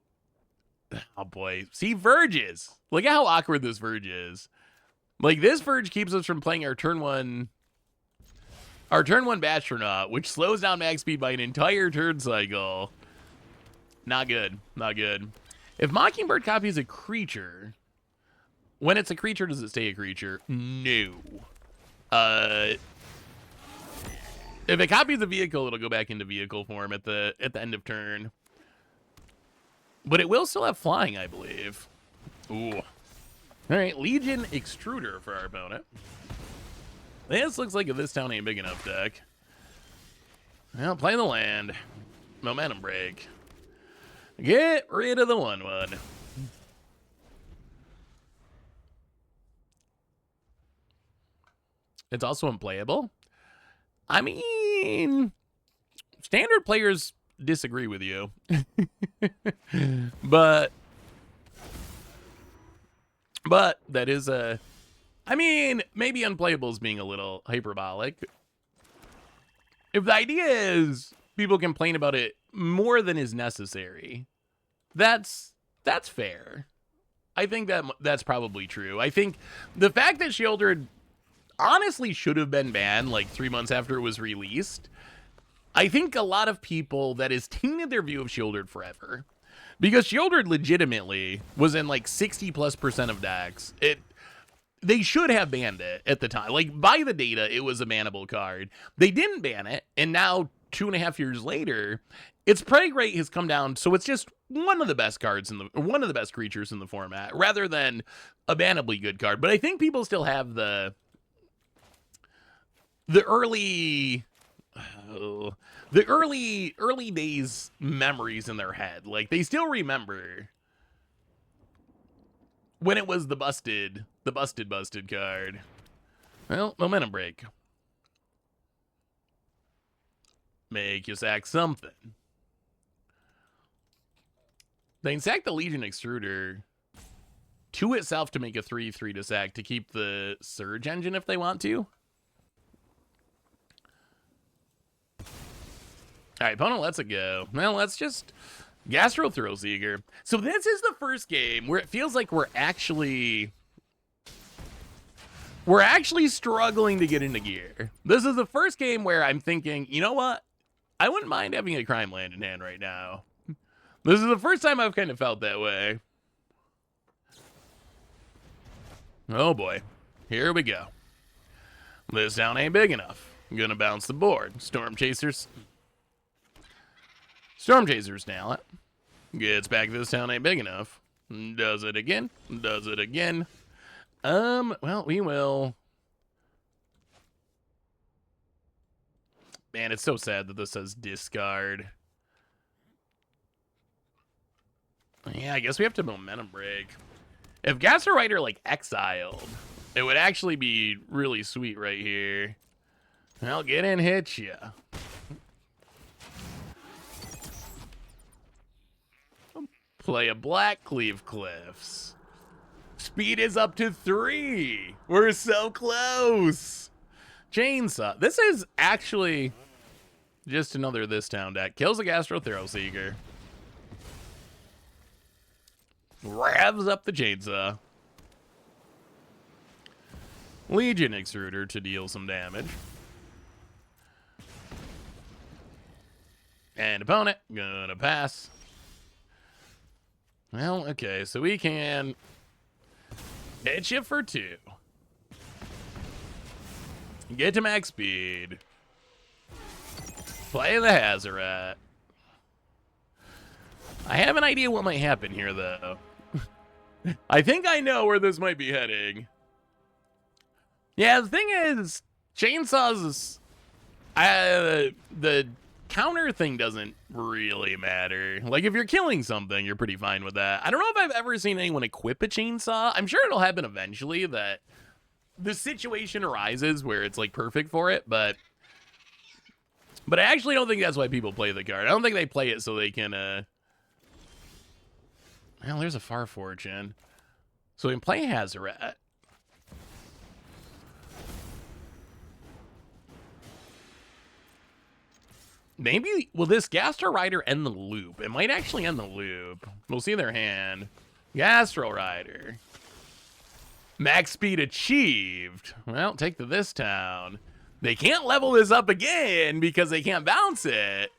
oh boy, see Verges. Look at how awkward this Verge is. Like, this Verge keeps us from playing our turn one Bastronaut, which slows down max speed by an entire turn cycle. Not good. If Mockingbird copies a creature, when it's a creature, does it stay a creature? No. If it copies a vehicle, it'll go back into vehicle form at the end of turn. But it will still have flying, I believe. Ooh. All right, Legion Extruder for our opponent. This looks like a This Town Ain't Big Enough deck. Well, play the land. Momentum break. Get rid of the 1/1. It's also unplayable. I mean, standard players disagree with you. but that is I mean, maybe unplayable is being a little hyperbolic. If the idea is people complain about it more than is necessary, that's fair. I think that's probably true. I think the fact that Sheoldred honestly should have been banned like 3 months after it was released, I think a lot of people, that has tainted their view of Sheoldred forever. Because Sheoldred legitimately was in like 60+% of decks. They should have banned it at the time. Like, by the data, it was a bannable card. They didn't ban it, and now 2.5 years later, its prey rate has come down, so it's just one of the best cards one of the best creatures in the format, rather than a bannably good card. But I think people still have the early days memories in their head. Like, they still remember when it was the busted card. Well, momentum break. Make you sack something. They can sack the Legion Extruder to itself to make a 3/3 to sack to keep the Surge Engine if they want to. All right, opponent lets it go. Well, let's just Gastro Thrill Seeker. So this is the first game where it feels like we're actually struggling to get into gear. This is the first game where I'm thinking, you know what? I wouldn't mind having a Crime Land in hand right now. This is the first time I've kind of felt that way. Oh boy. Here we go. This town ain't big enough. I'm gonna bounce the board. Storm Chasers talent. Gets back, this town ain't big enough. Does it again. Well, we will. Man, it's so sad that this says discard. Yeah, I guess we have to momentum break. If Gasterider, like, exiled, it would actually be really sweet right here. Well, get in, hit ya. Play a Black Cleave Cliffs. Speed is up to 3. We're so close. Chainsaw. This is actually just another This Town deck. Kills a Gastro Thrill Seeker. Revs up the Chainsaw. Legion Extruder to deal some damage. And opponent gonna pass. Well, okay, so we can hit you for 2. Get to max speed. Play the Hazoret. I have an idea what might happen here, though. I think I know where this might be heading. Yeah, the thing is, chainsaws, the counter thing doesn't really matter. Like, if you're killing something, you're pretty fine with that. I don't know if I've ever seen anyone equip a chainsaw. I'm sure it'll happen eventually that the situation arises where it's, like, perfect for it, but I actually don't think that's why people play the card. I don't think they play it so they can, well, there's a Far Fortune. So we can play Hazoret. Maybe, will this Gastro Rider end the loop? It might actually end the loop. We'll see their hand. Gastro Rider. Max speed achieved. Well, take to this town. They can't level this up again because they can't bounce it.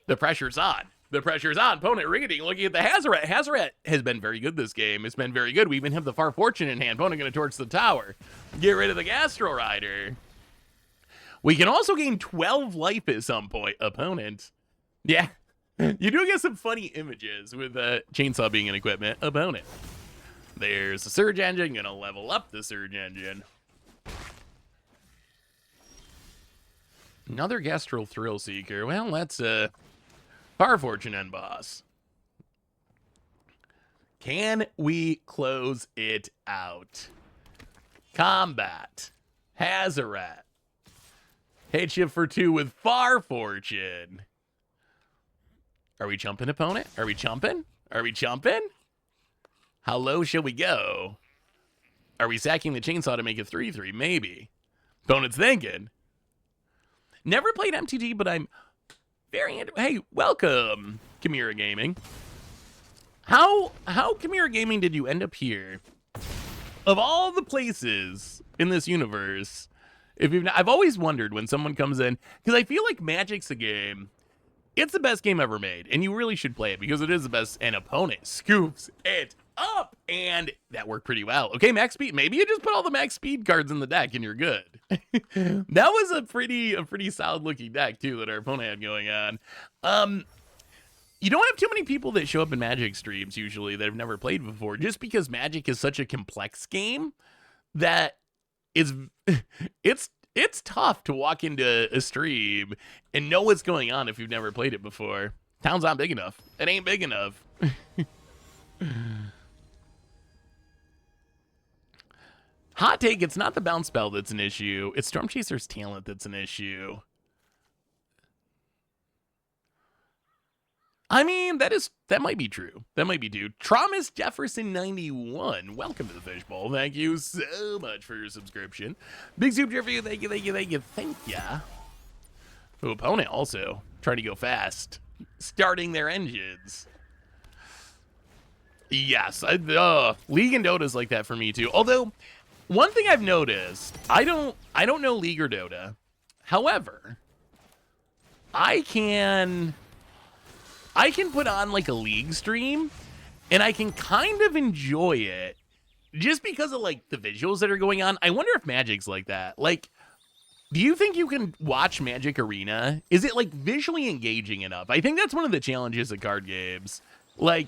The pressure's on. The pressure's on. Opponent ring-a-ding looking at the Hazoret. Hazoret has been very good this game. It's been very good. We even have the Far Fortune in hand. Opponent going to torch the tower. Get rid of the Gastro Rider. We can also gain 12 life at some point. Opponent. Yeah. You do get some funny images with chainsaw being an equipment. Opponent. There's the Surge Engine. Going to level up the Surge Engine. Another Gastro Thrill Seeker. Well, that's Far Fortune end boss. Can we close it out? Combat. Hazoret. Hit you for 2 with Far Fortune. Are we jumping, opponent? Are we jumping? Are we jumping? How low shall we go? Are we sacking the chainsaw to make it 3-3? Maybe. Opponent's thinking. Never played MTG, but I'm very into... Hey, welcome, Chimera Gaming. How Chimera Gaming did you end up here? Of all the places in this universe, if you've not, I've always wondered when someone comes in, because I feel like Magic's a game, it's the best game ever made, and you really should play it because it is the best. An opponent scoops it up, and that worked pretty well. Okay, max speed. Maybe you just put all the max speed cards in the deck, and you're good. That was a pretty solid looking deck too that our opponent had going on. You don't have too many people that show up in Magic streams usually that have never played before, just because Magic is such a complex game that it's tough to walk into a stream and know what's going on if you've never played it before. Town's not big enough. It ain't big enough. Hot take, it's not the bounce spell that's an issue. It's Storm Chaser's talent that's an issue. I mean, that might be true. That might be true. Thomas Jefferson 91. Welcome to the Fishbowl. Thank you so much for your subscription. Big super for you. Thank you. Ooh, opponent also trying to go fast, starting their engines. Yes, League and Dota's like that for me too. Although, one thing I've noticed, I don't know League or Dota. However, I can put on like a League stream and I can kind of enjoy it just because of like the visuals that are going on. I wonder if Magic's like that. Like, do you think you can watch Magic Arena? Is it like visually engaging enough? I think that's one of the challenges of card games. Like,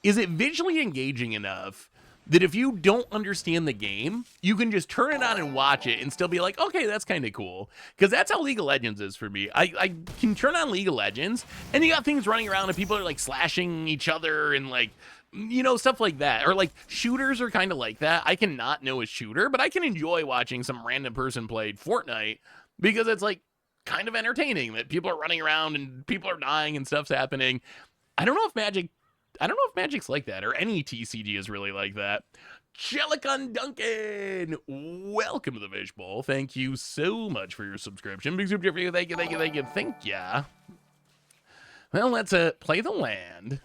is it visually engaging enough that if you don't understand the game, you can just turn it on and watch it and still be like, okay, that's kind of cool. Because that's how League of Legends is for me. I can turn on League of Legends, and you got things running around, and people are, like, slashing each other and, like, you know, stuff like that. Or, like, shooters are kind of like that. I cannot know a shooter, but I can enjoy watching some random person play Fortnite because it's, like, kind of entertaining that people are running around and people are dying and stuff's happening. I don't know if Magic's like that, or any TCG is really like that. Jellicon Duncan, welcome to the Fishbowl. Thank you so much for your subscription. Big super for you. Thank you. Well, let's play the land.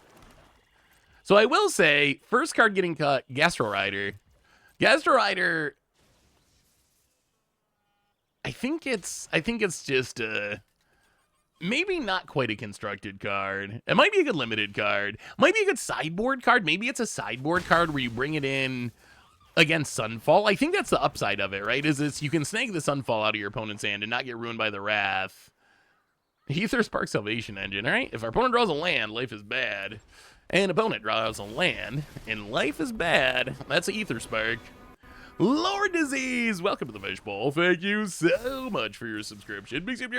So I will say, first card getting cut, Gastro Rider. Gastro Rider, I think it's just maybe not quite a constructed card. It might be a good limited card. Might be a good sideboard card. Maybe it's a sideboard card where you bring it in against Sunfall. I think that's the upside of it, right? Is this you can snag the Sunfall out of your opponent's hand and not get ruined by the Wrath. Aether Spark Salvation Engine, all right? If our opponent draws a land, life is bad. And opponent draws a land, and life is bad. That's an Aether Spark. Lord Disease, welcome to the Fishbowl. Thank you so much for your subscription. Thank you.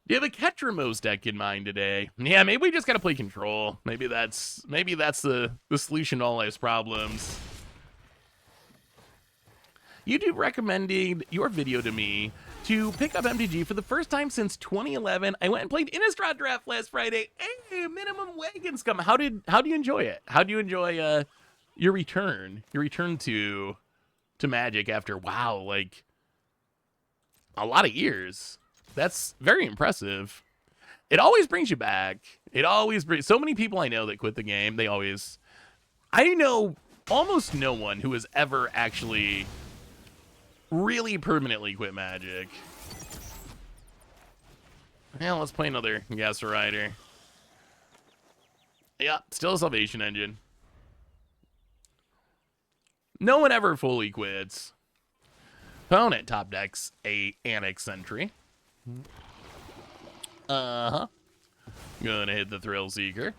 Do you have a Ketramose deck in mind today? Yeah, maybe we just gotta play Control. Maybe that's the solution to all life's problems. YouTube recommended your video to me to pick up MTG for the first time since 2011. I went and played Innistrad Draft last Friday. Hey, minimum wagons come. How do you enjoy it? How do you enjoy your return to Magic after like a lot of years? That's very impressive. It always brings you back. It always brings so many people I know that quit the game. I know almost no one who has ever actually really permanently quit Magic. Yeah, let's play another Gas Rider. Yeah, still a Salvation Engine. No one ever fully quits. Opponent top decks a Annex Sentry. Gonna hit the Thrill Seeker.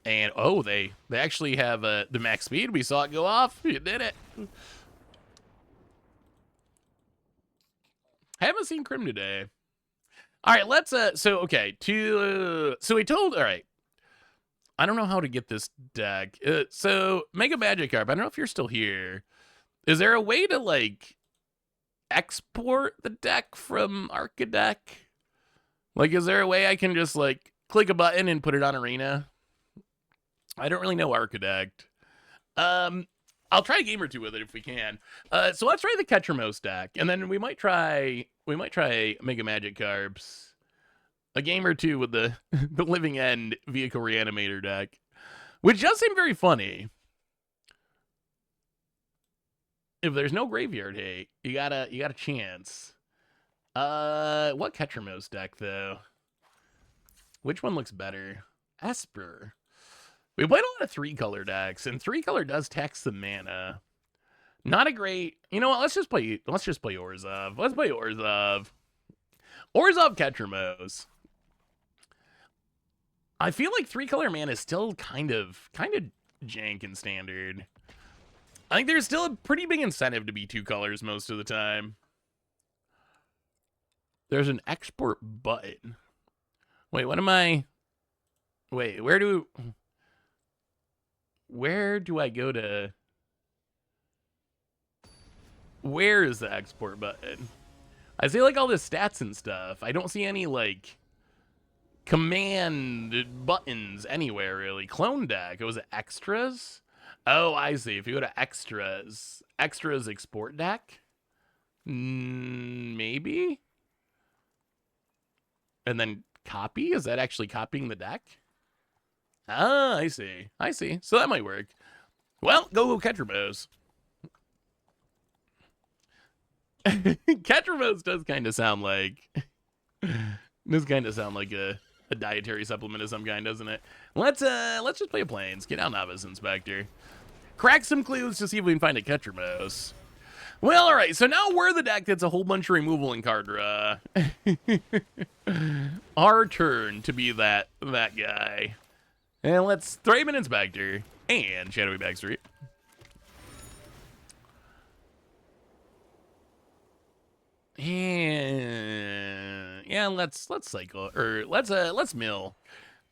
And oh, they actually have the max speed. We saw it go off. You did it. Haven't seen Crim today. All right, let's so okay, so we told all right. I don't know how to get this deck. So Mega Magikarp, I don't know if you're still here. Is there a way to like export the deck from Arcadeck? Like, is there a way I can just like click a button and put it on Arena? I don't really know Arcadeck. I'll try a game or two with it if we can. So let's try the Ketramose deck, and then we might try Mega Magikarps. A game or two with the the Living End Vehicle Reanimator deck, which does seem very funny. If there's no graveyard hate, you got a chance. What Ketramose deck though? Which one looks better? Esper. We played a lot of 3-color decks, and 3-color does tax the mana. Not a great. You know what? Let's just play Orzhov. Let's play Orzhov. Orzhov Ketramose. I feel like 3-color mana is still kind of jank in Standard. I think there's still a pretty big incentive to be 2 colors most of the time. There's an export button. Wait, what am I? Wait, where do I go to? Where is the export button? I see like all the stats and stuff. I don't see any like command buttons anywhere really. Clone deck. Was it extras? Oh, I see. If you go to extras export deck, maybe. And then copy. Is that actually copying the deck? Ah, I see. So that might work. Well, go Ketramose. Ketramose does kind of sound like a dietary supplement of some kind, doesn't it? Let's just play a Plains. Get out Novice Inspector. Crack some clues to see if we can find a Ketramose. Well, all right. So now we're the deck that's a whole bunch of removal in card draw. Our turn to be that guy. And let's throw him an Inspector and Shadowy Backstreet. And yeah, let's cycle or let's mill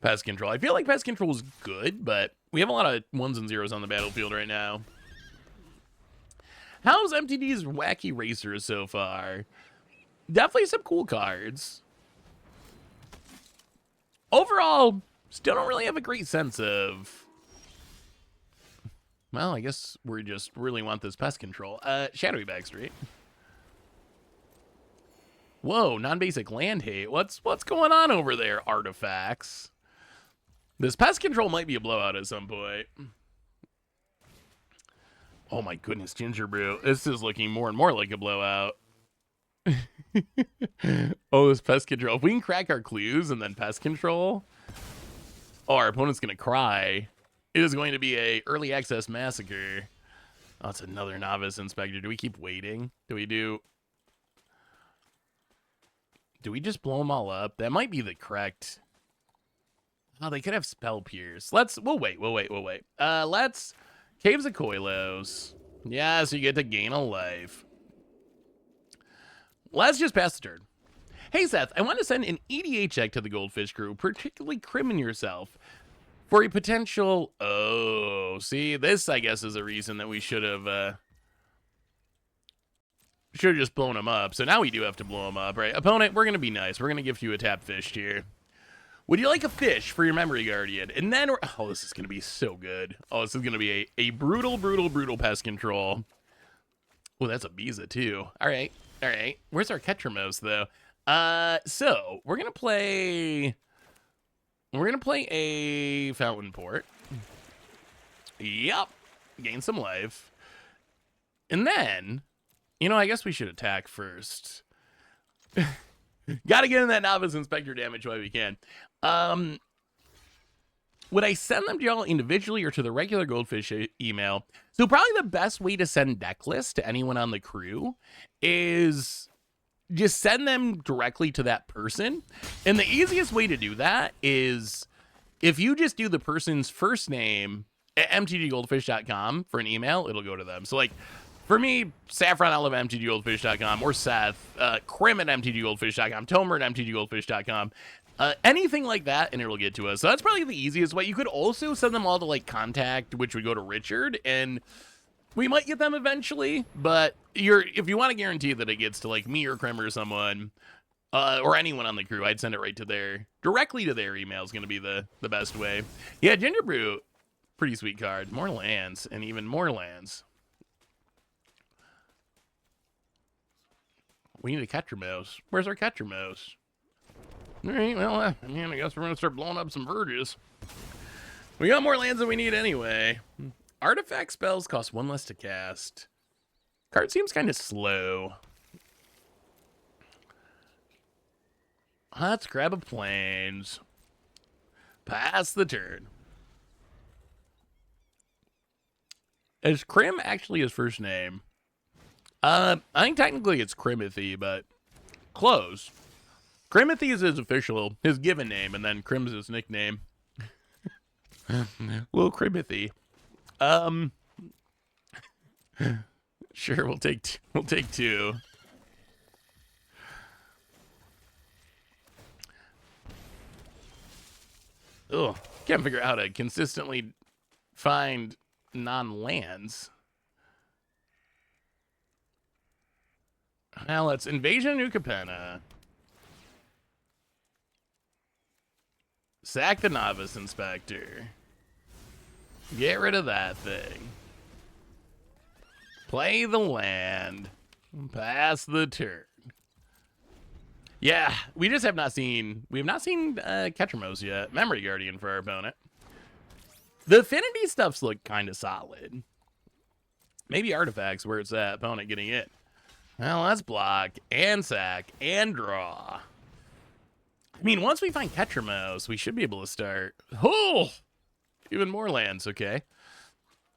Pest Control. I feel like Pest Control is good, but we have a lot of 1s and 0s on the battlefield right now. How's MTD's Wacky Racers so far? Definitely some cool cards. Overall, still don't really have a great sense of. Well, I guess we just really want this Pest Control. Shadowy Backstreet. Whoa, non-basic land hate. What's going on over there, artifacts? This Pest Control might be a blowout at some point. Oh my goodness, Ginger Brew. This is looking more and more like a blowout. Oh, this pest control. If we can crack our clues and then pest control, oh, our opponent's going to cry. It is going to be a early access massacre. Oh, it's another novice inspector. Do we keep waiting? Do we just blow them all up? That might be the correct. Oh, they could have spell pierce. We'll wait. Let's Caves of Koilos. Yeah, so you get to gain a life. Let's just pass the turn. Hey, Seth, I want to send an EDA check to the Goldfish crew, particularly Krim and yourself, for a potential... Oh, see, this, I guess, is a reason that we should have just blown them up. So now we do have to blow them up, right? Opponent, we're going to be nice. We're going to give you a tap fish here. Would you like a fish for your memory guardian? And then, oh, this is going to be so good. Oh, this is going to be a brutal, brutal, brutal pest control. Oh, that's a Biza, too. All right. Where's our Ketramos, though? So we're going to play a Fountain Port. Yep. Gain some life. And then, I guess we should attack first. Gotta get in that novice inspector damage while we can. Would I send them to y'all individually or to the regular Goldfish email? So probably the best way to send deck lists to anyone on the crew is just send them directly to that person. And the easiest way to do that is if you just do the person's first name at mtggoldfish.com for an email, it'll go to them. So like, for me, Saffron out of mtggoldfish.com, or Seth, Krim at mtggoldfish.com, Tomer at mtggoldfish.com, anything like that, and it'll get to us. So that's probably the easiest way. You could also send them all to like contact, which would go to Richard, and we might get them eventually. But if you want to guarantee that it gets to like me or Krim or someone, or anyone on the crew, I'd send it right to directly to their email is going to be the best way. Yeah, Ginger Brew, pretty sweet card. More lands, and even more lands. We need a Ketramos. Where's our Ketramos? All right, well, I guess we're going to start blowing up some verges. We got more lands than we need anyway. Artifact spells cost 1 less to cast. Card seems kind of slow. Let's grab a plains. Pass the turn. Is Krim actually his first name? I think technically it's Krimothy, but close. Krimothy is his given name, and then Krim's his nickname. Little Krimothy. Sure, we'll take two. Ugh, can't figure out how to consistently find non-lands. Now let's Invasion New Capenna. Sack the Novice Inspector. Get rid of that thing. Play the land. Pass the turn. Yeah, we have not seen Ketramos yet. Memory Guardian for our opponent. The affinity stuffs look kind of solid. Maybe artifacts where it's at. Opponent getting it. Well, let's block and sack and draw. I mean, once we find Ketramos, we should be able to start. Oh, even more lands. Okay.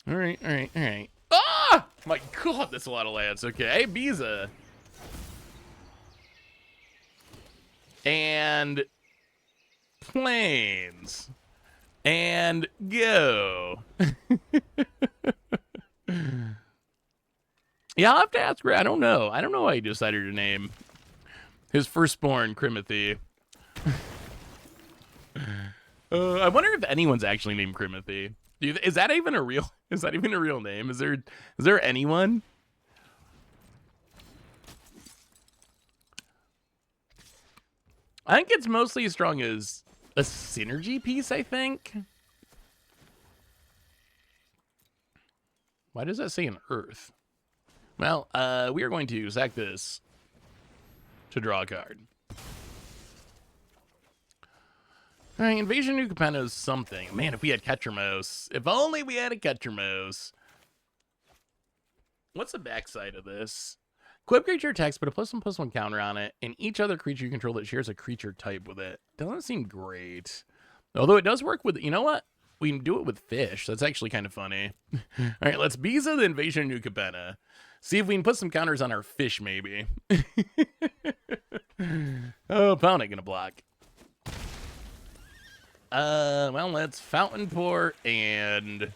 All right. Ah, my God, that's a lot of lands. Okay, Biza. And plains. And go. Yeah, I'll have to ask her. I don't know why he decided to name his firstborn Krimothy. I wonder if anyone's actually named Krimothy. Is that even a real name? Is there anyone? I think it's mostly as strong as a synergy piece, I think. Why does that say an earth? Well, we are going to sack this to draw a card. All right, Invasion New Capenna is something. Man, if we had Ketramos. If only we had a Ketramos. What's the backside of this? Equip creature text, put a +1/+1 counter on it, and each other creature you control that shares a creature type with it. Doesn't seem great. Although it does work with, you know what? We can do it with fish. That's actually kind of funny. All right, let's Biza the Invasion of New Capenna. See if we can put some counters on our fish, maybe. Oh, opponent gonna block. Well, let's Fountain Pour and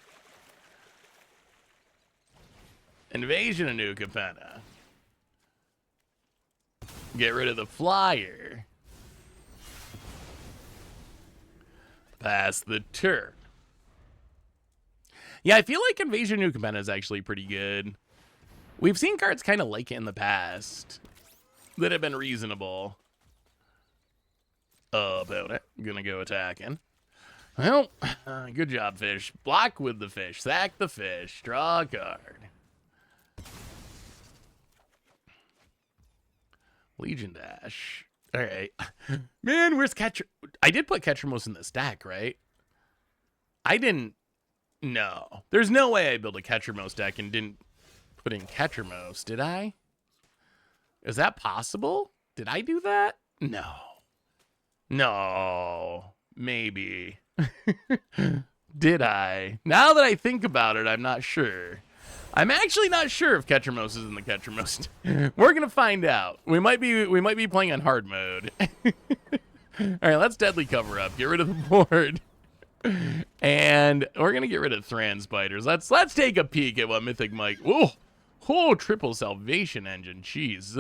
Invasion of New Capenna. Get rid of the flyer. Pass the turn. Yeah, I feel like Invasion of New Capenna is actually pretty good. We've seen cards kind of like it in the past that have been reasonable. Opponent gonna go attacking. Well, good job, fish. Block with the fish. Sack the fish. Draw a card. Legion Dash. All right. Man, where's Catcher? I did put Catchermos in this deck, right? I didn't. No. There's no way I built a Catchermos deck and didn't put in Catchermos, did I? Is that possible? Did I do that? No. No. Maybe. Did I? Now that I think about it, I'm not sure. I'm actually not sure if Catchermos is in the Catchermos. We're gonna find out. We might be playing on hard mode. All right, let's Deadly Cover Up. Get rid of the board, and we're gonna get rid of Thran Spiders. Let's take a peek at what Mythic Mike. Oh, triple Salvation Engine. Jeez.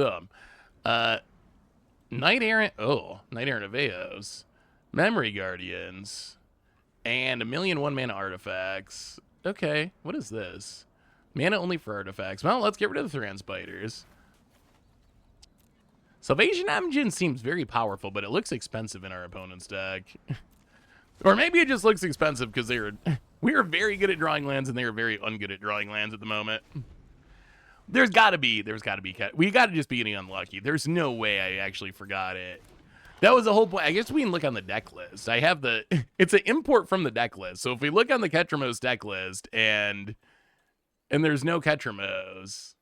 Knight Errant. Oh, Knight Errant Aveos, Memory Guardians, and 1,000,000 1-mana artifacts. Okay, what is this? Mana only for artifacts. Well, let's get rid of the Thran Spiders. Salvation Engine seems very powerful, but it looks expensive in our opponent's deck. Or maybe it just looks expensive because we are very good at drawing lands and they are very ungood at drawing lands at the moment. There's gotta be, we gotta just be getting unlucky. There's no way I actually forgot it. That was the whole point. I guess we can look on the deck list. I have it's an import from the deck list. So if we look on the Catchermos deck list and there's no Catchermos,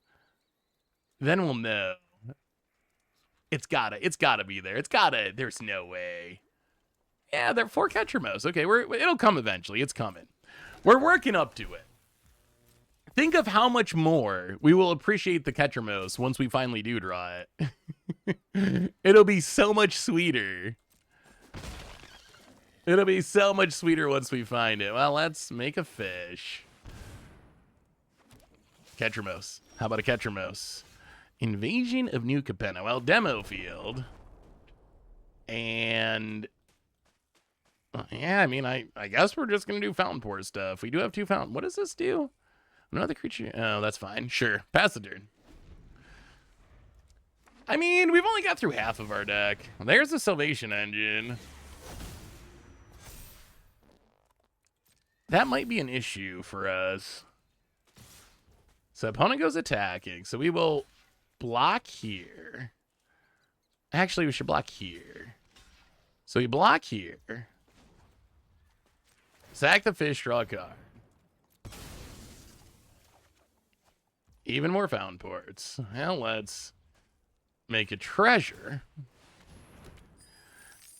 then we'll know. It's gotta be there. There's no way. Yeah, they're 4 Catchermos. Okay, it'll come eventually. It's coming. We're working up to it. Think of how much more we will appreciate the Catchermos once we finally do draw it. It'll be so much sweeter. It'll be so much sweeter once we find it. Well, let's make a fish. Catchermos. How about a Catchermos? Invasion of New Capenna. Well, demo field. And yeah, I mean, I guess we're just going to do Fountain Pour stuff. We do have 2 fountain. What does this do? Another creature. Oh, that's fine. Sure. Pass the turn. I mean, we've only got through half of our deck. There's the Salvation Engine. That might be an issue for us. So opponent goes attacking. So we will block here. Actually, we should block here. So we block here. Sack the fish, draw a card. Even more Fountain Ports. Well, let's make a treasure.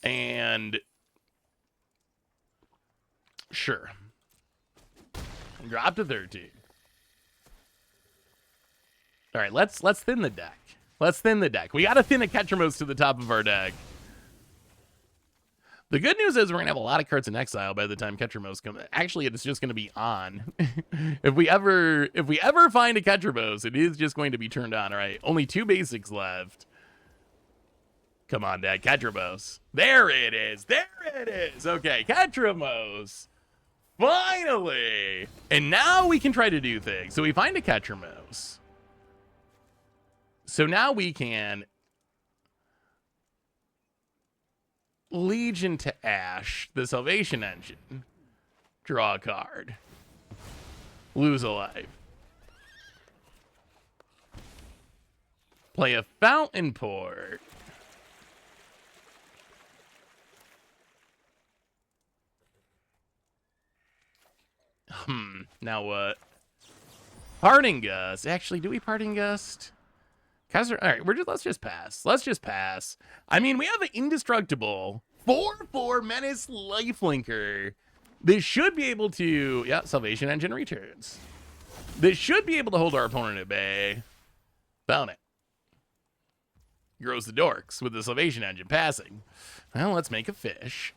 And sure. Drop to 13. All right, let's thin the deck. Let's thin the deck. We got to thin a Catchermos to the top of our deck. The good news is we're going to have a lot of cards in exile by the time Catchermos comes. Actually, it's just going to be on. If we ever find a Catchermos, it is just going to be turned on. All right, only 2 basics left. Come on, Dad. Catchermos. There it is. There it is. Okay, Catchermos. Finally. And now we can try to do things. So we find a Catchermos. So now we can Legion to Ash, the Salvation Engine. Draw a card. Lose a life. Play a Fountain Port. Now what? Parting Gust. Actually, do we Parting Gust? All right, let's just pass. Let's just pass. I mean, we have an indestructible 4/4 Menace Lifelinker. This should be able to, yeah, Salvation Engine returns. This should be able to hold our opponent at bay. Found it. Grows the dorks with the Salvation Engine passing. Well, let's make a fish.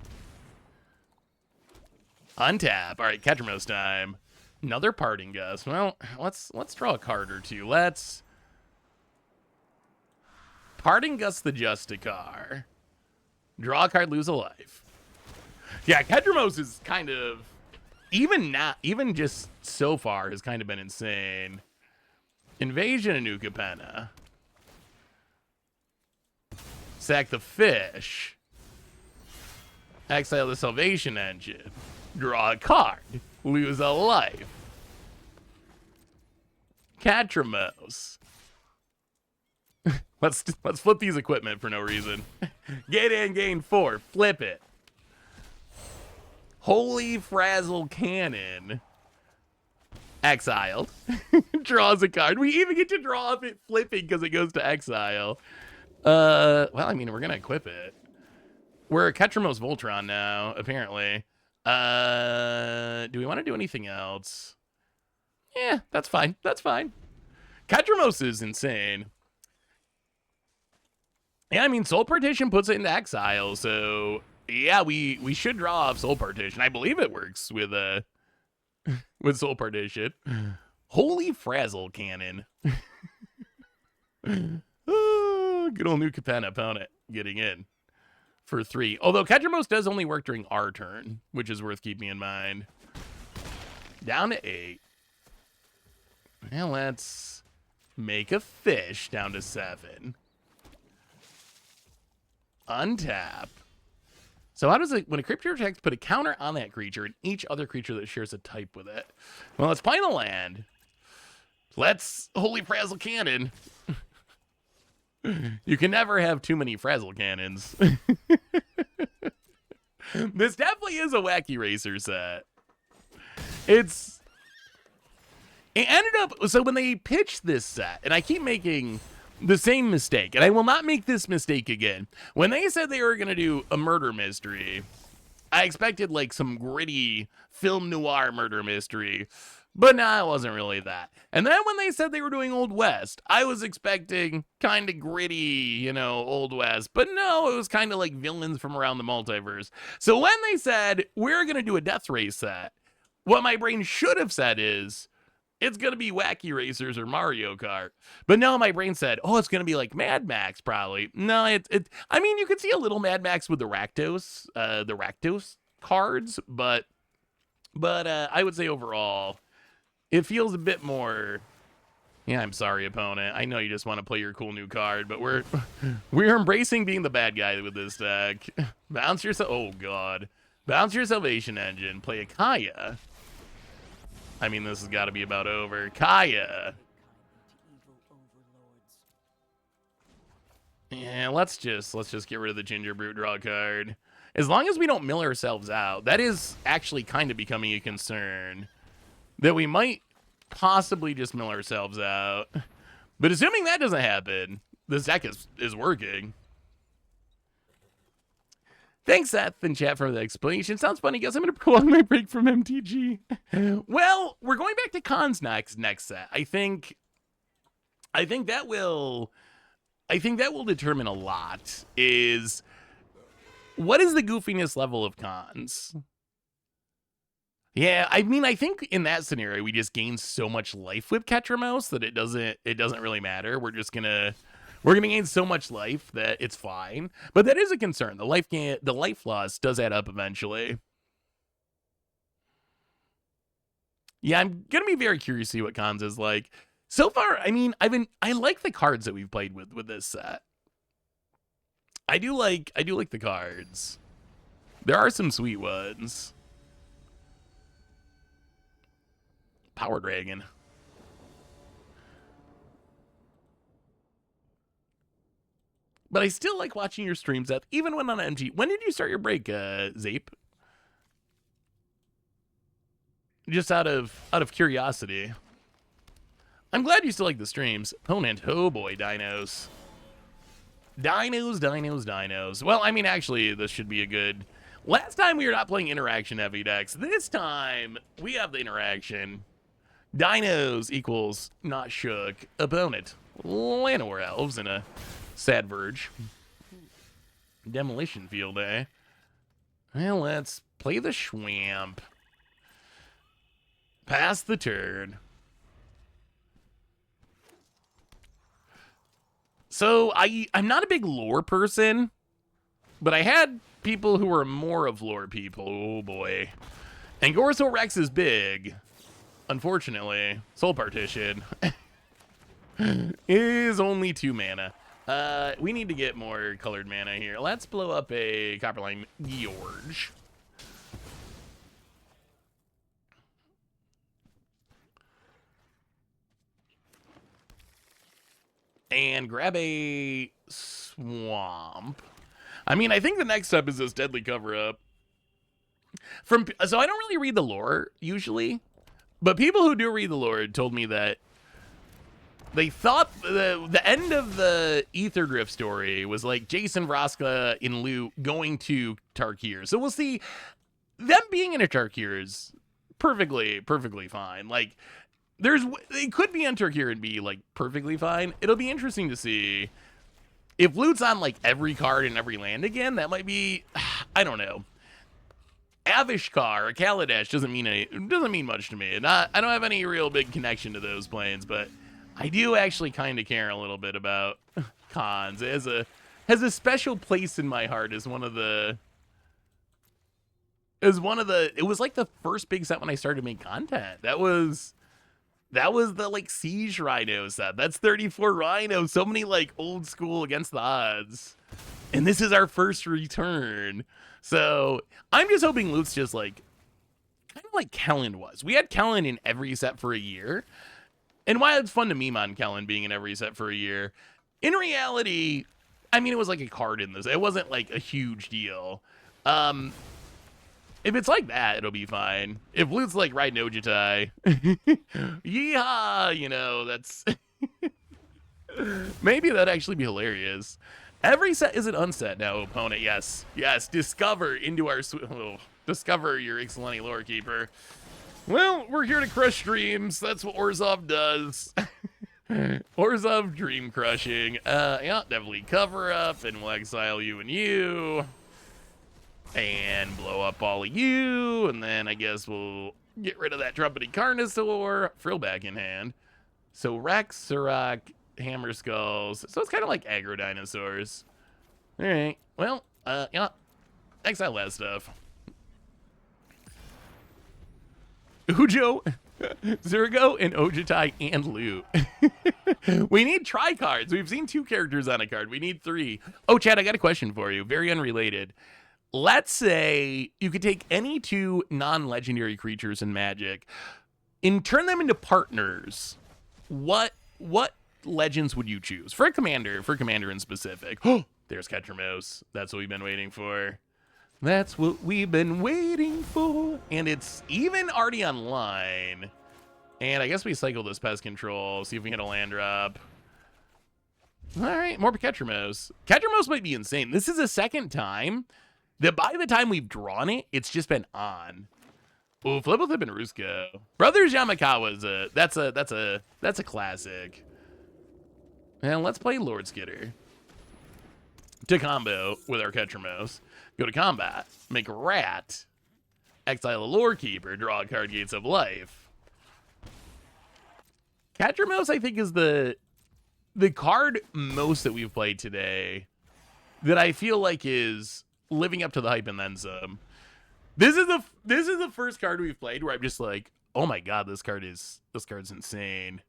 Untap. All right, Ketramos time. Another Parting Gust. Well, let's draw a card or two. Let's Parting Gust the Justicar. Draw a card, lose a life. Yeah, Ketramos is kind of, even just so far, has kind of been insane. Invasion and Ukapena. Sack the fish. Exile the Salvation Engine. Draw a card. Lose a life. Ketramos. Let's flip these equipment for no reason. Get in, gain 4. Flip it. Holy Frazzle Cannon. Exiled. Draws a card. We even get to draw off it flipping because it goes to exile. Well, I mean, we're going to equip it. We're a Ketramos Voltron now, apparently. Do we want to do anything else? Yeah, that's fine. That's fine. Ketramos is insane. Yeah, I mean, Soul Partition puts it into exile, so yeah, we should draw off Soul Partition. I believe it works with Soul Partition. Holy Frazzle Cannon. Oh, good old new Capenna opponent getting in for 3. Although Ketramos does only work during our turn, which is worth keeping in mind. Down to 8. Now let's make a fish down to 7. Untap. So how does it, when a creature attacks, put a counter on that creature and each other creature that shares a type with it? Well, let's play the land. Let's Holy Frazzle Cannon. You can never have too many Frazzle Cannons. This definitely is a Wacky Racer set. It ended up, so when they pitched this set, and I keep making the same mistake, and I will not make this mistake again. When they said they were going to do a murder mystery, I expected like some gritty film noir murder mystery, but no, it wasn't really that. And then when they said they were doing Old West, I was expecting kind of gritty, you know, Old West, but no, it was kind of like villains from around the multiverse. So when they said we're going to do a Death Race set, what my brain should have said is, it's going to be Wacky Racers or Mario Kart. But no, my brain said, oh, it's going to be like Mad Max, probably. No, I mean, you could see a little Mad Max with the Rakdos cards, but I would say overall, it feels a bit more, yeah, I'm sorry, opponent. I know you just want to play your cool new card, but we're embracing being the bad guy with this deck. Bounce your, oh God. Bounce your Salvation Engine, play a Kaya. I mean, this has got to be about over. Kaya. Yeah, let's just get rid of the Ginger Brute draw card. As long as we don't mill ourselves out, that is actually kind of becoming a concern. That we might possibly just mill ourselves out. But assuming that doesn't happen, this deck is working. Thanks, Seth, in chat for the explanation. Sounds funny. Guess I'm going to prolong my break from MTG. Well, we're going back to cons next set. I think that will determine a lot. Is what is the goofiness level of cons? Yeah, I mean, I think in that scenario we just gain so much life with Ketramos that it doesn't really matter. We're gonna gain so much life that it's fine, but that is a concern. The life loss does add up eventually. Yeah, I'm gonna be very curious to see what cons is like. So far, I mean, I like the cards that we've played with this set. I do like the cards. There are some sweet ones. Power Dragon. But I still like watching your streams, Seth, even when on MG. When did you start your break, Zape? Just out of curiosity. I'm glad you still like the streams. Opponent, oh boy, dinos. Dinos. Well, I mean, actually, this should be a good... Last time we were not playing interaction heavy decks. This time, we have the interaction. Dinos equals not shook. Opponent, Llanowar Elves in a sad verge. Demolition field, eh? Well, let's play the Schwamp. Pass the turn. So, I'm not a big lore person, but I had people who were more of lore people. Oh, boy. And Gorso Rex is big. Unfortunately, Soul Partition is only 2 mana. We need to get more colored mana here. Let's blow up a Copperline George. And grab a Swamp. I mean, I think the next step is this Deadly Cover-Up. So I don't really read the lore, usually. But people who do read the lore told me that they thought the end of the Aetherdrift story was like Jason Vraska in Loot going to Tarkir. So we'll see. Them being in a Tarkir is perfectly fine. Like, they could be on Tarkir and be like perfectly fine. It'll be interesting to see if Loot's on like every card in every land again. That might be, I don't know. Avishkar or Kaladesh doesn't mean much to me. I don't have any real big connection to those planes, but I do actually kind of care a little bit about Khans. It has a special place in my heart as one of the. It was like the first big set when I started to make content. That was the like Siege Rhino set. That's 34 Rhino. So many like old school against the odds. And this is our first return. So I'm just hoping Loot's just like kind of like Kellen was. We had Kellen in every set for a year. And while it's fun to meme on Kellen being in every set for a year, in reality, I mean, it was like a card in this. It wasn't like a huge deal. If it's like that, it'll be fine. If Loot's like riding Ojitai, yeehaw, you know, that's... Maybe that'd actually be hilarious. Every set is an unset now, opponent. Yes, discover into our... discover your Ixalanti Lore Keeper. Well, we're here to crush dreams. That's what Orzhov does. Orzhov dream crushing. Yeah, definitely cover up, and we'll exile you and you. And blow up all of you, and then I guess we'll get rid of that Trumpeting Carnosaur. Frillback in hand. So Rex, Surrak, Hammer Skulls. So it's kind of like aggro dinosaurs. Alright, well, yeah. Exile that stuff. Ujo, Zergo, and Ojitai, and Loot. We need tri-cards. We've seen 2 characters on a card. We need 3. Oh, Chad, I got a question for you. Very unrelated. Let's say you could take any 2 non-legendary creatures in Magic and turn them into partners. What legends would you choose? For commander in specific. There's Ketramos. That's what we've been waiting for. That's what we've been waiting for. And it's even already online. And I guess we cycle this Pest Control, see if we can get a land drop. All right, more Ketramos. Ketramos might be insane. This is the second time that by the time we've drawn it, it's just been on. Oh, Flibblethip and Rusko. Brothers Yamakawa's that's a classic. And let's play Lord Skitter. To combo with our Ketramos. Go to combat. Make Rat. Exile a Lore Keeper. Draw a card, Gates of Life. Ketramos, I think, is the card most that we've played today that I feel like is living up to the hype and then some. This is the first card we've played where I'm just like, oh my god, this card's insane.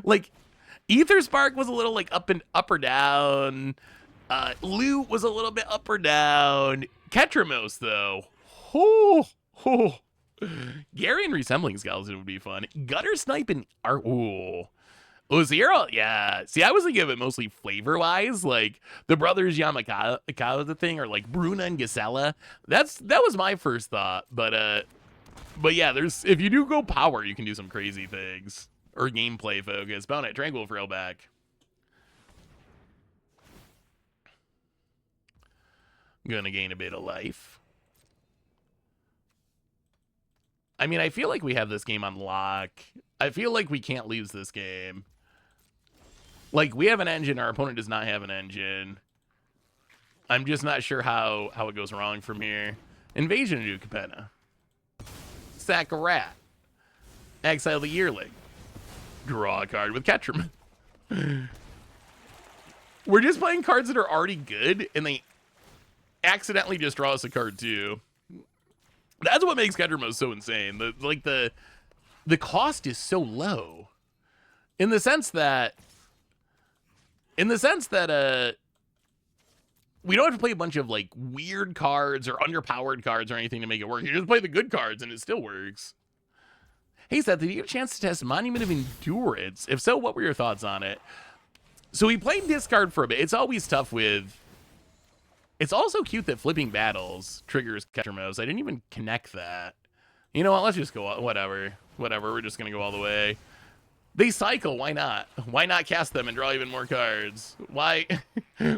Like, Ether Spark was a little like up or down. Loot was a little bit up or down. Ketramos though, Gary and Resembling Skeleton would be fun. Gutter Snipe and Zero, yeah. See, I was thinking of it mostly flavor-wise, like the Brothers Yamakawa the thing, or like Bruna and Gisela. That was my first thought, but yeah, if you do go power, you can do some crazy things. or gameplay focus. Bonet, Tranquil Frail back. Gonna gain a bit of life. I mean, I feel like we have this game on lock. I feel like we can't lose this game. Like, we have an engine, our opponent does not have an engine. I'm just not sure how it goes wrong from here. Invasion of New Capenna. Sack a rat. Exile the Yearling. Draw a card with Ketchum. We're just playing cards that are already good, and they accidentally just draw us a card too. That's what makes Ketchum so insane. The cost is so low. In the sense that we don't have to play a bunch of like weird cards or underpowered cards or anything to make it work. You just play the good cards and it still works. Hey Seth, did you get a chance to test Monument of Endurance? If so, what were your thoughts on it? So we played discard for a bit. It's always tough with... It's also cute that flipping battles triggers Ketchermos. I didn't even connect that. You know what? Let's just go... Whatever. We're just going to go all the way. They cycle. Why not? Why not cast them and draw even more cards? Why?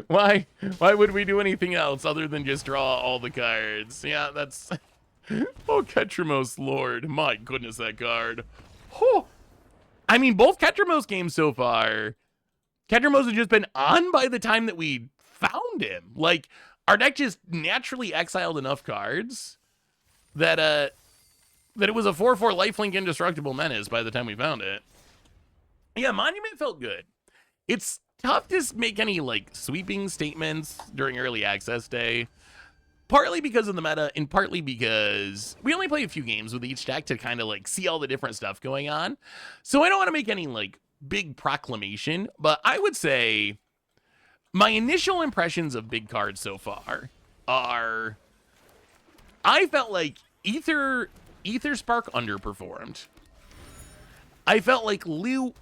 Why would we do anything else other than just draw all the cards? Yeah, that's... Oh, Ketchermos Lord. My goodness, that card. Oh. I mean, both Ketchermos games so far, Ketchermos has just been on by the time that we found him. Like, our deck just naturally exiled enough cards that it was a 4/4 lifelink indestructible menace by the time we found it. Yeah, Monument felt good. It's tough to make any, like, sweeping statements during early access day. Partly because of the meta, and partly because we only play a few games with each deck to kind of, like, see all the different stuff going on. So I don't want to make any, like, big proclamation, but I would say my initial impressions of big cards so far are... I felt like Aether Spark underperformed. I felt like Loot...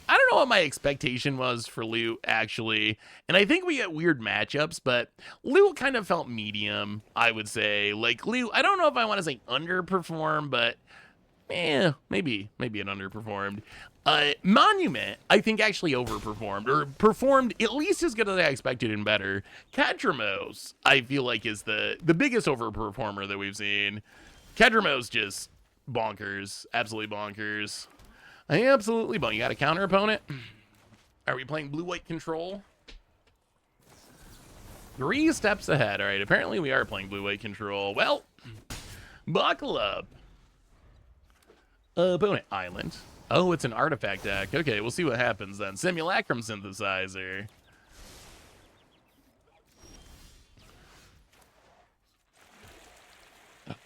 I don't know what my expectation was for Loot, actually. And I think we get weird matchups, but Loot kind of felt medium, I would say. Like, Loot, I don't know if I want to say underperform, but maybe it underperformed. Monument, I think, actually overperformed, or performed at least as good as I expected and better. Ketchermos, I feel like, is the biggest overperformer that we've seen. Ketchermos just bonkers, absolutely bonkers. Absolutely, but you got a counter opponent. Are we playing blue-white control? 3 steps ahead. All right, apparently we are playing blue-white control. Well, buckle up. Opponent island. Oh, it's an artifact deck. Okay, we'll see what happens then. Simulacrum Synthesizer.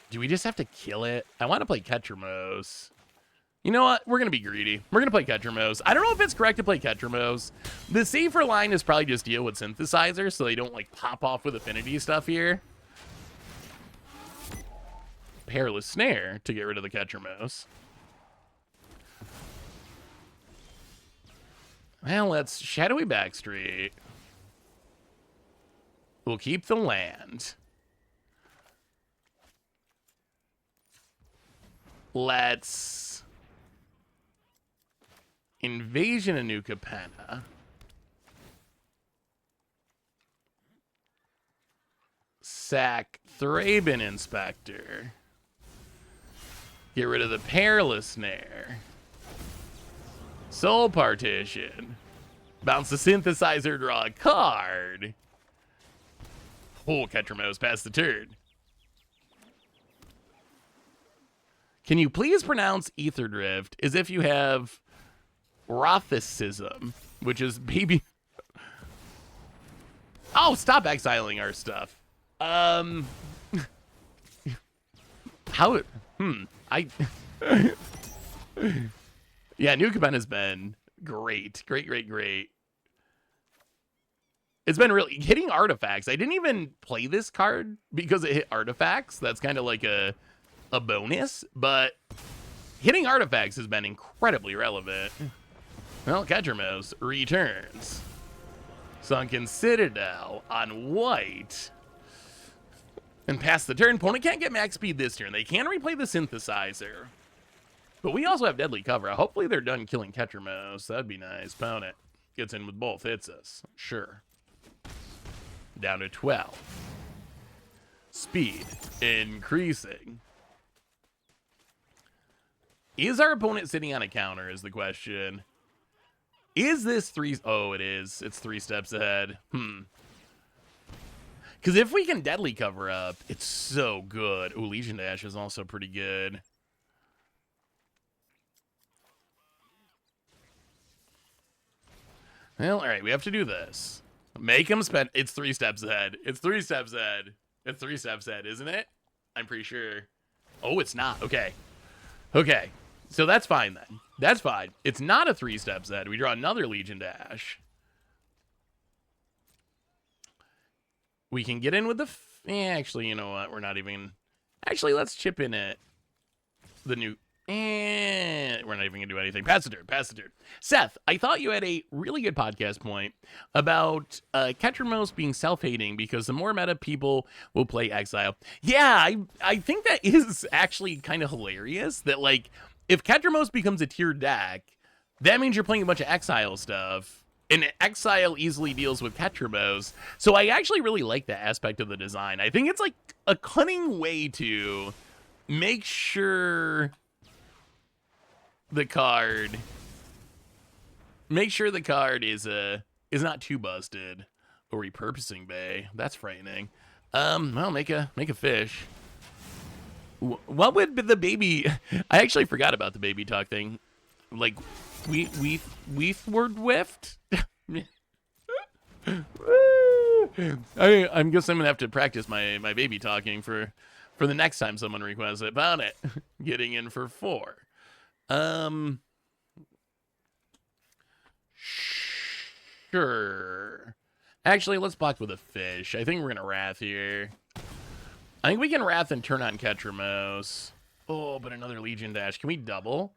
Do we just have to kill it? I want to play Ketchermos. You know what? We're going to be greedy. We're going to play Ketchermos. I don't know if it's correct to play Ketchermos. The safer line is probably just deal with Synthesizer so they don't, like, pop off with affinity stuff here. Perilous Snare to get rid of the Ketchermos. Well, let's Shadowy Backstreet. We'll keep the land. Let's... Invasion of New Capenna. Sack Thraben Inspector. Get rid of the Perilous Snare. Soul Partition. Bounce the Synthesizer, draw a card. Oh, Ketchermos pass the turn. Can you please pronounce Aetherdrift as if you have Rothicism, which is baby... Oh, stop exiling our stuff. How... Yeah, New Capenna has been great. Great. It's been really... Hitting artifacts. I didn't even play this card because it hit artifacts. That's kind of like a bonus, but hitting artifacts has been incredibly relevant. Well, Ketchermos returns. Sunken Citadel on white. And pass the turn. Opponent can't get max speed this turn. They can replay the Synthesizer. But we also have Deadly Cover. Hopefully they're done killing Ketramos. That'd be nice. Pound it. Gets in with both. Hits us. Sure. Down to 12. Speed increasing. Is our opponent sitting on a counter is the question. Is this 3... Oh, it is. It's 3 steps ahead. Because if we can Deadly Cover up, it's so good. Ooh, Legion Dash is also pretty good. Well, all right, we have to do this. Make him spend... It's 3 steps ahead. It's 3 steps ahead. It's 3 steps ahead, isn't it? I'm pretty sure. Oh, it's not. Okay. Okay. So that's fine then. That's fine. It's not a 3 steps ahead. We draw another Legion Dash. We can get in with the... actually, you know what? We're not even... Actually, let's chip in it. The new... we're not even going to do anything. Pass the turn. Pass the turn. Seth, I thought you had a really good podcast point about Ketramos being self-hating because the more meta people will play Exile. Yeah, I think that is actually kind of hilarious that, like, if Ketramos becomes a tier deck, that means you're playing a bunch of Exile stuff. And Exile easily deals with Ketramos. So I actually really like that aspect of the design. I think it's like a cunning way to make sure the card is not too busted. Or repurposing bay. That's frightening. Well, make a fish. What would be the baby? I actually forgot about the baby talk thing. Like, Weathward Whiffed? I'm guess I'm gonna have to practice my baby talking for the next time someone requests it. Found it. Getting in for 4. Sure. Actually, let's block with a fish. I think we're gonna Wrath here. I think we can Wrath and turn on Ketramos. Oh, but another Legion Dash. Can we double?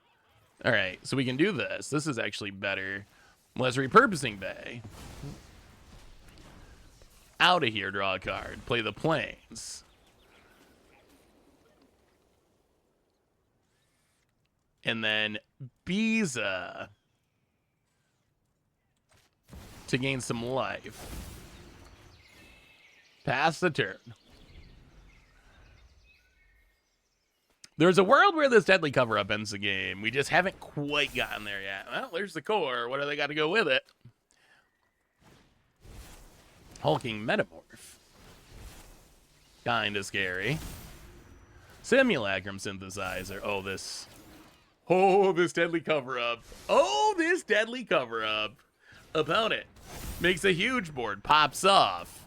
All right, so we can do this. This is actually better. Less repurposing bay. Out of here, draw a card. Play the Plains. And then Biza to gain some life. Pass the turn. There's a world where this Deadly Cover-Up ends the game. We just haven't quite gotten there yet. Well, there's the core. What do they got to go with it? Hulking Metamorph. Kinda scary. Simulacrum Synthesizer. Oh, this Deadly Cover-Up. Oh, this Deadly Cover-Up. Opponent makes a huge board. Pops off.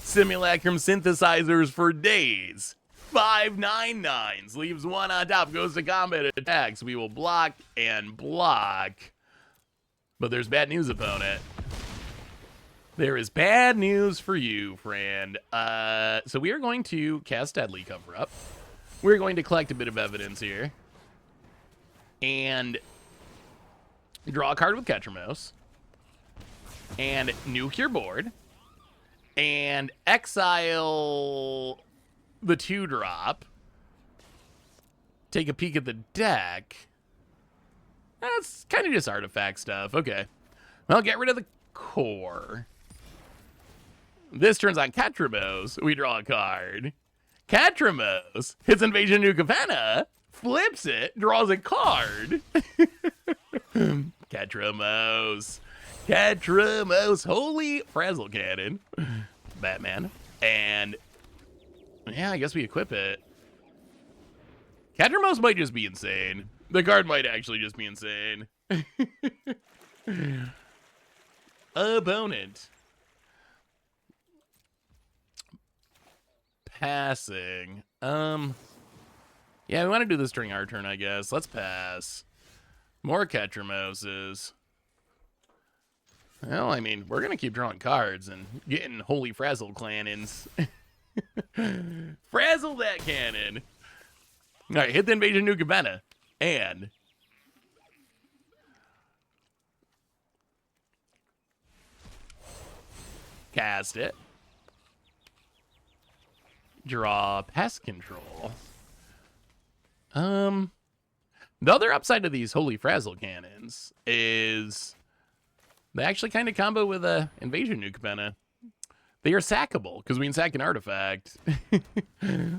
Simulacrum Synthesizers for days. 5/9/9s. Leaves 1 on top. Goes to combat attacks. We will block and block. But there's bad news, opponent. There is bad news for you, friend. So we are going to cast Deadly Cover-Up. We're going to collect a bit of evidence here. And draw a card with Ketramos. And nuke your board. And exile the 2-drop. Take a peek at the deck. That's kind of just artifact stuff. Okay. Well, get rid of the core. This turns on Ketramos. We draw a card. Ketramos hits Invasion New Capenna. Flips it. Draws a card. Ketramos. Ketramos. Holy Frazzle Cannon. Batman. And yeah, I guess we equip it. Ketramos might just be insane. The card might actually just be insane. Opponent. Passing. Yeah, we want to do this during our turn, I guess. Let's pass. More Ketramoses. Well, I mean, we're going to keep drawing cards and getting Holy Frazzle Cannons. Frazzle that cannon. All right, hit the Invasion New Capenna. And cast it. Draw Pest Control. The other upside of these Holy Frazzle Cannons is they actually kind of combo with a Invasion Nuke Penna. They are sackable, because we can sack an artifact.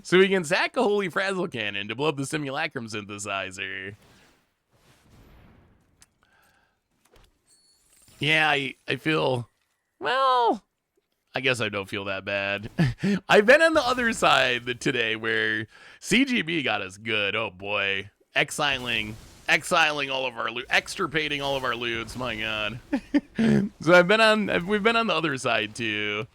So we can sack a Holy Frazzle Cannon to blow up the Simulacrum Synthesizer. Yeah, I feel... Well, I guess I don't feel that bad. I've been on the other side today where CGB got us good. Oh, boy. Exiling all of our loot, extirpating all of our loots. My God. So we've been on the other side too.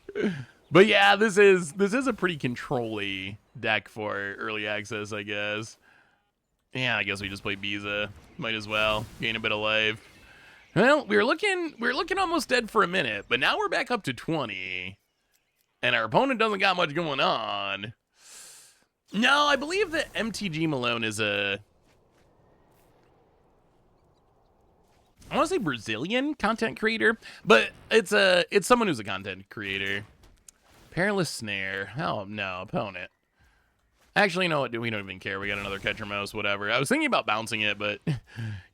But yeah, this is a pretty control-y deck for early access, I guess. Yeah, I guess we just play Biza. Might as well gain a bit of life. Well, we were looking almost dead for a minute, but now we're back up to 20, and our opponent doesn't got much going on. No, I believe that MTG Malone is a, I want to say Brazilian content creator, but it's someone who's a content creator. Perilous Snare. Oh no, opponent. Actually, no, we don't even care. We got another Catcher Mouse, whatever. I was thinking about bouncing it, but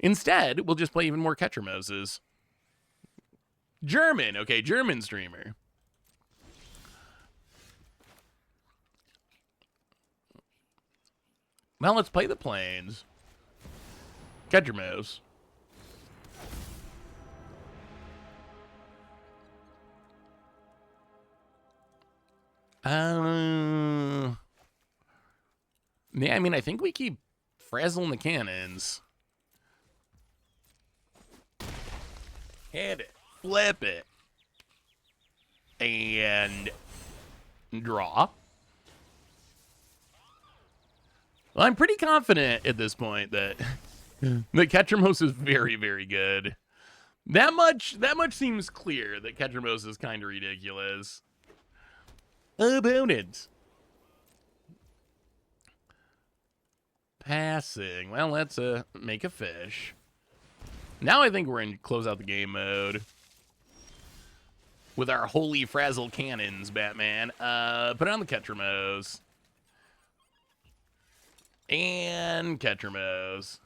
instead, we'll just play even more Catcher Mouses. German. Okay, German streamer. Well, let's play the planes. Catcher Mouse. Yeah, I mean, I think we keep frazzling the cannons. Hit it. Flip it. And draw. Well, I'm pretty confident at this point that the Ketchermos is very, very good. That much seems clear that Ketchermos is kind of ridiculous. Opponent. Passing. Well, let's make a fish. Now I think we're in close out the game mode. With our Holy Frazzle Cannons, Batman. Put on the Ketchermos. And Ketchermos.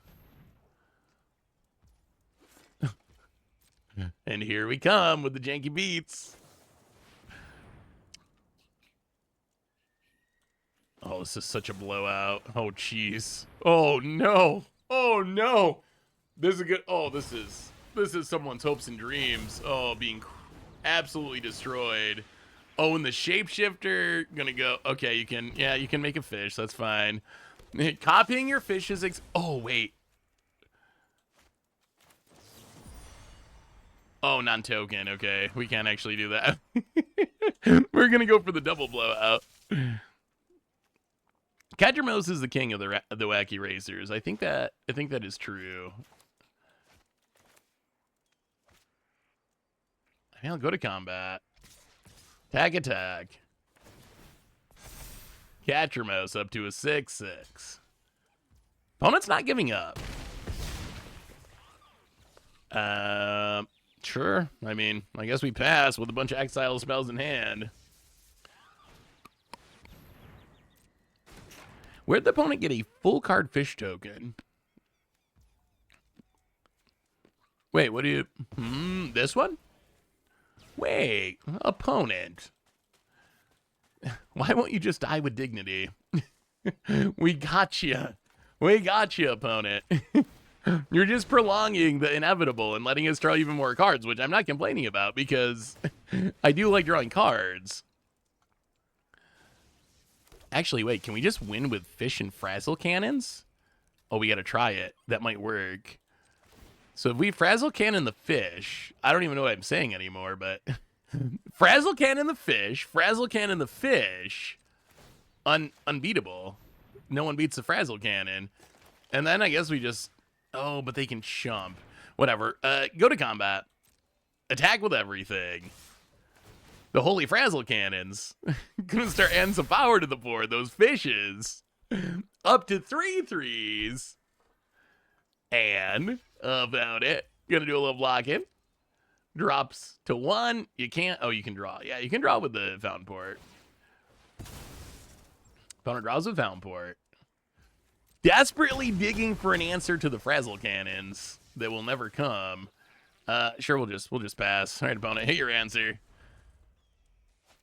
And here we come with the janky beats. Oh, this is such a blowout. Oh, jeez. Oh, no. Oh, no. This is good. Oh, this is someone's hopes and dreams. Oh, being absolutely destroyed. Oh, and the shapeshifter gonna go. Okay, you can make a fish. That's fine. Copying your fish is oh, wait. Oh, non-token. Okay, we can't actually do that. We're gonna go for the double blowout. Kadramos is the king of the wacky racers. I think that is true. I'll go to combat. Attack. Catchermouse up to a 6/6. Opponent's not giving up. Sure. I mean, I guess we pass with a bunch of exile spells in hand. Where'd the opponent get a full card fish token? Wait, what do you... this one? Wait, opponent. Why won't you just die with dignity? We got you. We got you, opponent. You're just prolonging the inevitable and letting us draw even more cards, which I'm not complaining about because I do like drawing cards. Actually, wait, can we just win with fish and frazzle cannons? Oh, we gotta try it. That might work. So if we frazzle cannon the fish, I don't even know what I'm saying anymore, but frazzle cannon the fish, unbeatable. No one beats the frazzle cannon. And then I guess we just, oh, but they can chump. Whatever. Go to combat. Attack with everything. The Holy Frazzle Cannons. Gonna start adding some power to the board. Those fishes. Up to 3 3s. And about it. Gonna do a little blocking. Drops to 1. You can't. Oh, you can draw. Yeah, you can draw with the Fountain Port. Opponent draws with Fountain Port. Desperately digging for an answer to the Frazzle cannons that will never come. Sure, we'll just pass. All right, opponent, hit your answer.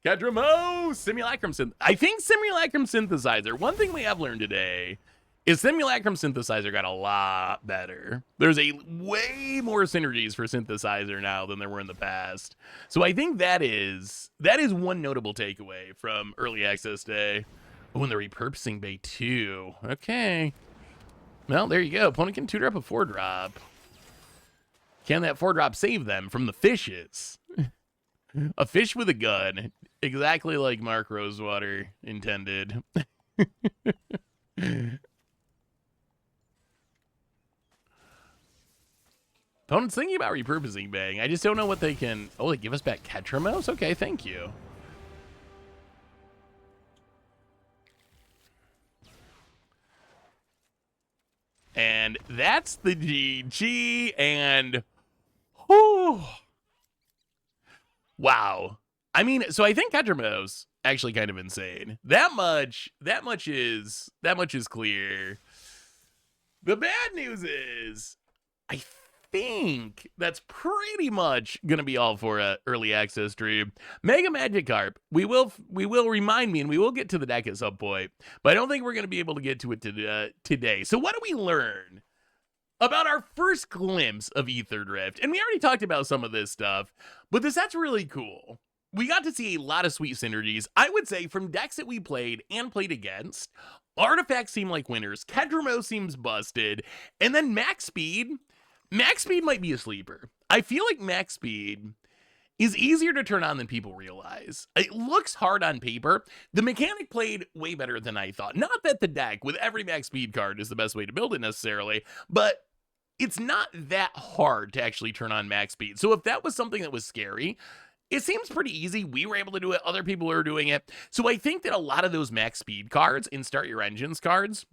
Kedrimo! Simulacrum I think Simulacrum Synthesizer. One thing we have learned today is Simulacrum Synthesizer got a lot better. There's a way more synergies for Synthesizer now than there were in the past. So I think that is one notable takeaway from early access day. Oh, and the repurposing bay too. Okay. Well, there you go. Opponent can 2-drop a 4-drop. Can that 4-drop save them from the fishes? A fish with a gun. Exactly like Mark Rosewater intended. Opponent's thinking about repurposing Bang. I just don't know what they can... Oh, they give us back Ketramos? Okay, thank you. And that's the GG, and... Oh... Wow. I mean, so I think Ketramos actually kind of insane. That much is clear. The bad news is, I think that's pretty much gonna be all for a early access stream. Mega Magikarp. We will remind me, and we will get to the deck at some point, but I don't think we're gonna be able to get to it today. So what do we learn about our first glimpse of Aetherdrift? And we already talked about some of this stuff, but the set's really cool. We got to see a lot of sweet synergies. I would say from decks that we played and played against, artifacts seem like winners, Kedrimo seems busted, and then max speed might be a sleeper. I feel like max speed is easier to turn on than people realize. It looks hard on paper. The mechanic played way better than I thought. Not that the deck with every max speed card is the best way to build it necessarily, but it's not that hard to actually turn on max speed. So if that was something that was scary, it seems pretty easy. We were able to do it. Other people are doing it. So I think that a lot of those max speed cards and start your engines cards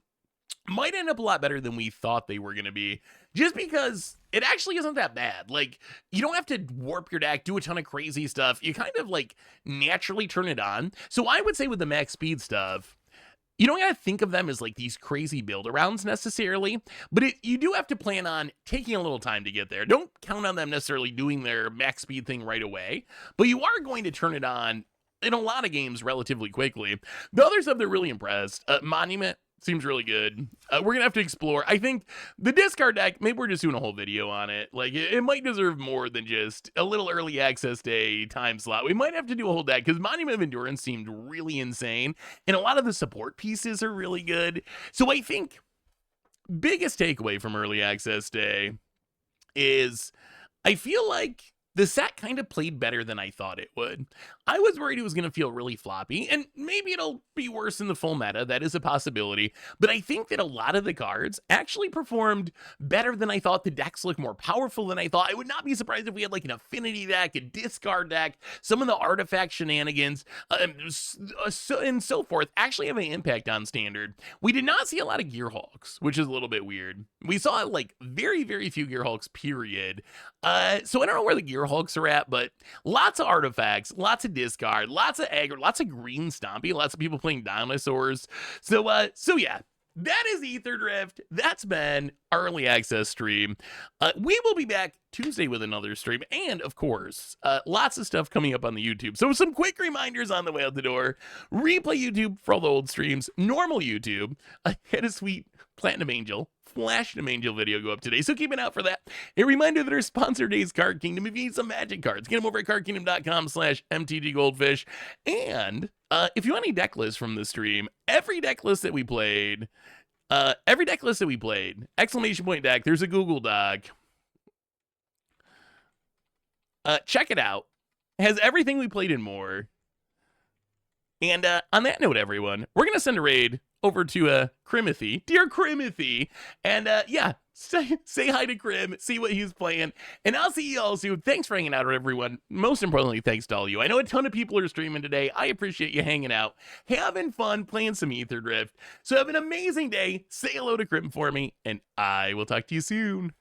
might end up a lot better than we thought they were going to be, just because it actually isn't that bad. Like, you don't have to warp your deck, do a ton of crazy stuff. You kind of like naturally turn it on. So I would say with the max speed stuff, you don't gotta think of them as like these crazy build-arounds necessarily, but you do have to plan on taking a little time to get there. Don't count on them necessarily doing their max speed thing right away, but you are going to turn it on in a lot of games relatively quickly. The other stuff they're really impressed, Monument seems really good. We're gonna have to explore. I think the discard deck, maybe we're just doing a whole video on it. Like, it might deserve more than just a little early access day time slot. We might have to do a whole deck, because Monument of Endurance seemed really insane, and a lot of the support pieces are really good. So I think biggest takeaway from early access day is I feel like the set kind of played better than I thought it would. I was worried it was going to feel really floppy, and maybe it'll be worse in the full meta. That is a possibility. But I think that a lot of the cards actually performed better than I thought. The decks look more powerful than I thought. I would not be surprised if we had like an affinity deck, a discard deck, some of the artifact shenanigans, and so forth actually have an impact on standard. We did not see a lot of Gearhulks, which is a little bit weird. We saw like very, very few Gearhulks, period. So I don't know where the Gearhulks are at, but lots of artifacts, lots of discard, lots of aggro, lots of green stompy, lots of people playing dinosaurs. So yeah, that is Aetherdrift. That's been our early access stream. We will be back Tuesday with another stream, and of course, lots of stuff coming up on the YouTube. So some quick reminders on the way out the door. Replay YouTube for all the old streams. Normal YouTube. I had a sweet Platinum Angel, Platinum Angel video go up today, so keep an eye out for that. A reminder that our sponsor today is Card Kingdom. If you need some magic cards, get them over at cardkingdom.com/mtggoldfish. And if you want any deck lists from the stream, every deck list that we played, exclamation point deck, there's a Google Doc. Check it out. It has everything we played and more. And on that note, everyone, we're going to send a raid over to Crimothy, dear Crimothy, and yeah, say hi to Crim, see what he's playing, and I'll see you all soon. Thanks for hanging out, everyone. Most importantly, thanks to all you. I know a ton of people are streaming today. I appreciate you hanging out, having fun, playing some Aetherdrift. So have an amazing day. Say hello to Crim for me, and I will talk to you soon.